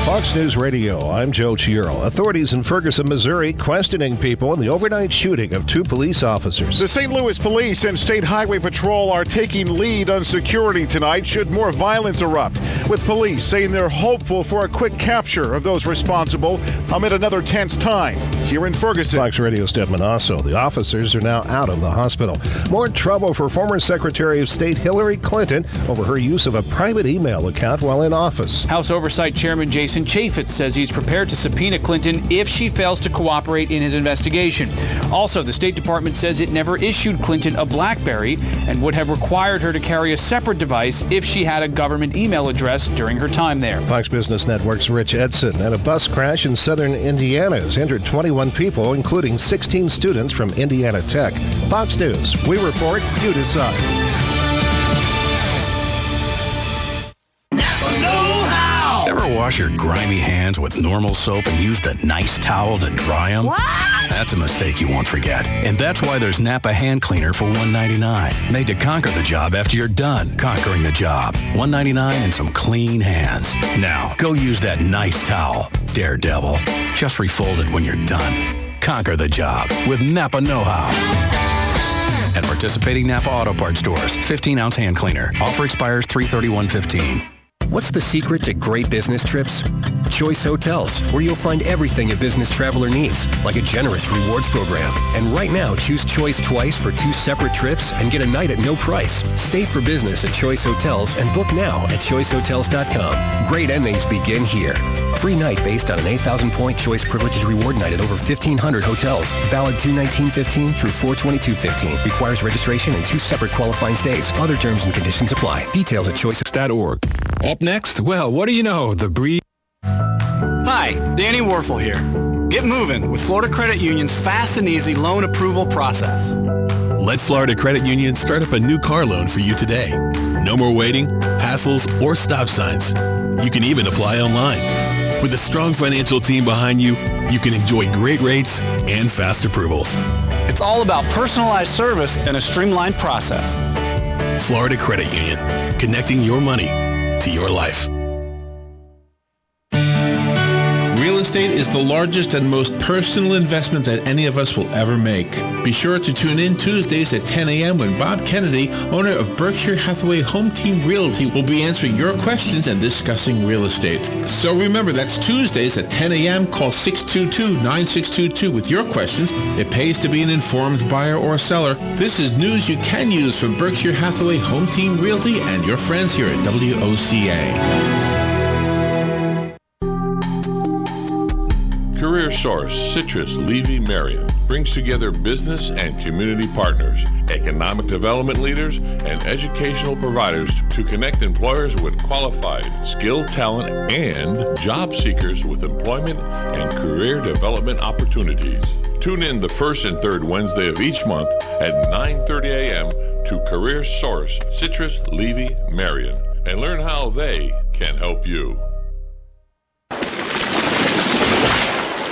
Fox News Radio, I'm Joe Chiaro. Authorities in Ferguson, Missouri, questioning people in the overnight shooting of 2 police officers. The St. Louis Police and State Highway Patrol are taking lead on security tonight should more violence erupt, with police saying they're hopeful for a quick capture of those responsible amid another tense time here in Ferguson. Fox Radio's Deb Manasso. The officers are now out of the hospital. More trouble for former Secretary of State Hillary Clinton over her use of a private email account while in office. House Oversight Chairman Jason Chaffetz says he's prepared to subpoena Clinton if she fails to cooperate in his investigation. Also, the State Department says it never issued Clinton a BlackBerry and would have required her to carry a separate device if she had a government email address during her time there. Fox Business Network's Rich Edson. And a bus crash in southern Indiana has injured 21 people, including 16 students from Indiana Tech. Fox News. We report, you decide. Ever wash your grimy hands with normal soap and use the nice towel to dry them? What? That's a mistake you won't forget. And that's why there's Napa Hand Cleaner for $1.99. Made to conquer the job after you're done conquering the job. $1.99 and some clean hands. Now, go use that nice towel, Daredevil. Just refold it when you're done. Conquer the job with Napa Know-How. At participating Napa Auto Parts stores, 15-ounce hand cleaner. Offer expires 3/31/15. What's the secret to great business trips? Choice Hotels, where you'll find everything a business traveler needs, like a generous rewards program. And right now, choose Choice twice for 2 separate trips and get a night at no price. Stay for business at Choice Hotels and book now at choicehotels.com. Great endings begin here. Free night based on an 8,000-point Choice Privileges Reward night at over 1,500 hotels. Valid 2/19/15 through 4/22/15. Requires registration and 2 separate qualifying stays. Other terms and conditions apply. Details at choice.org. Up next, well, what do you know? The breed. Hi, Danny Warfel here. Get moving with Florida Credit Union's fast and easy loan approval process. Let Florida Credit Union start up a new car loan for you today. No more waiting, hassles, or stop signs. You can even apply online. With a strong financial team behind you, you can enjoy great rates and fast approvals. It's all about personalized service and a streamlined process. Florida Credit Union, connecting your money to your life. Real estate is the largest and most personal investment that any of us will ever make. Be sure to tune in Tuesdays at 10 a.m. when Bob Kennedy, owner of Berkshire Hathaway Home Team Realty, will be answering your questions and discussing real estate. So remember, that's Tuesdays at 10 a.m. Call 622-9622 with your questions. It pays to be an informed buyer or seller. This is news you can use from Berkshire Hathaway Home Team Realty and your friends here at WOCA. Career Source, Citrus, Levy, Marion brings together business and community partners, economic development leaders, and educational providers to connect employers with qualified, skilled talent and job seekers with employment and career development opportunities. Tune in the first and third Wednesday of each month at 9:30 a.m. to Career Source, Citrus, Levy, Marion, and learn how they can help you.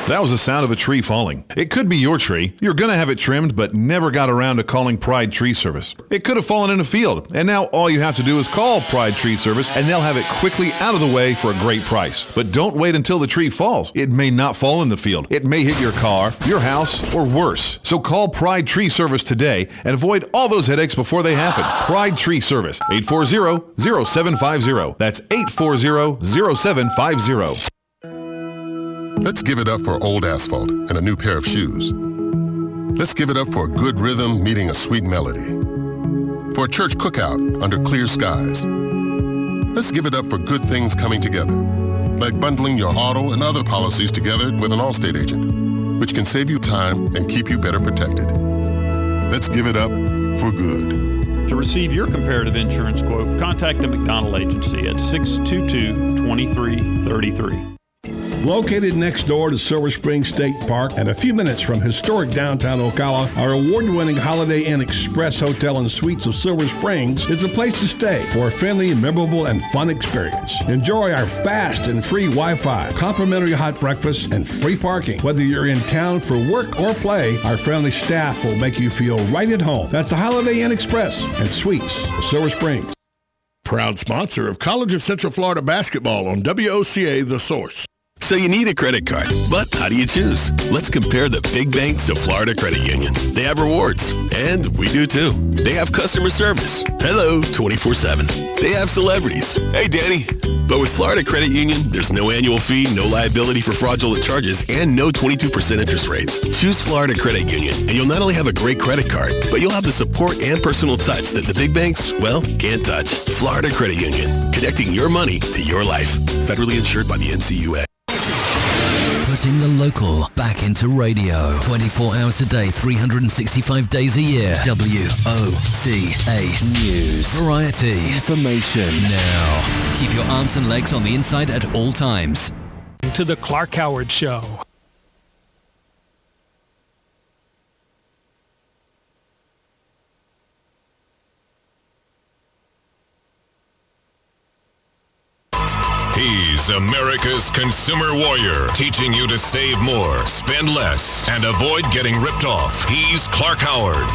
That was the sound of a tree falling. It could be your tree. You're going to have it trimmed, but never got around to calling Pride Tree Service. It could have fallen in a field, and now all you have to do is call Pride Tree Service, and they'll have it quickly out of the way for a great price. But don't wait until the tree falls. It may not fall in the field. It may hit your car, your house, or worse. So call Pride Tree Service today and avoid all those headaches before they happen. Pride Tree Service, 840-0750. That's 840-0750. Let's give it up for old asphalt and a new pair of shoes. Let's give it up for a good rhythm meeting a sweet melody. For a church cookout under clear skies. Let's give it up for good things coming together, like bundling your auto and other policies together with an Allstate agent, which can save you time and keep you better protected. Let's give it up for good. To receive your comparative insurance quote, contact the McDonald Agency at 622-2333. Located next door to Silver Spring State Park and a few minutes from historic downtown Ocala, our award-winning Holiday Inn Express Hotel and Suites of Silver Springs is the place to stay for a friendly, memorable, and fun experience. Enjoy our fast and free Wi-Fi, complimentary hot breakfast, and free parking. Whether you're in town for work or play, our friendly staff will make you feel right at home. That's the Holiday Inn Express and Suites of Silver Springs. Proud sponsor of College of Central Florida basketball on WOCA The Source. So you need a credit card, but how do you choose? Let's compare the big banks to Florida Credit Union. They have rewards, and we do too. They have customer service. Hello, 24/7. They have celebrities. Hey, Danny. But with Florida Credit Union, there's no annual fee, no liability for fraudulent charges, and no 22% interest rates. Choose Florida Credit Union, and you'll not only have a great credit card, but you'll have the support and personal touch that the big banks, well, can't touch. Florida Credit Union, connecting your money to your life. Federally insured by the NCUA. Putting the local back into radio. 24 hours a day, 365 days a year. WOCA News. Variety. Information. Now. Keep your arms and legs on the inside at all times. To the Clark Howard Show. He's America's consumer warrior, teaching you to save more, spend less, and avoid getting ripped off. He's Clark Howard.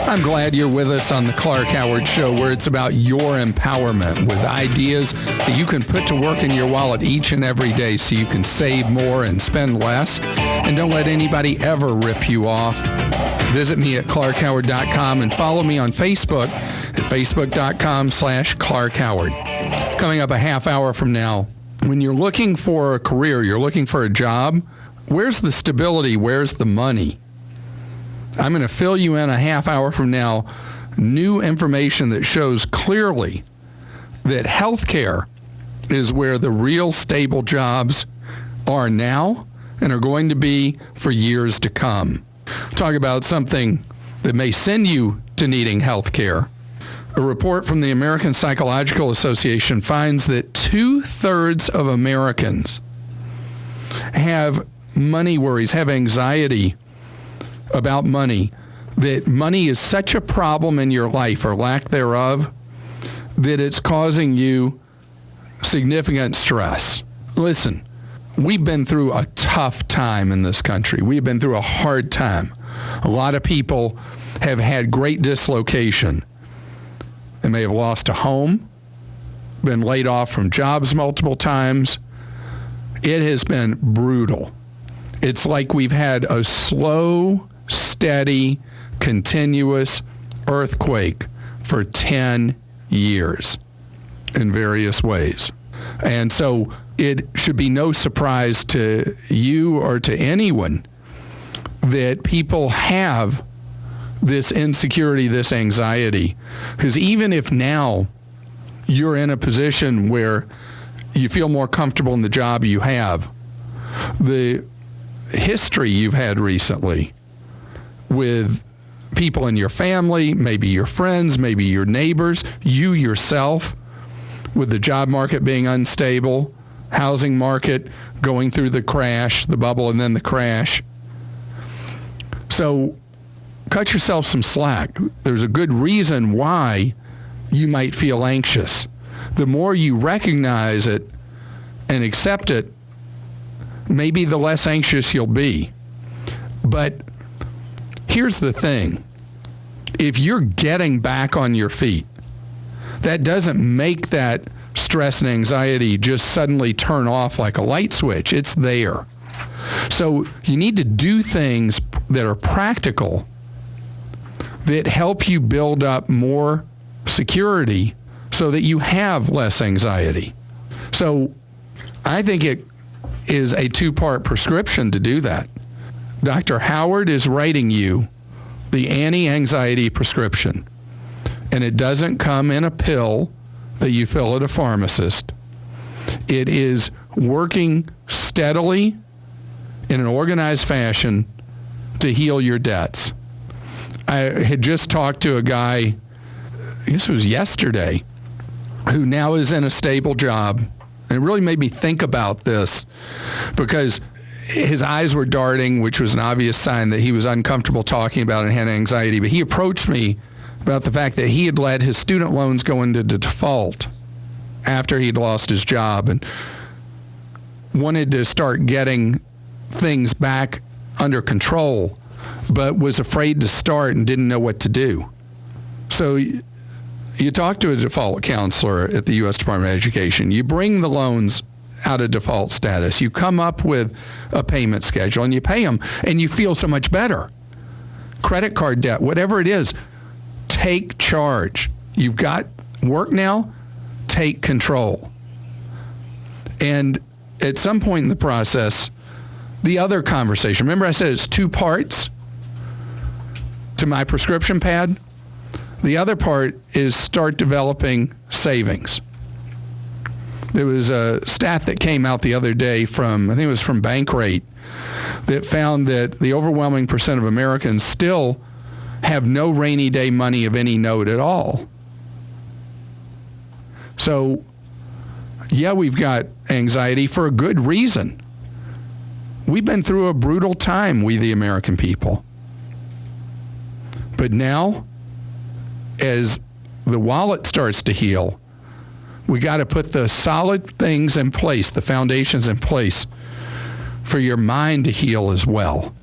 I'm glad you're with us on the Clark Howard Show, where it's about your empowerment with ideas that you can put to work in your wallet each and every day so you can save more and spend less. And don't let anybody ever rip you off. Visit me at clarkhoward.com and follow me on Facebook at facebook.com/Clark Howard. Coming up a half hour from now, when you're looking for a career, you're looking for a job, where's the stability? Where's the money? I'm going to fill you in a half hour from now, new information that shows clearly that healthcare is where the real stable jobs are now and are going to be for years to come. Talk about something that may send you to needing healthcare. A report from the American Psychological Association finds that 2/3 of Americans have money worries, have anxiety about money that money is such a problem in your life, or lack thereof, that it's causing you significant stress. Listen, we've been through a tough time in this country. We've been through a hard time. A lot of people have had great dislocation. They may have lost a home, been laid off from jobs multiple times. It has been brutal. It's like we've had a slow, steady, continuous earthquake for 10 years in various ways. And so it should be no surprise to you or to anyone that people have this insecurity, this anxiety. Because even if now you're in a position where you feel more comfortable in the job you have, the history you've had recently with people in your family, maybe your friends, maybe your neighbors, you yourself, with the job market being unstable, housing market going through the crash, the bubble, and then the crash. So cut yourself some slack. There's a good reason why you might feel anxious. The more you recognize it and accept it, maybe the less anxious you'll be. But here's the thing. If you're getting back on your feet, that doesn't make that stress and anxiety just suddenly turn off like a light switch. It's there. So you need to do things that are practical that help you build up more security so that you have less anxiety. So I think it is a two-part prescription to do that. Dr. Howard is writing you the anti-anxiety prescription, and it doesn't come in a pill that you fill at a pharmacist. It is working steadily in an organized fashion to heal your debts. I had just talked to a guy, I guess it was yesterday, who now is in a stable job. And it really made me think about this because his eyes were darting, which was an obvious sign that he was uncomfortable talking about and had anxiety. But he approached me about the fact that he had let his student loans go into default after he'd lost his job and wanted to start getting things back under control, but was afraid to start and didn't know what to do. So you talk to a default counselor at the U.S. Department of Education. You bring the loans out of default status. You come up with a payment schedule and you pay them, and you feel so much better. Credit card debt, whatever it is, take charge. You've got work now, take control. And at some point in the process, the other conversation, remember I said it's two parts to my prescription pad? The other part is start developing savings. There was a stat that came out the other day from, I think it was from Bankrate, that found that the overwhelming percent of Americans still have no rainy day money of any note at all. So, yeah, we've got anxiety for a good reason. We've been through a brutal time, we the American people. But now, as the wallet starts to heal, we got to put the solid things in place, the foundations in place for your mind to heal as well.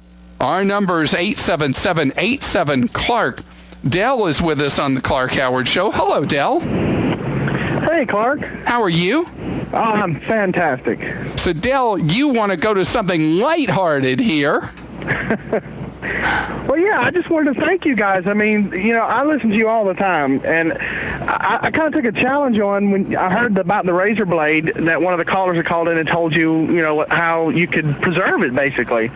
Our number is 877-87-CLARK. Dell is with us on the Clark Howard Show. Hello, Dell. Hey, Clark. How are you? Oh, I'm fantastic. So, Dell, you want to go to something lighthearted here. Well, yeah, I just wanted to thank you guys. I mean, you know, I listen to you all the time, and I kind of took a challenge on when I heard about the razor blade that one of the callers had called in and told you, you know, how you could preserve it, basically.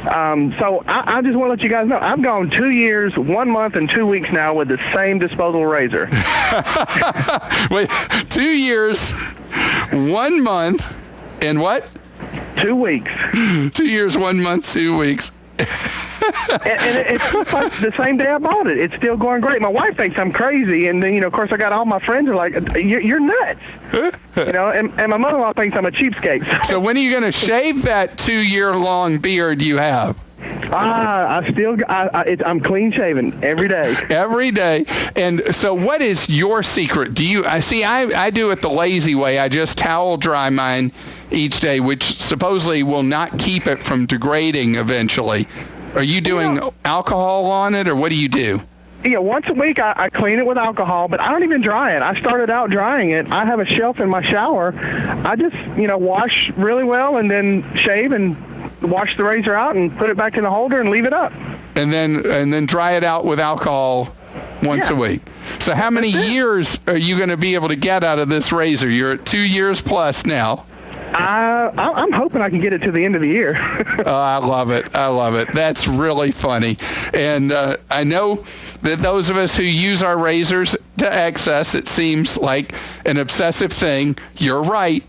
So I just want to let you guys know, I've gone 2 years, 1 month, and 2 weeks now with the same disposable razor. Wait, 2 years, 1 month, and what? 2 weeks. 2 years, 1 month, 2 weeks. and it's like the same day I bought it. It's still going great. My wife thinks I'm crazy, and then, you know, of course, I got all my friends are like, "You're nuts," you know. And my mother-in-law thinks I'm a cheapskate. So when are you going to shave that 2-year-long beard you have? I'm clean shaven every day. Every day. And so what is your secret? I do it the lazy way. I just towel dry mine each day, which supposedly will not keep it from degrading eventually. Are you doing alcohol on it, or what do you do? Yeah, once a week I clean it with alcohol, but I don't even dry it. I started out drying it. I have a shelf in my shower. I just, wash really well and then shave and wash the razor out and put it back in the holder and leave it up. And then dry it out with alcohol once a week. So how many years are you going to be able to get out of this razor? You're at 2 years plus now. I'm hoping I can get it to the end of the year. I love it. That's really funny. And I know that those of us who use our razors to excess, it seems like an obsessive thing. You're right,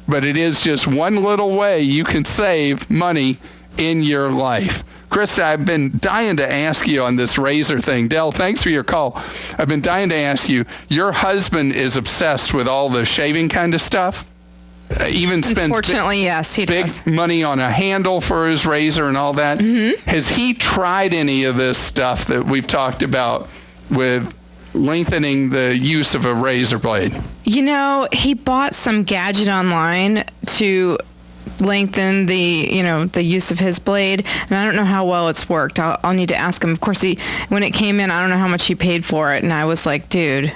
but it is just one little way you can save money in your life. Chris, I've been dying to ask you on this razor thing. Del, thanks for your call. I've been dying to ask you, your husband is obsessed with all the shaving kind of stuff? Even spends Unfortunately, yes, he big does. money on a handle for his razor and all that. Mm-hmm. Has he tried any of this stuff that we've talked about with lengthening the use of a razor blade? He bought some gadget online to lengthen the use of his blade, and I don't know how well it's worked. I'll need to ask him. Of course, when it came in, I don't know how much he paid for it, and I was like, dude,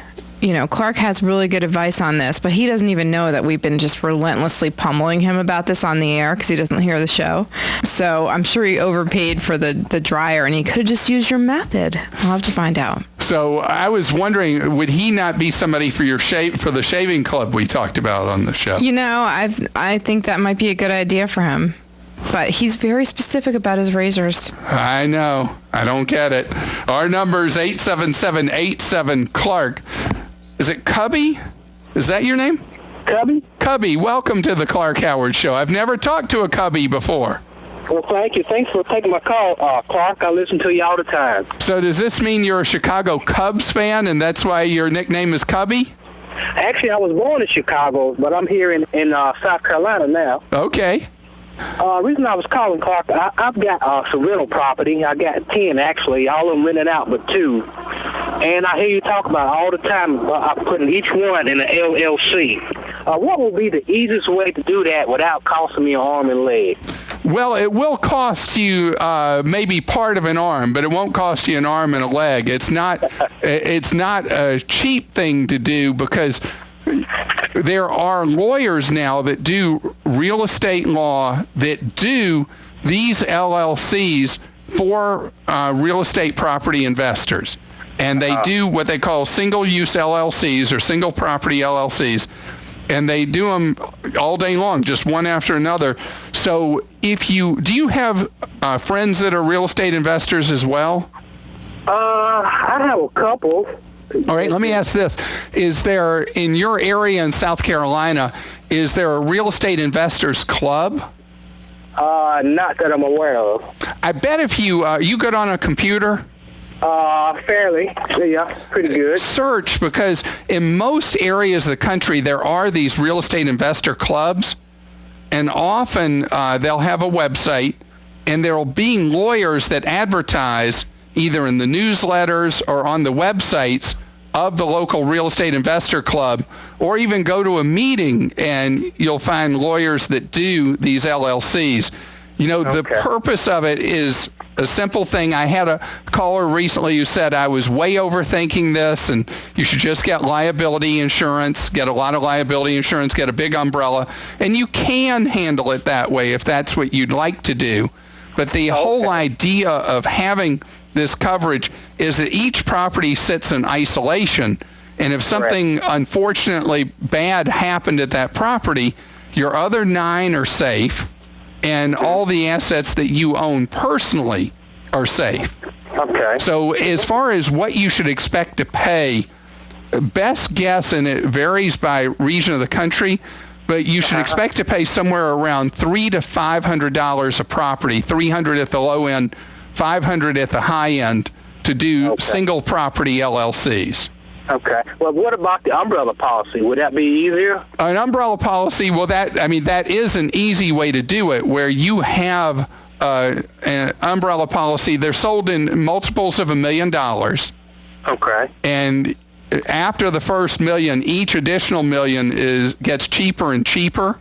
Clark has really good advice on this, but he doesn't even know that we've been just relentlessly pummeling him about this on the air because he doesn't hear the show. So I'm sure he overpaid for the dryer, and he could have just used your method. I'll have to find out. So I was wondering, would he not be somebody for the shaving club we talked about on the show? I think that might be a good idea for him. But he's very specific about his razors. I know. I don't get it. Our number is 877-87-CLARK. Is it Cubby? Is that your name? Cubby? Cubby, welcome to the Clark Howard Show. I've never talked to a Cubby before. Well, thank you. Thanks for taking my call, Clark. I listen to you all the time. So does this mean you're a Chicago Cubs fan, and that's why your nickname is Cubby? Actually, I was born in Chicago, but I'm here in South Carolina now. Okay. Reason I was calling, Clark, I've got some rental property. I got 10, actually. All of them rented out but 2. And I hear you talk about all the time putting each one in an LLC. What would be the easiest way to do that without costing me an arm and leg? Well, it will cost you maybe part of an arm, but it won't cost you an arm and a leg. It's not a cheap thing to do because there are lawyers now that do real estate law that do these LLCs for real estate property investors. And they do what they call single-use LLCs or single property LLCs. And they do them all day long, just one after another. So do you have friends that are real estate investors as well? I have a couple. All right, let me ask this. Is there, in your area in South Carolina, is there a real estate investors club? Not that I'm aware of. I bet if you good on a computer? Fairly. Yeah, pretty good. Search, because in most areas of the country, there are these real estate investor clubs, and often they'll have a website, and there will be lawyers that advertise either in the newsletters or on the websites of the local real estate investor club, or even go to a meeting and you'll find lawyers that do these LLCs. The purpose of it is a simple thing. I had a caller recently who said I was way overthinking this and you should just get liability insurance, get a lot of liability insurance, get a big umbrella, and you can handle it that way if that's what you'd like to do. But the whole idea of having this coverage is that each property sits in isolation, and if something unfortunately bad happened at that property, your other 9 are safe, and all the assets that you own personally are safe. Okay. So as far as what you should expect to pay, best guess, and it varies by region of the country, but you should expect to pay somewhere around $300 to $500 a property, $300 at the low end, $500 at the high end, to do single property LLCs. Okay. Well, what about the umbrella policy? Would that be easier? An umbrella policy, well, that is an easy way to do it, where you have an umbrella policy. They're sold in multiples of $1 million. Okay. And after the first $1 million, each additional $1 million gets cheaper and cheaper.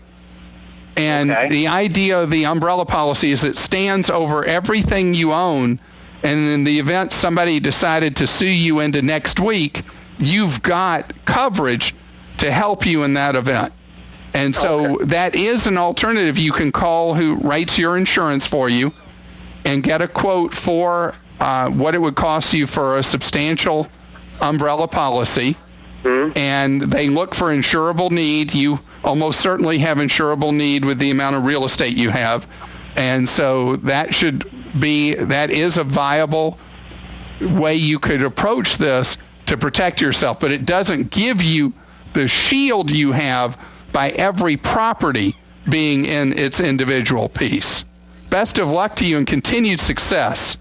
And the idea of the umbrella policy is it stands over everything you own. And in the event somebody decided to sue you into next week, you've got coverage to help you in that event. And so that is an alternative. You can call who writes your insurance for you and get a quote for what it would cost you for a substantial umbrella policy. And they look for insurable need. You almost certainly have insurable need with the amount of real estate you have. And so that is a viable way you could approach this to protect yourself. But it doesn't give you the shield you have by every property being in its individual piece. Best of luck to you and continued success.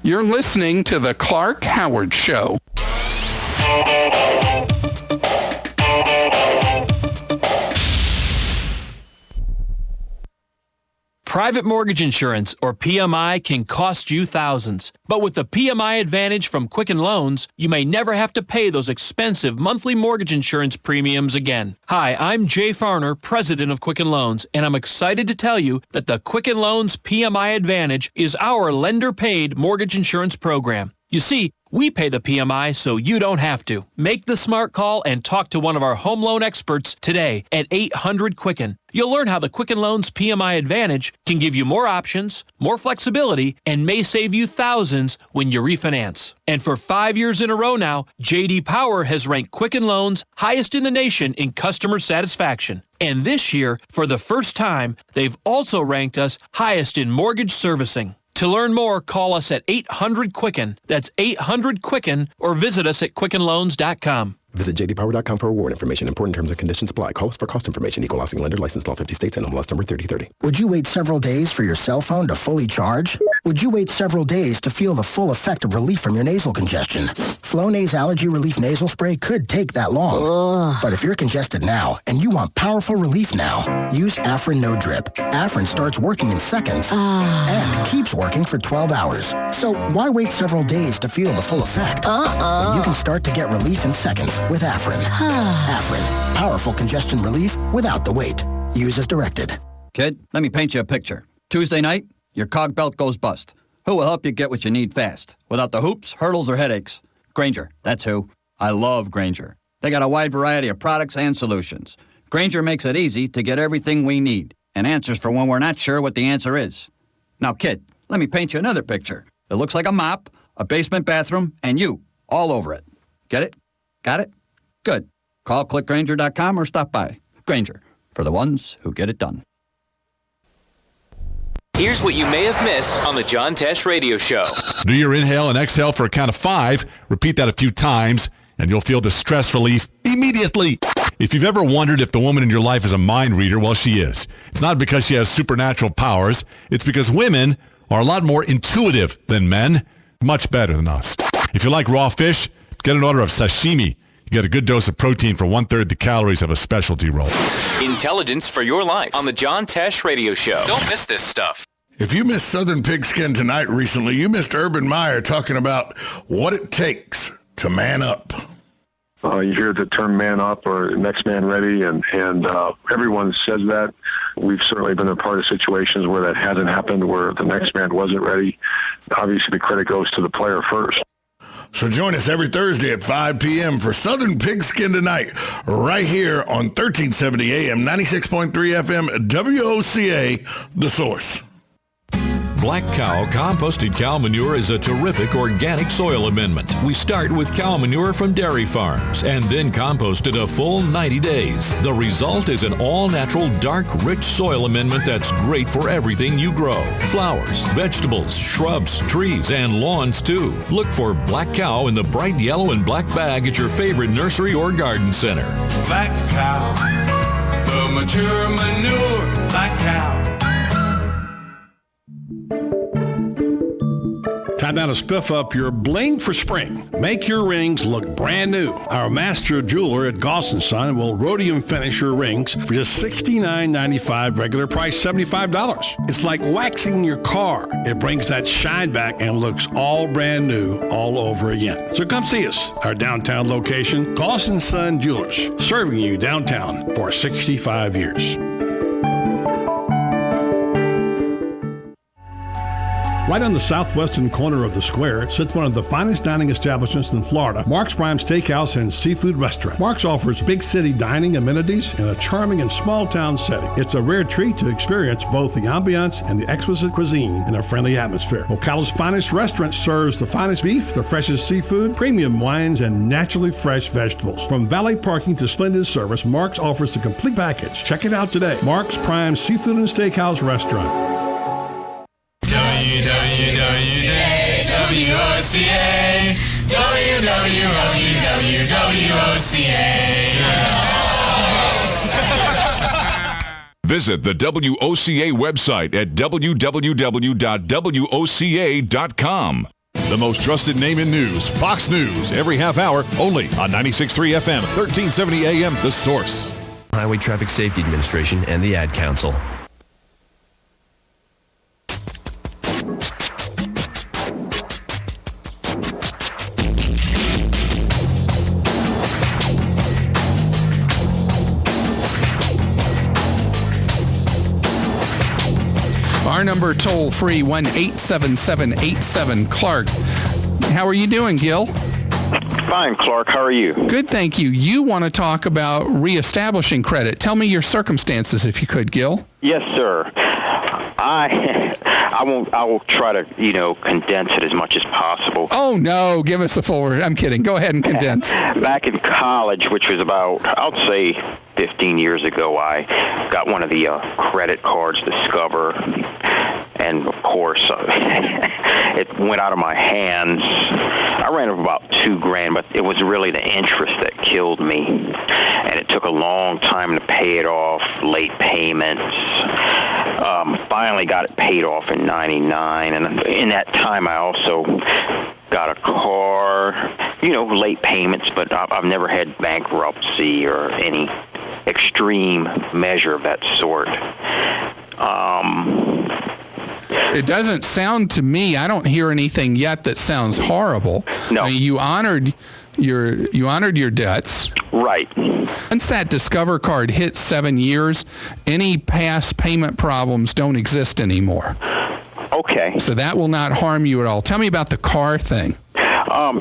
You're listening to The Clark Howard Show. Private mortgage insurance, or PMI, can cost you thousands. But with the PMI Advantage from Quicken Loans, you may never have to pay those expensive monthly mortgage insurance premiums again. Hi, I'm Jay Farner, president of Quicken Loans, and I'm excited to tell you that the Quicken Loans PMI Advantage is our lender-paid mortgage insurance program. You see, we pay the PMI so you don't have to. Make the smart call and talk to one of our home loan experts today at 800-QUICKEN. You'll learn how the Quicken Loans PMI Advantage can give you more options, more flexibility, and may save you thousands when you refinance. And for 5 years in a row now, J.D. Power has ranked Quicken Loans highest in the nation in customer satisfaction. And this year, for the first time, they've also ranked us highest in mortgage servicing. To learn more, call us at 800-QUICKEN. That's 800-QUICKEN, or visit us at QuickenLoans.com. Visit jdpower.com for award information. Important terms and conditions apply. Call us for cost information. Equal housing lender. Licensed in all 50 states. NMLS number 3030. Would you wait several days for your cell phone to fully charge? Would you wait several days to feel the full effect of relief from your nasal congestion? Flonase Allergy Relief Nasal Spray could take that long. But if you're congested now and you want powerful relief now, use Afrin No Drip. Afrin starts working in seconds and keeps working for 12 hours. So why wait several days to feel the full effect? When you can start to get relief in seconds with Afrin. Afrin, powerful congestion relief without the wait. Use as directed. Kid, let me paint you a picture. Tuesday night, your cog belt goes bust. Who will help you get what you need fast? Without the hoops, hurdles, or headaches? Grainger, that's who. I love Grainger. They got a wide variety of products and solutions. Grainger makes it easy to get everything we need and answers for when we're not sure what the answer is. Now, kid, let me paint you another picture. It looks like a mop, a basement bathroom, and you all over it. Get it? Got it? Good. Call clickgrainger.com or stop by. Grainger, for the ones who get it done. Here's what you may have missed on the John Tesh Radio Show. Do your inhale and exhale for a count of 5. Repeat that a few times, and you'll feel the stress relief immediately. If you've ever wondered if the woman in your life is a mind reader, well, she is. It's not because she has supernatural powers. It's because women are a lot more intuitive than men, much better than us. If you like raw fish, get an order of sashimi. You get a good dose of protein for 1/3 the calories of a specialty roll. Intelligence for your life on the John Tesh Radio Show. Don't miss this stuff. If you missed Southern Pigskin Tonight recently, you missed Urban Meyer talking about what it takes to man up. You hear the term man up or next man ready, and everyone says that. We've certainly been a part of situations where that hasn't happened, where the next man wasn't ready. Obviously, the credit goes to the player first. So join us every Thursday at 5 p.m. for Southern Pigskin Tonight, right here on 1370 AM, 96.3 FM, WOCA, The Source. Black Cow composted cow manure is a terrific organic soil amendment. We start with cow manure from dairy farms and then compost it a full 90 days. The result is an all-natural, dark, rich soil amendment that's great for everything you grow. Flowers, vegetables, shrubs, trees, and lawns too. Look for Black Cow in the bright yellow and black bag at your favorite nursery or garden center. Black Cow, the mature manure, Black Cow. Time now to spiff up your bling for spring. Make your rings look brand new. Our master jeweler at Goss & Son will rhodium finish your rings for just $69.95, regular price $75. It's like waxing your car. It brings that shine back and looks all brand new all over again. So come see us. Our downtown location, Goss & Son Jewelers, serving you downtown for 65 years. Right on the southwestern corner of the square sits one of the finest dining establishments in Florida, Mark's Prime Steakhouse and Seafood Restaurant. Mark's offers big city dining amenities in a charming and small town setting. It's a rare treat to experience both the ambiance and the exquisite cuisine in a friendly atmosphere. Ocala's finest restaurant serves the finest beef, the freshest seafood, premium wines, and naturally fresh vegetables. From valet parking to splendid service, Mark's offers the complete package. Check it out today. Mark's Prime Seafood and Steakhouse Restaurant. WOCA, Visit the WOCA website at www.woca.com. The most trusted name in news, Fox News, every half hour, only on 96.3 FM, 1370 AM, The Source. Highway Traffic Safety Administration and the Ad Council. Our number toll free 1-877-87-CLARK. How are you doing, Gil? Fine, Clark. How are you? Good, thank you. You want to talk about reestablishing credit. Tell me your circumstances, if you could, Gil. Yes, sir. I will try to, condense it as much as possible. Oh, no. Give us the full word. I'm kidding. Go ahead and condense. Back in college, which was about, I'll say 15 years ago, I got one of the credit cards, Discover, and of course, it went out of my hands. I ran up about $2,000, but it was really the interest that killed me, and it took a long time to pay it off, late payments. Finally got it paid off in '99, and in that time I also got a car, late payments, but I've never had bankruptcy or any extreme measure of that sort. It doesn't sound to me, I don't hear anything yet that sounds horrible. No. I mean, you honored your debts. Right. Once that Discover card hits 7 years, any past payment problems don't exist anymore. Okay. So that will not harm you at all. Tell me about the car thing.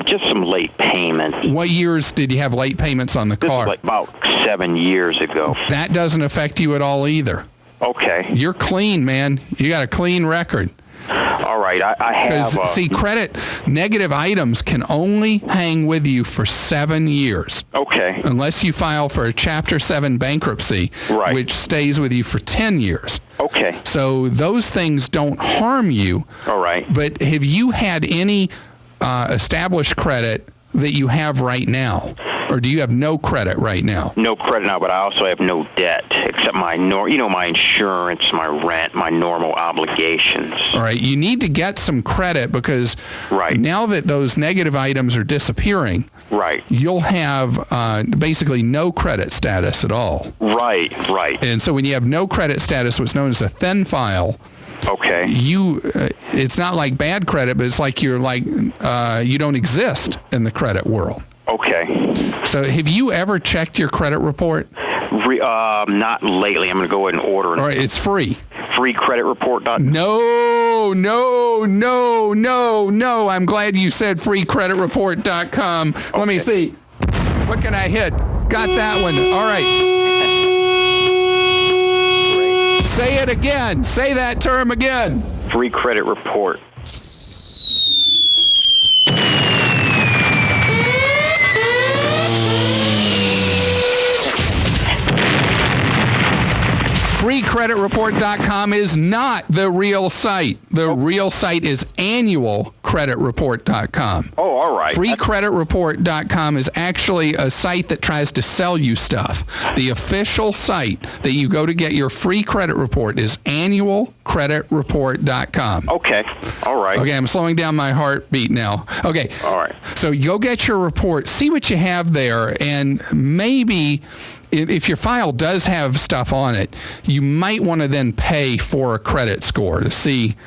Just some late payments. What years did you have late payments on the car? This was like about 7 years ago. That doesn't affect you at all either. Okay. You're clean, man. You got a clean record. All right, I have... Because, see, negative items can only hang with you for 7 years. Okay. Unless you file for a Chapter 7 bankruptcy, right, which stays with you for 10 years. Okay. So those things don't harm you. All right. But have you had any established credit that you have right now? Or do you have no credit right now? No credit now, but I also have no debt except my insurance, my rent, my normal obligations. All right, you need to get some credit because now that those negative items are disappearing, you'll have basically no credit status at all. Right. And so when you have no credit status, what's known as a thin file, okay, it's not like bad credit, but it's like you don't exist in the credit world. Okay. So have you ever checked your credit report? Not lately. I'm going to go ahead and order it. All right, it's free. Freecreditreport.com. No. I'm glad you said freecreditreport.com. Okay. Let me see. What can I hit? Got that one. All right. Say it again. Say that term again. Free Credit Report. Freecreditreport.com is not the real site. The real site is annualcreditreport.com. freecreditreport.com. Oh, all right. Freecreditreport.com is actually a site that tries to sell you stuff. The official site that you go to get your free credit report is annualcreditreport.com. Okay. All right. Okay, I'm slowing down my heartbeat now. Okay. All right. So you go get your report, see what you have there, and maybe if your file does have stuff on it, you might want to then pay for a credit score to see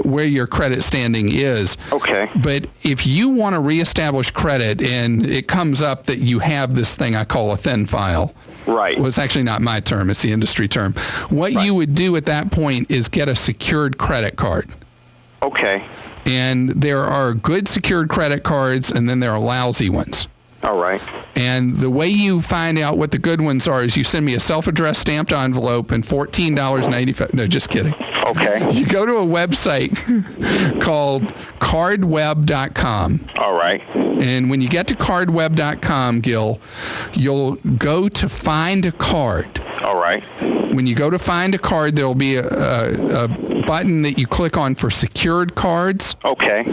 where your credit standing is. Okay. But if you want to reestablish credit and it comes up that you have this thing I call a thin file. Right. Well, it's actually not my term, it's the industry term. What you would do at that point is get a secured credit card. Okay. And there are good secured credit cards, and then there are lousy ones. All right. And the way you find out what the good ones are is you send me a self-addressed stamped envelope and $14.95. No, just kidding. Okay. You go to a website called cardweb.com. All right. And when you get to cardweb.com, Gil, you'll go to find a card. All right. When you go to find a card, there'll be a button that you click on for secured cards. Okay.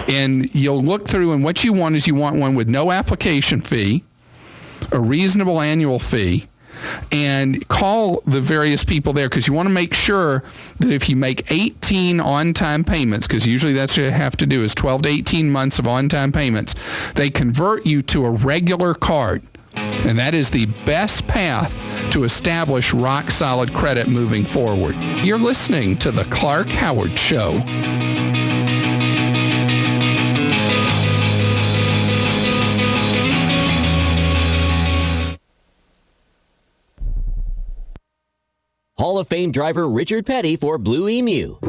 And you'll look through, and what you want is you want one with no application fee, a reasonable annual fee, and call the various people there because you want to make sure that if you make 18 on-time payments, because usually that's what you have to do is 12 to 18 months of on-time payments, they convert you to a regular card. And that is the best path to establish rock-solid credit moving forward. You're listening to The Clark Howard Show. Hall of Fame driver Richard Petty for Blue Emu.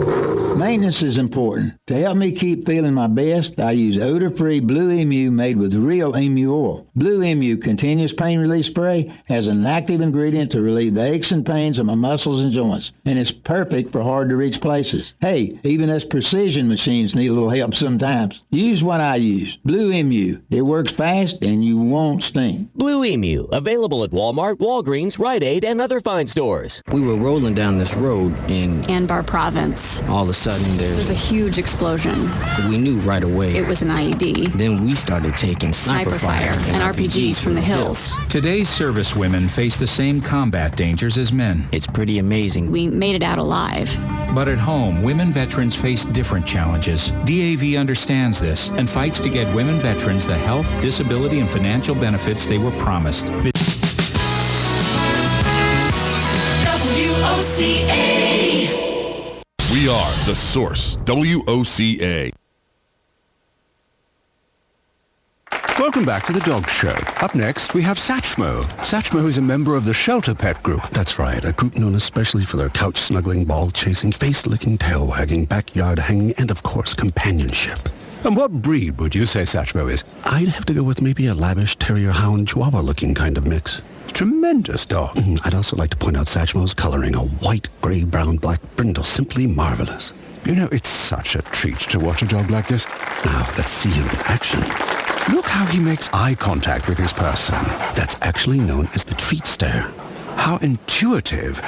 Maintenance is important. To help me keep feeling my best, I use odor-free Blue Emu made with real emu oil. Blue Emu Continuous Pain Relief Spray has an active ingredient to relieve the aches and pains of my muscles and joints, and it's perfect for hard-to-reach places. Hey, even us precision machines need a little help sometimes. Use what I use, Blue Emu. It works fast, and you won't stink. Blue Emu, available at Walmart, Walgreens, Rite Aid, and other fine stores. We were rolling down this road in Anbar Province. All of a sudden There's a huge explosion. We knew right away. It was an IED. Then we started taking sniper fire and RPGs from the hills. Today's servicewomen face the same combat dangers as men. It's pretty amazing. We made it out alive. But at home, women veterans face different challenges. DAV understands this and fights to get women veterans the health, disability, and financial benefits they were promised. WOCA. We are The Source, WOCA. Welcome back to The Dog Show. Up next, we have Satchmo. Satchmo is a member of the Shelter Pet Group. That's right, a group known especially for their couch-snuggling, ball-chasing, face-licking, tail-wagging, backyard-hanging, and, of course, companionship. And what breed would you say Satchmo is? I'd have to go with maybe a lavish terrier hound chihuahua-looking kind of mix. Tremendous dog. I'd also like to point out Satchmo's coloring, a white, gray, brown, black brindle, simply marvelous. You know, it's such a treat to watch a dog like this. Now, let's see him in action. Look how he makes eye contact with his person. That's actually known as the treat stare. How intuitive.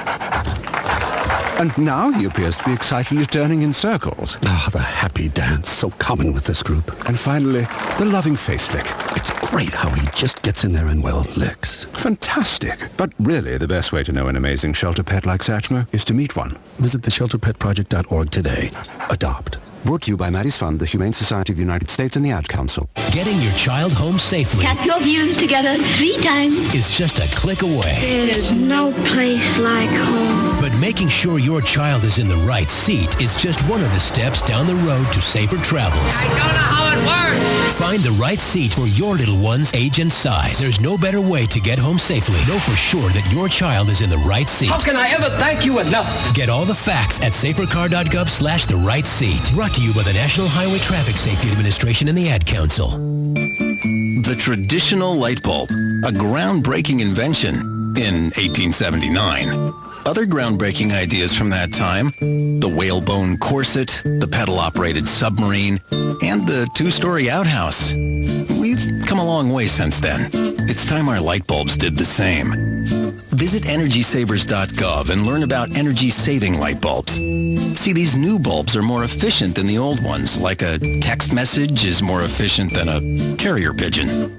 And now he appears to be excitedly turning in circles. Ah, the happy dance, so common with this group. And finally, the loving face lick. It's great how he just gets in there and, well, licks. Fantastic. But really, the best way to know an amazing shelter pet like Satchmo is to meet one. Visit theshelterpetproject.org today. Adopt. Brought to you by Maddie's Fund, the Humane Society of the United States, and the Ad Council. Getting your child home safely Tap your views together 3 times. is just a click away. There's no place like home. But making sure your child is in the right seat is just one of the steps down the road to safer travels. I don't know how it works. Find the right seat for your little one's age and size. There's no better way to get home safely. Know for sure that your child is in the right seat. How can I ever thank you enough? Get all the facts at safercar.gov/the right seat. Brought to you by the National Highway Traffic Safety Administration and the Ad Council. The traditional light bulb, a groundbreaking invention in 1879. Other groundbreaking ideas from that time, the whalebone corset, the pedal-operated submarine, and the 2-story outhouse. We've come a long way since then. It's time our light bulbs did the same. Visit EnergySavers.gov and learn about energy-saving light bulbs. See, these new bulbs are more efficient than the old ones, like a text message is more efficient than a carrier pigeon.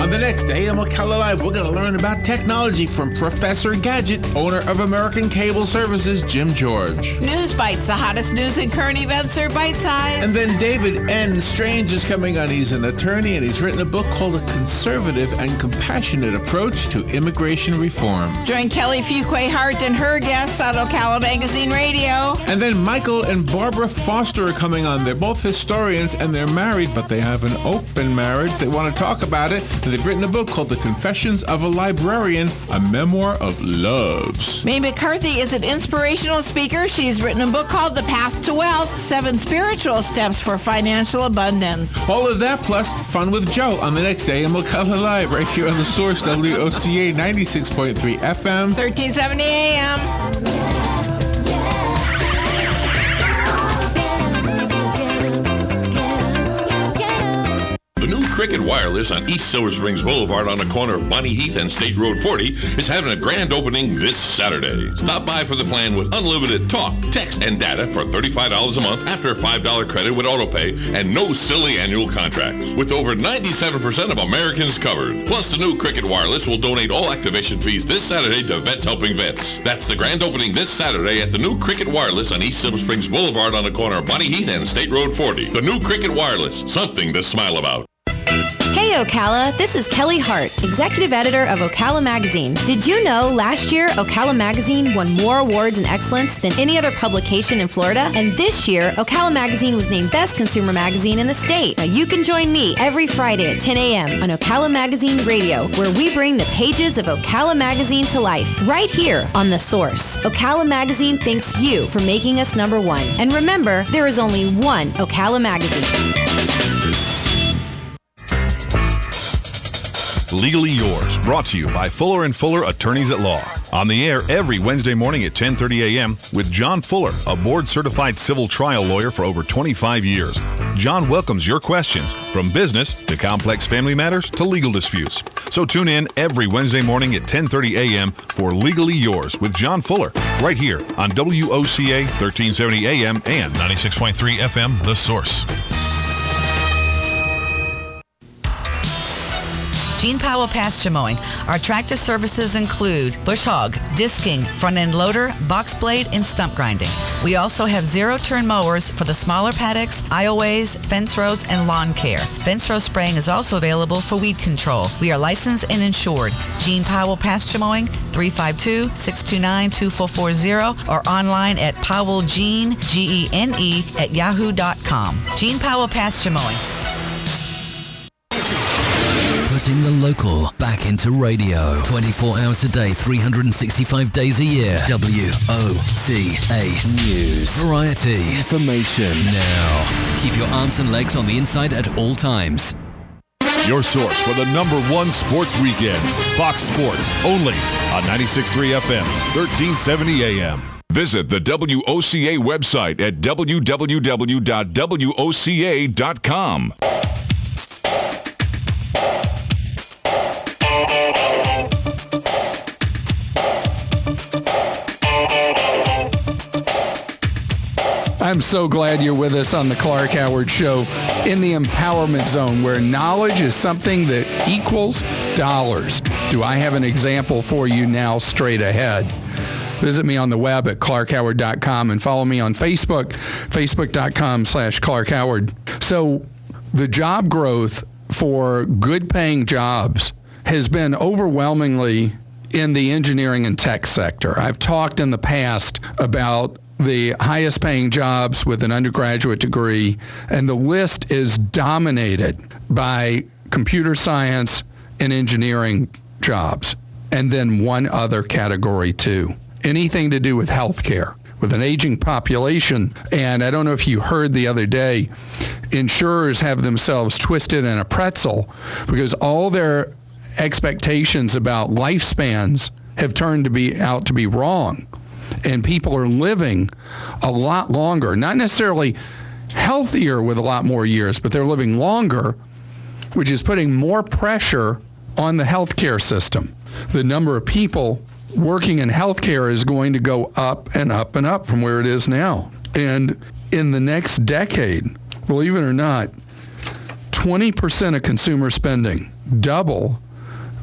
On the next AM Ocala Live, we're going to learn about technology from Professor Gadget, owner of American Cable Services, Jim George. News Bites, the hottest news and current events are bite-sized. And then David N. Strange is coming on. He's an attorney, and he's written a book called A Conservative and Compassionate Approach to Immigration Reform. Join Kelly Fuquay Hart and her guests on Ocala Magazine Radio. And then Michael and Barbara Foster are coming on. They're both historians, and they're married, but they have an open marriage. They want to talk about it. They've written a book called The Confessions of a Librarian, a memoir of loves. Mae McCarthy is an inspirational speaker. She's written a book called The Path to Wealth, 7 Spiritual Steps for Financial Abundance. All of that plus fun with Joe on the next AM Ocala Live right here on The Source, WOCA 96.3 FM. 1370 AM. Cricket Wireless on East Silver Springs Boulevard on the corner of Bonnie Heath and State Road 40 is having a grand opening this Saturday. Stop by for the plan with unlimited talk, text, and data for $35 a month after a $5 credit with autopay and no silly annual contracts. With over 97% of Americans covered. Plus, the new Cricket Wireless will donate all activation fees this Saturday to Vets Helping Vets. That's the grand opening this Saturday at the new Cricket Wireless on East Silver Springs Boulevard on the corner of Bonnie Heath and State Road 40. The new Cricket Wireless, something to smile about. Hey Ocala, this is Kelly Hart, Executive Editor of Ocala Magazine. Did you know last year Ocala Magazine won more awards in excellence than any other publication in Florida? And this year, Ocala Magazine was named Best Consumer Magazine in the state. Now you can join me every Friday at 10 a.m. on Ocala Magazine Radio, where we bring the pages of Ocala Magazine to life, right here on The Source. Ocala Magazine thanks you for making us number one. And remember, there is only one Ocala Magazine. Legally Yours, brought to you by Fuller & Fuller Attorneys at Law. On the air every Wednesday morning at 10:30 a.m. with John Fuller, a board-certified civil trial lawyer for over 25 years. John welcomes your questions, from business to complex family matters to legal disputes. So tune in every Wednesday morning at 10:30 a.m. for Legally Yours with John Fuller, right here on WOCA 1370 a.m. and 96.3 FM, The Source. Gene Powell Pasture Mowing. Our tractor services include bush hog, disking, front end loader, box blade, and stump grinding. We also have zero-turn mowers for the smaller paddocks, aisleways, fence rows, and lawn care. Fence row spraying is also available for weed control. We are licensed and insured. Gene Powell Pasture Mowing, 352-629-2440, or online at powellgene, Gene, at yahoo.com. Gene Powell Pasture Mowing. Putting the local back into radio. 24 hours a day, 365 days a year. WOCA News. Variety. Information. Now. Keep your arms and legs on the inside at all times. Your source for the #1 sports weekends. Fox Sports, only on 96.3 FM, 1370 AM. Visit the WOCA website at www.woca.com. I'm so glad you're with us on the Clark Howard Show in the empowerment zone, where knowledge is something that equals dollars. Do I have an example for you now straight ahead? Visit me on the web at clarkhoward.com and follow me on Facebook, facebook.com/Clark Howard. So the job growth for good-paying jobs has been overwhelmingly in the engineering and tech sector. I've talked in the past about the highest paying jobs with an undergraduate degree, and the list is dominated by computer science and engineering jobs, and then one other category too. Anything to do with healthcare. With an aging population, and I don't know if you heard the other day, insurers have themselves twisted in a pretzel because all their expectations about lifespans have turned out to be wrong. And people are living a lot longer, not necessarily healthier with a lot more years, but they're living longer, which is putting more pressure on the healthcare system. The number of people working in healthcare is going to go up and up and up from where it is now. And in the next decade, believe it or not, 20% of consumer spending, double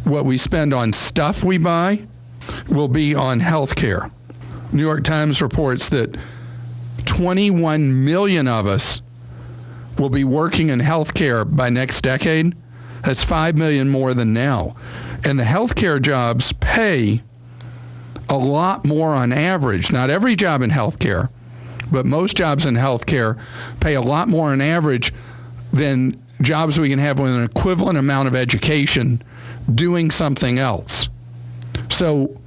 what we spend on stuff we buy, will be on healthcare. New York Times reports that 21 million of us will be working in healthcare by next decade. That's 5 million more than now. And the healthcare jobs pay a lot more on average. Not every job in healthcare, but most jobs in healthcare pay a lot more on average than jobs we can have with an equivalent amount of education doing something else. So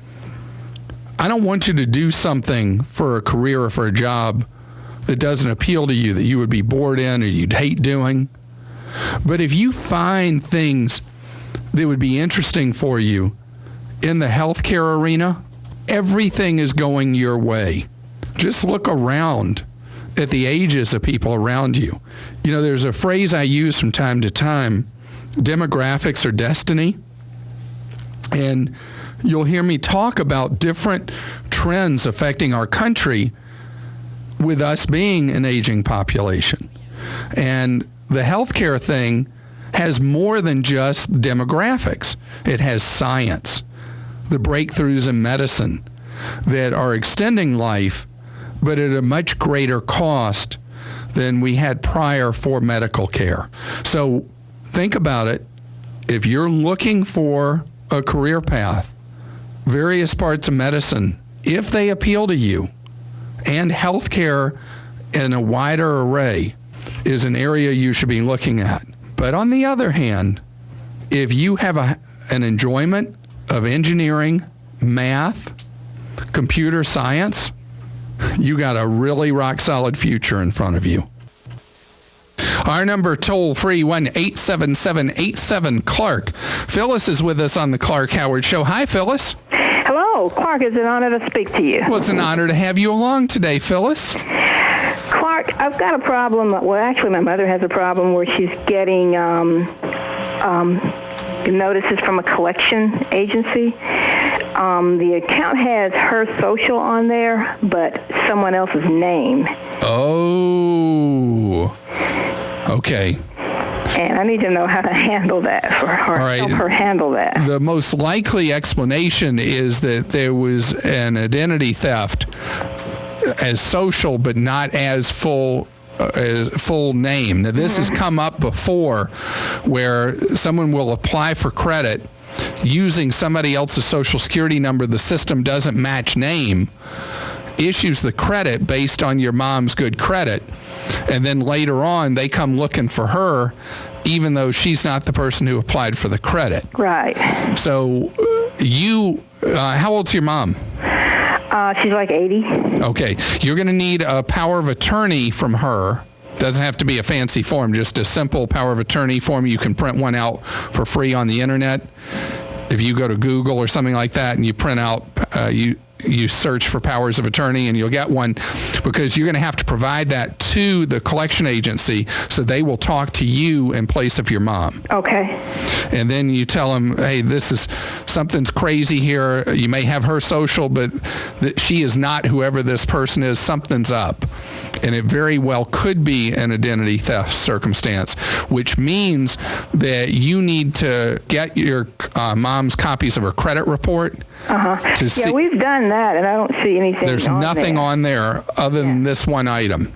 I don't want you to do something for a career or for a job that doesn't appeal to you, that you would be bored in or you'd hate doing. But if you find things that would be interesting for you in the healthcare arena, everything is going your way. Just look around at the ages of people around you. You know, there's a phrase I use from time to time, demographics are destiny. And you'll hear me talk about different trends affecting our country with us being an aging population. And the healthcare thing has more than just demographics. It has science, the breakthroughs in medicine that are extending life, but at a much greater cost than we had prior for medical care. So think about it. If you're looking for a career path, various parts of medicine, if they appeal to you, and healthcare in a wider array is an area you should be looking at. But on the other hand, if you have an enjoyment of engineering, math, computer science, you got a really rock-solid future in front of you. Our number, toll-free, 1-877-87-CLARK. Phyllis is with us on the Clark Howard Show. Hi, Phyllis. Hello, Clark. It's an honor to speak to you. Well, it's an honor to have you along today, Phyllis. Clark, I've got a problem. Well, actually, my mother has a problem where she's getting notices from a collection agency. The account has her social on there, but someone else's name. Oh, okay. And I need to know how to handle that for her. All right. Help her handle that. The most likely explanation is that there was an identity theft as social, but not as full name. Now, this has come up before, where someone will apply for credit using somebody else's social security number. The system doesn't match name, issues the credit based on your mom's good credit, and then later on they come looking for her even though she's not the person who applied for the credit. Right. So how old's your mom? She's like 80. Okay. You're going to need a power of attorney from her. Doesn't have to be a fancy form, just a simple power of attorney form. You can print one out for free on the internet. If you go to Google or something like that and you print out, you search for powers of attorney and you'll get one, because you're going to have to provide that to the collection agency so they will talk to you in place of your mom. Okay. And then you tell them, hey, something's crazy here. You may have her social, but she is not whoever this person is. Something's up. And it very well could be an identity theft circumstance, which means that you need to get your mom's copies of her credit report. Yeah, we've done that, and I don't see anything. There's nothing on there other than this one item.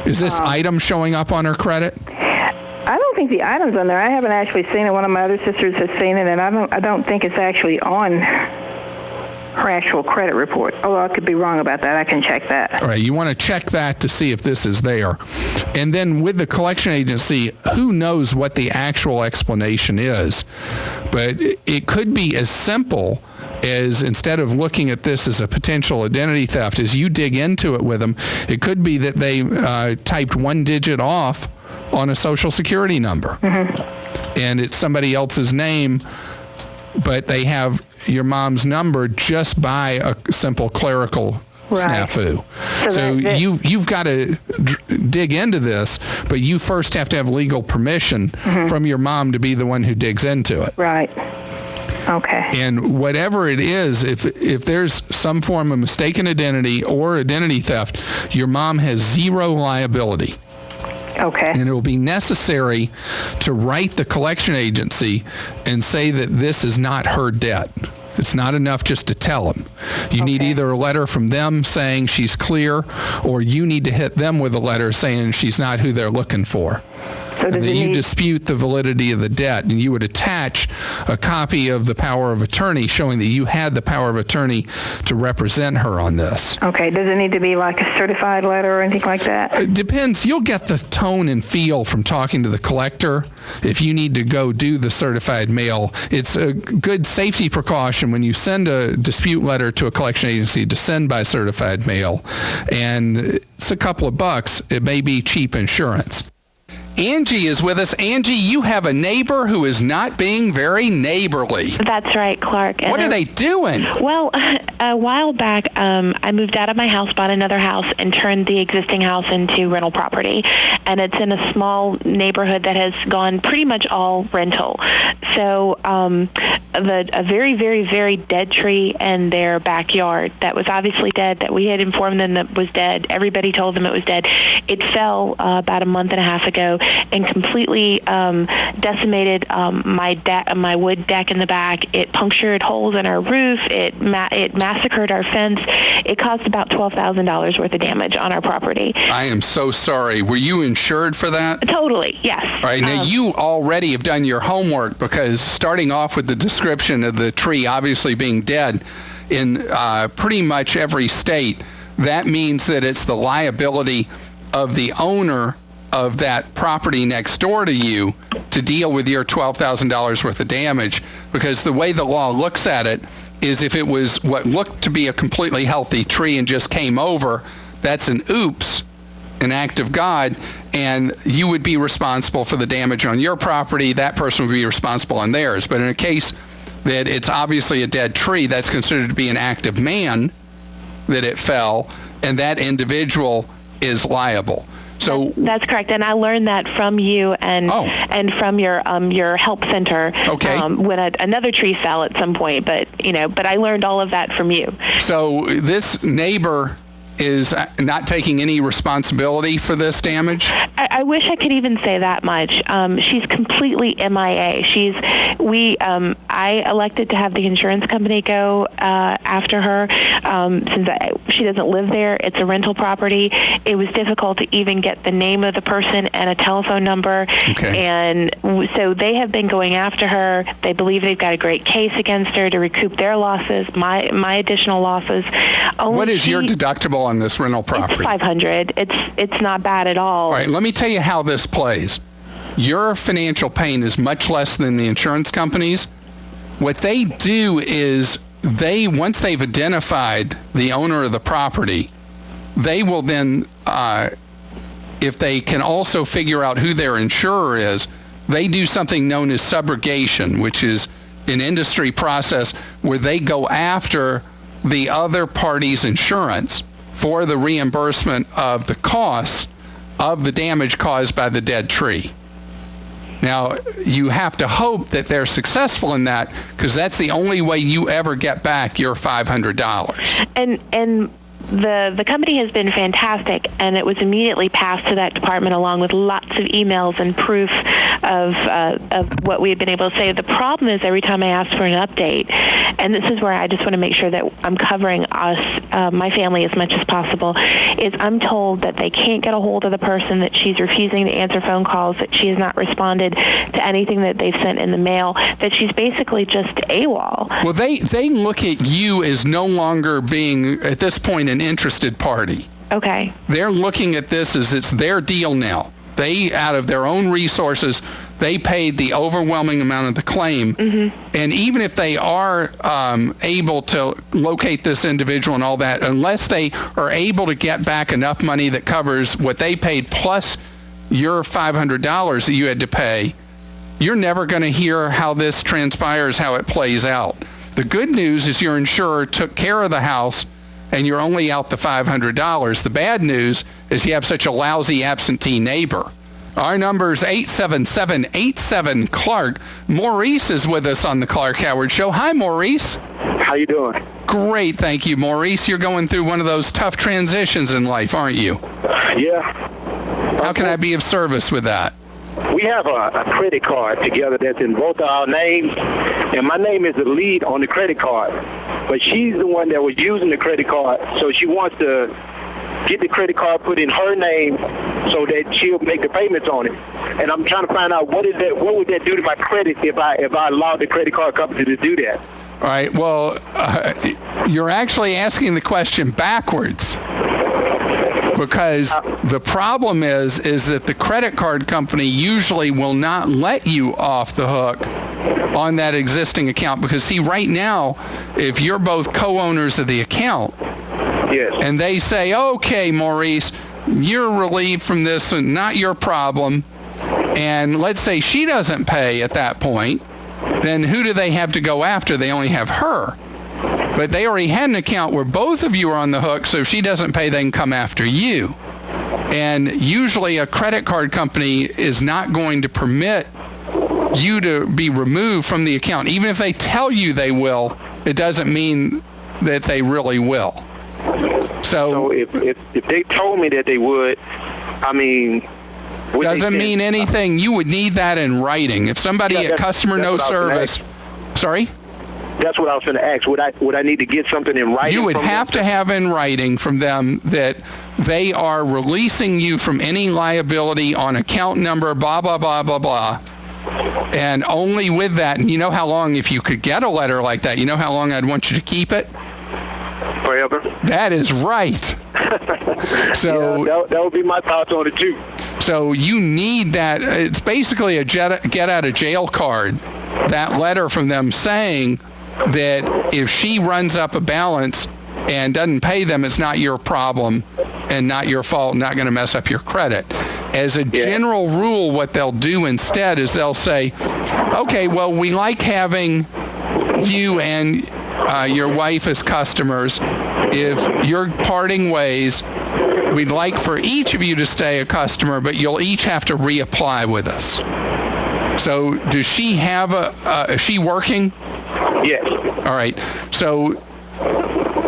Is this item showing up on her credit? I don't think the item's on there. I haven't actually seen it. One of my other sisters has seen it, and I don't think it's actually on her actual credit report. Although I could be wrong about that. I can check that. All right, you want to check that to see if this is there. And then with the collection agency, who knows what the actual explanation is. But it could be as simple as, instead of looking at this as a potential identity theft, as you dig into it with them, it could be that they typed one digit off on a social security number. And it's somebody else's name, but they have your mom's number just by a simple clerical snafu. So you've got to dig into this, but you first have to have legal permission from your mom to be the one who digs into it. Right. Okay. And whatever it is, if there's some form of mistaken identity or identity theft, your mom has zero liability. Okay. And it will be necessary to write the collection agency and say that this is not her debt. It's not enough just to tell them. You need either a letter from them saying she's clear, or you need to hit them with a letter saying she's not who they're looking for. So and that you dispute the validity of the debt, and you would attach a copy of the power of attorney showing that you had the power of attorney to represent her on this. Okay. Does it need to be like a certified letter or anything like that? It depends. You'll get the tone and feel from talking to the collector. If you need to go do the certified mail, it's a good safety precaution when you send a dispute letter to a collection agency to send by certified mail. And it's a couple of bucks. It may be cheap insurance. Angie is with us. Angie, you have a neighbor who is not being very neighborly. That's right, Clark. What are they doing? Well, a while back, I moved out of my house, bought another house, and turned the existing house into rental property. And it's in a small neighborhood that has gone pretty much all rental. So a very, very, very dead tree in their backyard that was obviously dead, that we had informed them that was dead. Everybody told them it was dead. It fell about a month and a half ago and completely decimated my wood deck in the back. It punctured holes in our roof. It massacred our fence. It caused about $12,000 worth of damage on our property. I am so sorry. Were you insured for that? Totally, yes. All right, now you already have done your homework, because starting off with the description of the tree obviously being dead in pretty much every state, that means that it's the liability of the owner of that property next door to you to deal with your $12,000 worth of damage, because the way the law looks at it is if it was what looked to be a completely healthy tree and just came over, that's an oops, an act of God, and you would be responsible for the damage on your property. That person would be responsible on theirs. But in a case that it's obviously a dead tree, that's considered to be an act of man that it fell, and that individual is liable. So that's correct, and I learned that from you and from your help center. Okay. When another tree fell at some point, but I learned all of that from you. So this neighbor is not taking any responsibility for this damage? I wish I could even say that much. She's completely MIA. I elected to have the insurance company go after her since she doesn't live there. It's a rental property. It was difficult to even get the name of the person and a telephone number. Okay. And so they have been going after her. They believe they've got a great case against her to recoup their losses, my additional losses. What is your deductible on this rental property? It's $500. It's not bad at all. All right, let me tell you how this plays. Your financial pain is much less than the insurance companies. What they do is once they've identified the owner of the property, they will then, if they can also figure out who their insurer is, they do something known as subrogation, which is an industry process where they go after the other party's insurance for the reimbursement of the costs of the damage caused by the dead tree. Now, you have to hope that they're successful in that, because that's the only way you ever get back your $500. And the company has been fantastic, and it was immediately passed to that department along with lots of emails and proof of what we had been able to say. The problem is every time I ask for an update, and this is where I just want to make sure that I'm covering us, my family, as much as possible, is I'm told that they can't get a hold of the person, that she's refusing to answer phone calls, that she has not responded to anything that they've sent in the mail, that she's basically just AWOL. Well, they look at you as no longer being, at this point, an interested party. Okay. They're looking at this as it's their deal now. They, out of their own resources, they paid the overwhelming amount of the claim. Mm-hmm. And even if they are able to locate this individual and all that, unless they are able to get back enough money that covers what they paid plus your $500 that you had to pay, you're never going to hear how this transpires, how it plays out. The good news is your insurer took care of the house and you're only out the $500. The bad news is you have such a lousy absentee neighbor Our number is 877-87-CLARK. Maurice is with us on the Clark Howard Show. Hi, Maurice. How you doing? Great, thank you, Maurice. You're going through one of those tough transitions in life, aren't you? Yeah. How can I be of service with that? We have a credit card together that's in both of our names, and my name is the lead on the credit card. But she's the one that was using the credit card, so she wants to get the credit card put in her name so that she'll make the payments on it. And I'm trying to find out what would that do to my credit if I allowed the credit card company to do that. All right, well, you're actually asking the question backwards. Because the problem is that the credit card company usually will not let you off the hook on that existing account. Because, see, right now, if you're both co-owners of the account, yes, and they say, okay, Maurice, you're relieved from this and not your problem, and let's say she doesn't pay at that point, then who do they have to go after? They only have her. But they already had an account where both of you are on the hook, so if she doesn't pay, they can come after you. And usually a credit card company is not going to permit you to be removed from the account. Even if they tell you they will, it doesn't mean that they really will. So if they told me that they would, I mean... Doesn't mean anything. You would need that in writing. If somebody at customer no service... Sorry? That's what I was going to ask. Would I need to get something in writing? You would have to have in writing from them that they are releasing you from any liability on account number, blah, blah, blah, blah, blah. And only with that, and you know how long, if you could get a letter like that, you know how long I'd want you to keep it? Forever. That is right. So yeah, that would be my thoughts on it, too. So you need that. It's basically a get out of jail card, that letter from them saying that if she runs up a balance and doesn't pay them, it's not your problem and not your fault, not going to mess up your credit. As a general rule, what they'll do instead is they'll say, okay, well, we like having you and your wife as customers. If you're parting ways, we'd like for each of you to stay a customer, but you'll each have to reapply with us. So does she have is she working? Yes. All right. So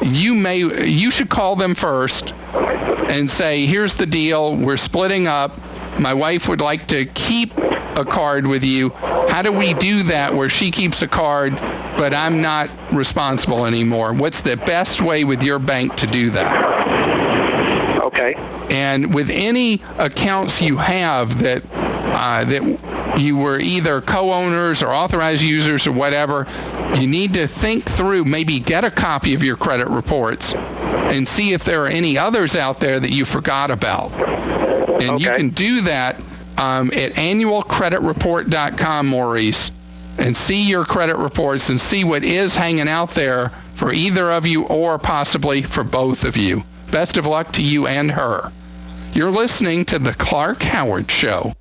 you should call them first and say, here's the deal. We're splitting up. My wife would like to keep a card with you. How do we do that where she keeps a card, but I'm not responsible anymore? What's the best way with your bank to do that? Okay. And with any accounts you have that you were either co-owners or authorized users or whatever, you need to think through, maybe get a copy of your credit reports and see if there are any others out there that you forgot about. And you can do that at annualcreditreport.com, Maurice, and see your credit reports and see what is hanging out there for either of you or possibly for both of you. Best of luck to you and her. You're listening to The Clark Howard Show.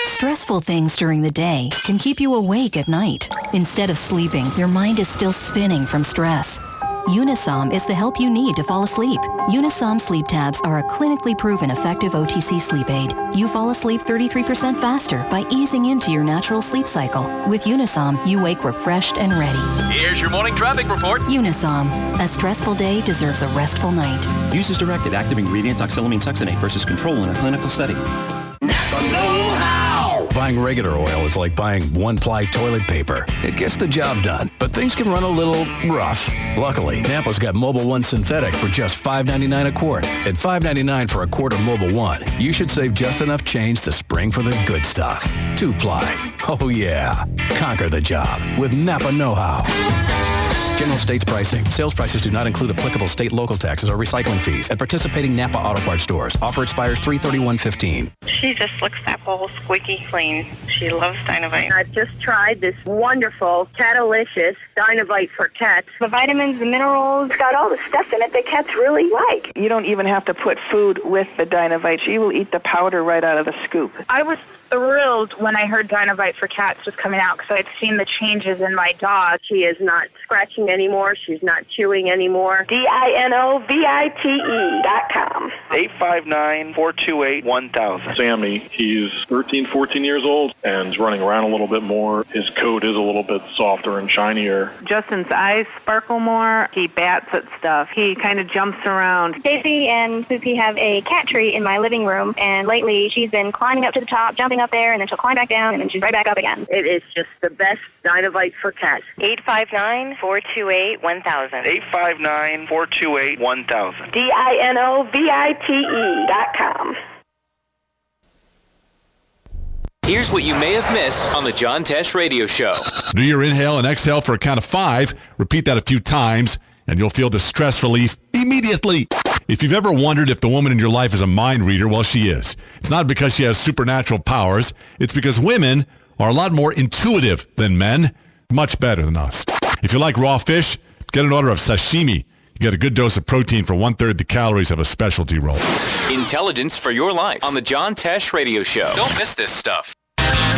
Stressful things during the day can keep you awake at night. Instead of sleeping, your mind is still spinning from stress. Unisom is the help you need to fall asleep. Unisom sleep tabs are a clinically proven effective OTC sleep aid. You fall asleep 33% faster by easing into your natural sleep cycle. With Unisom, you wake refreshed and ready. Here's your morning traffic report. Unisom. A stressful day deserves a restful night. Use as directed. Active ingredient oxylamine succinate versus control in a clinical study. Buying regular oil is like buying one-ply toilet paper. It gets the job done, but things can run a little rough. Luckily, Napa's got Mobil 1 Synthetic for just $5.99 a quart. At $5.99 for a quart of Mobil 1, you should save just enough change to spring for the good stuff. 2-ply. Oh yeah. Conquer the job with Napa know-how. General states pricing. Sales prices do not include applicable state, local taxes, or recycling fees at participating Napa Auto Parts stores. Offer expires 3/31/15. She just licks that bowl squeaky clean. She loves Dynavite. I've just tried this wonderful, Catalicious Dynavite for cats. The vitamins, the minerals, got all the stuff in it that cats really like. You don't even have to put food with the Dynavite. She will eat the powder right out of the scoop. I was thrilled when I heard Dynavite for cats was coming out because I'd seen the changes in my dog. She is not scratching anymore. She's not chewing anymore. DINOVITE.com. 859-428-1000. Sammy, he's 13, 14 years old and is running around a little bit more. His coat is a little bit softer and shinier. Justin's eyes sparkle more. He bats at stuff. He kind of jumps around. Daisy and Susie have a cat tree in my living room, and lately she's been climbing up to the top, jumping up there, and then she'll climb back down, and then she's right back up again. It is just the best Dinovite for cats. 859-428-1000. 859-428-1000. DINOVITE.com. Here's what you may have missed on the John Tesh Radio Show. Do your inhale and exhale for a count of 5. Repeat that a few times, and you'll feel the stress relief immediately. If you've ever wondered if the woman in your life is a mind reader, well, she is. It's not because she has supernatural powers. It's because women are a lot more intuitive than men. Much better than us. If you like raw fish, get an order of sashimi. You get a good dose of protein for 1/3 the calories of a specialty roll. Intelligence for your life on the John Tesh Radio Show. Don't miss this stuff.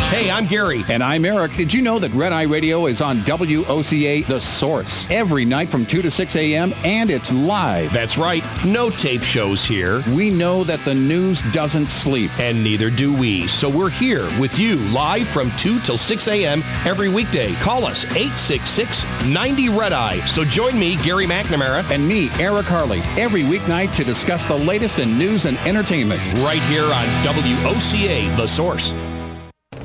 Hey, I'm Gary. And I'm Eric. Did you know that Red Eye Radio is on WOCA The Source every night from 2 to 6 a.m. and it's live? That's right. No tape shows here. We know that the news doesn't sleep. And neither do we. So we're here with you live from 2 till 6 a.m. every weekday. Call us 866-90-RED-EYE. So join me, Gary McNamara. And me, Eric Harley, every weeknight to discuss the latest in news and entertainment. Right here on WOCA The Source.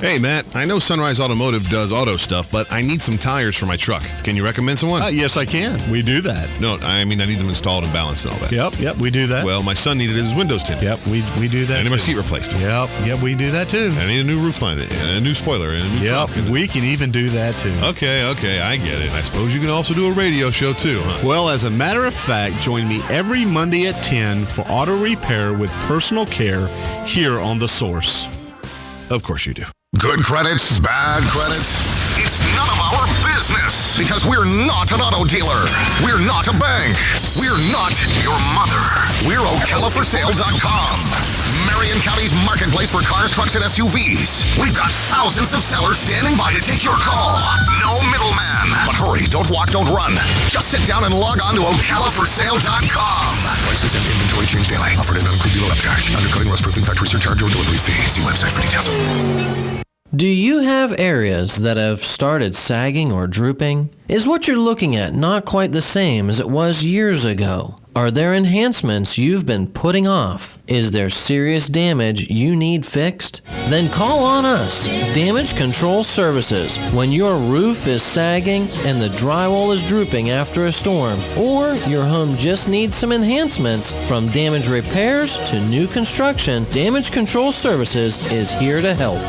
Hey, Matt, I know Sunrise Automotive does auto stuff, but I need some tires for my truck. Can you recommend someone? Yes, I can. We do that. No, I mean, I need them installed and balanced and all that. Yep, we do that. Well, my son needed his windows tinted. Yep, we do that. I need my seat replaced. Yep, we do that too. I need a new roof line, and a new spoiler, and a new truck. We can even do that too. Okay, I get it. I suppose you can also do a radio show too, huh? Well, as a matter of fact, join me every Monday at 10 for auto repair with personal care here on The Source. Of course you do. Good credits, bad credits. It's none of our business because we're not an auto dealer. We're not a bank. We're not your mother. We're OcalaForSale.com. Marion County's marketplace for cars, trucks, and SUVs. We've got thousands of sellers standing by to take your call. No middleman. But hurry, don't walk, don't run. Just sit down and log on to OcalaForSale.com. Prices and inventory change daily. Offer does not include dealer upcharge. Undercutting, rust-proofing, factory surcharge, or delivery fee. See website for details. Do you have areas that have started sagging or drooping? Is what you're looking at not quite the same as it was years ago? Are there enhancements you've been putting off? Is there serious damage you need fixed? Then call on us, Damage Control Services, when your roof is sagging and the drywall is drooping after a storm, or your home just needs some enhancements. From damage repairs to new construction, Damage Control Services is here to help.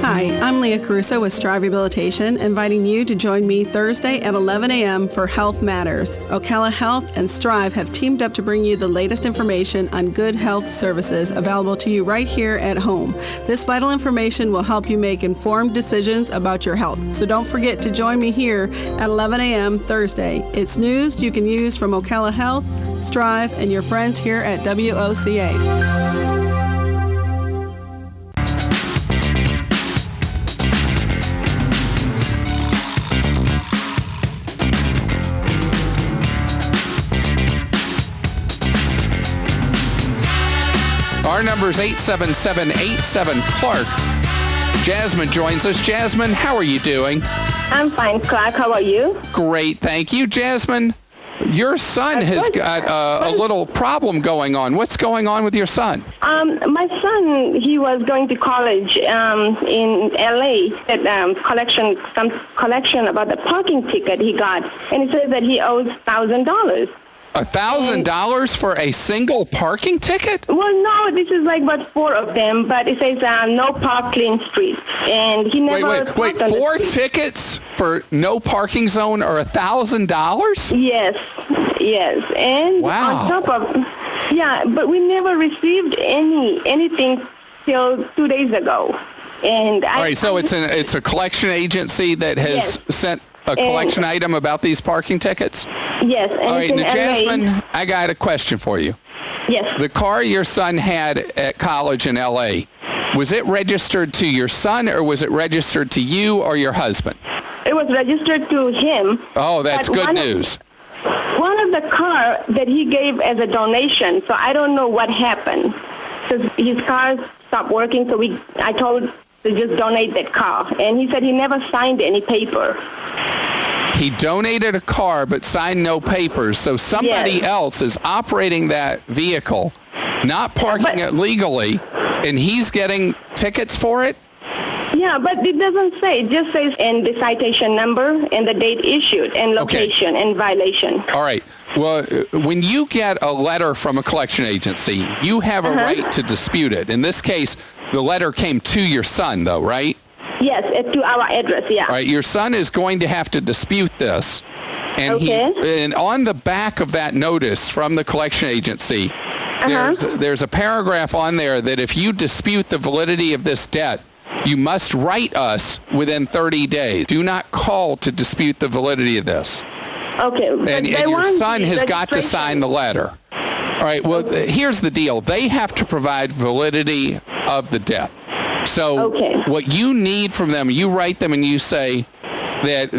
Hi, I'm Leah Caruso with Strive Rehabilitation, inviting you to join me Thursday at 11 a.m. for Health Matters. Ocala Health and Strive have teamed up to bring you the latest information on good health services available to you right here at home. This vital information will help you make informed decisions about your health. So don't forget to join me here at 11 a.m. Thursday. It's news you can use from Ocala Health, Strive, and your friends here at WOCA. Our number is 877-87-CLARK. Jasmine joins us. Jasmine, how are you doing? I'm fine, Clark. How are you? Great, thank you. Jasmine, your son has got a little problem going on. What's going on with your son? My son, he was going to college in L.A. at some collection about the parking ticket he got, and he says that he owes $1,000. $1,000 for a single parking ticket? Well, no, this is like about 4 of them, but it says no park clean streets, and he never. Wait! 4 tickets for no parking zone are $1,000? Yes, and wow. On top of, but we never received anything till 2 days ago, and all right. So it's a collection agency that has sent a collection item about these parking tickets? Yes. All right, now, Jasmine, I got a question for you. Yes. The car your son had at college in L.A., was it registered to your son or was it registered to you or your husband? It was registered to him. Oh, that's but good news. One of the car that he gave as a donation, so I don't know what happened. So his car stopped working, so I told to just donate that car. And he said he never signed any paper. He donated a car but signed no papers, so somebody else is operating that vehicle, not parking it legally, and he's getting tickets for it? Yeah, but it doesn't say. It just says and the citation number and the date issued and location and violation. All right. Well, when you get a letter from a collection agency, you have a right to dispute it. In this case, the letter came to your son, though, right? Yes, to our address, yeah. All right. Your son is going to have to dispute this. And and on the back of that notice from the collection agency, there's a paragraph on there that if you dispute the validity of this debt, you must write us within 30 days. Do not call to dispute the validity of this. Okay. And your son has got to sign the letter. All right. Well, here's the deal. They have to provide validity of the debt. So what you need from them, you write them and you say that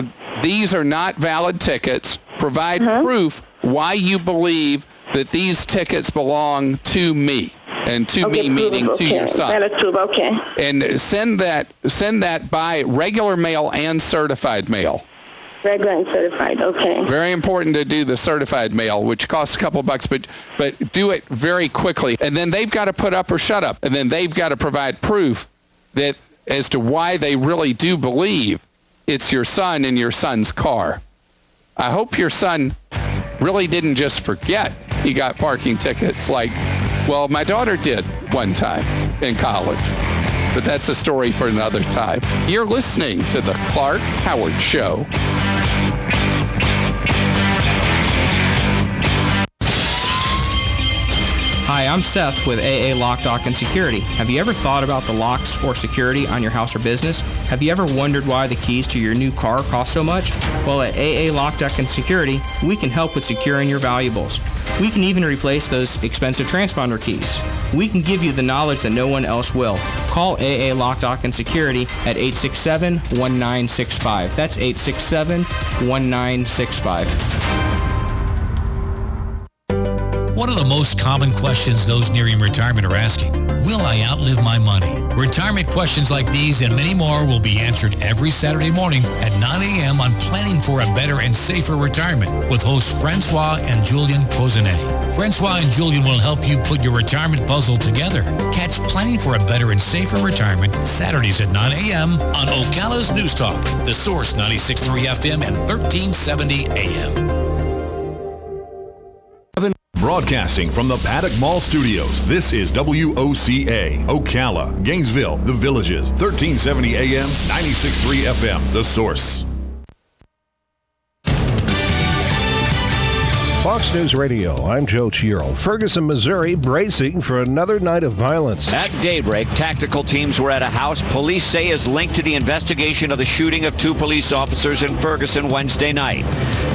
these are not valid tickets. Provide proof why you believe that these tickets belong to me. And to me meaning to your son. That is true, And send that by regular mail and certified mail. Regular and certified, okay. Very important to do the certified mail, which costs a couple of bucks, but do it very quickly. And then they've got to put up or shut up. And then they've got to provide proof that as to why they really do believe it's your son and your son's car. I hope your son really didn't just forget he got parking tickets like, well, my daughter did one time in college. But that's a story for another time. You're listening to The Clark Howard Show. Hi, I'm Seth with AA Lock, Dock, and Security. Have you ever thought about the locks or security on your house or business? Have you ever wondered why the keys to your new car cost so much? Well, at AA Lock, Dock, and Security, we can help with securing your valuables. We can even replace those expensive transponder keys. We can give you the knowledge that no one else will. Call AA Lock, Dock, and Security at 867-1965. That's 867-1965. One of the most common questions those nearing retirement are asking, will I outlive my money? Retirement questions like these and many more will be answered every Saturday morning at 9 a.m. on Planning for a Better and Safer Retirement with hosts Francois and Julian Pozenet. Francois and Julian will help you put your retirement puzzle together. Catch Planning for a Better and Safer Retirement Saturdays at 9 a.m. on Ocala's News Talk, The Source 96.3 FM and 1370 AM. Broadcasting from the Paddock Mall Studios, this is WOCA, Ocala, Gainesville, The Villages, 1370 AM, 96.3 FM, The Source. Fox News Radio, I'm Joe Chiro. Ferguson, Missouri, bracing for another night of violence. At daybreak, tactical teams were at a house police say is linked to the investigation of the shooting of 2 police officers in Ferguson Wednesday night.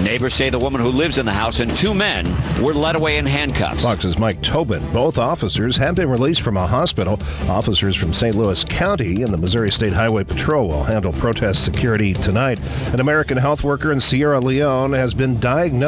Neighbors say the woman who lives in the house and 2 men were led away in handcuffs. Fox's Mike Tobin. Both officers have been released from a hospital. Officers from St. Louis County and the Missouri State Highway Patrol will handle protest security tonight. An American health worker in Sierra Leone has been diagnosed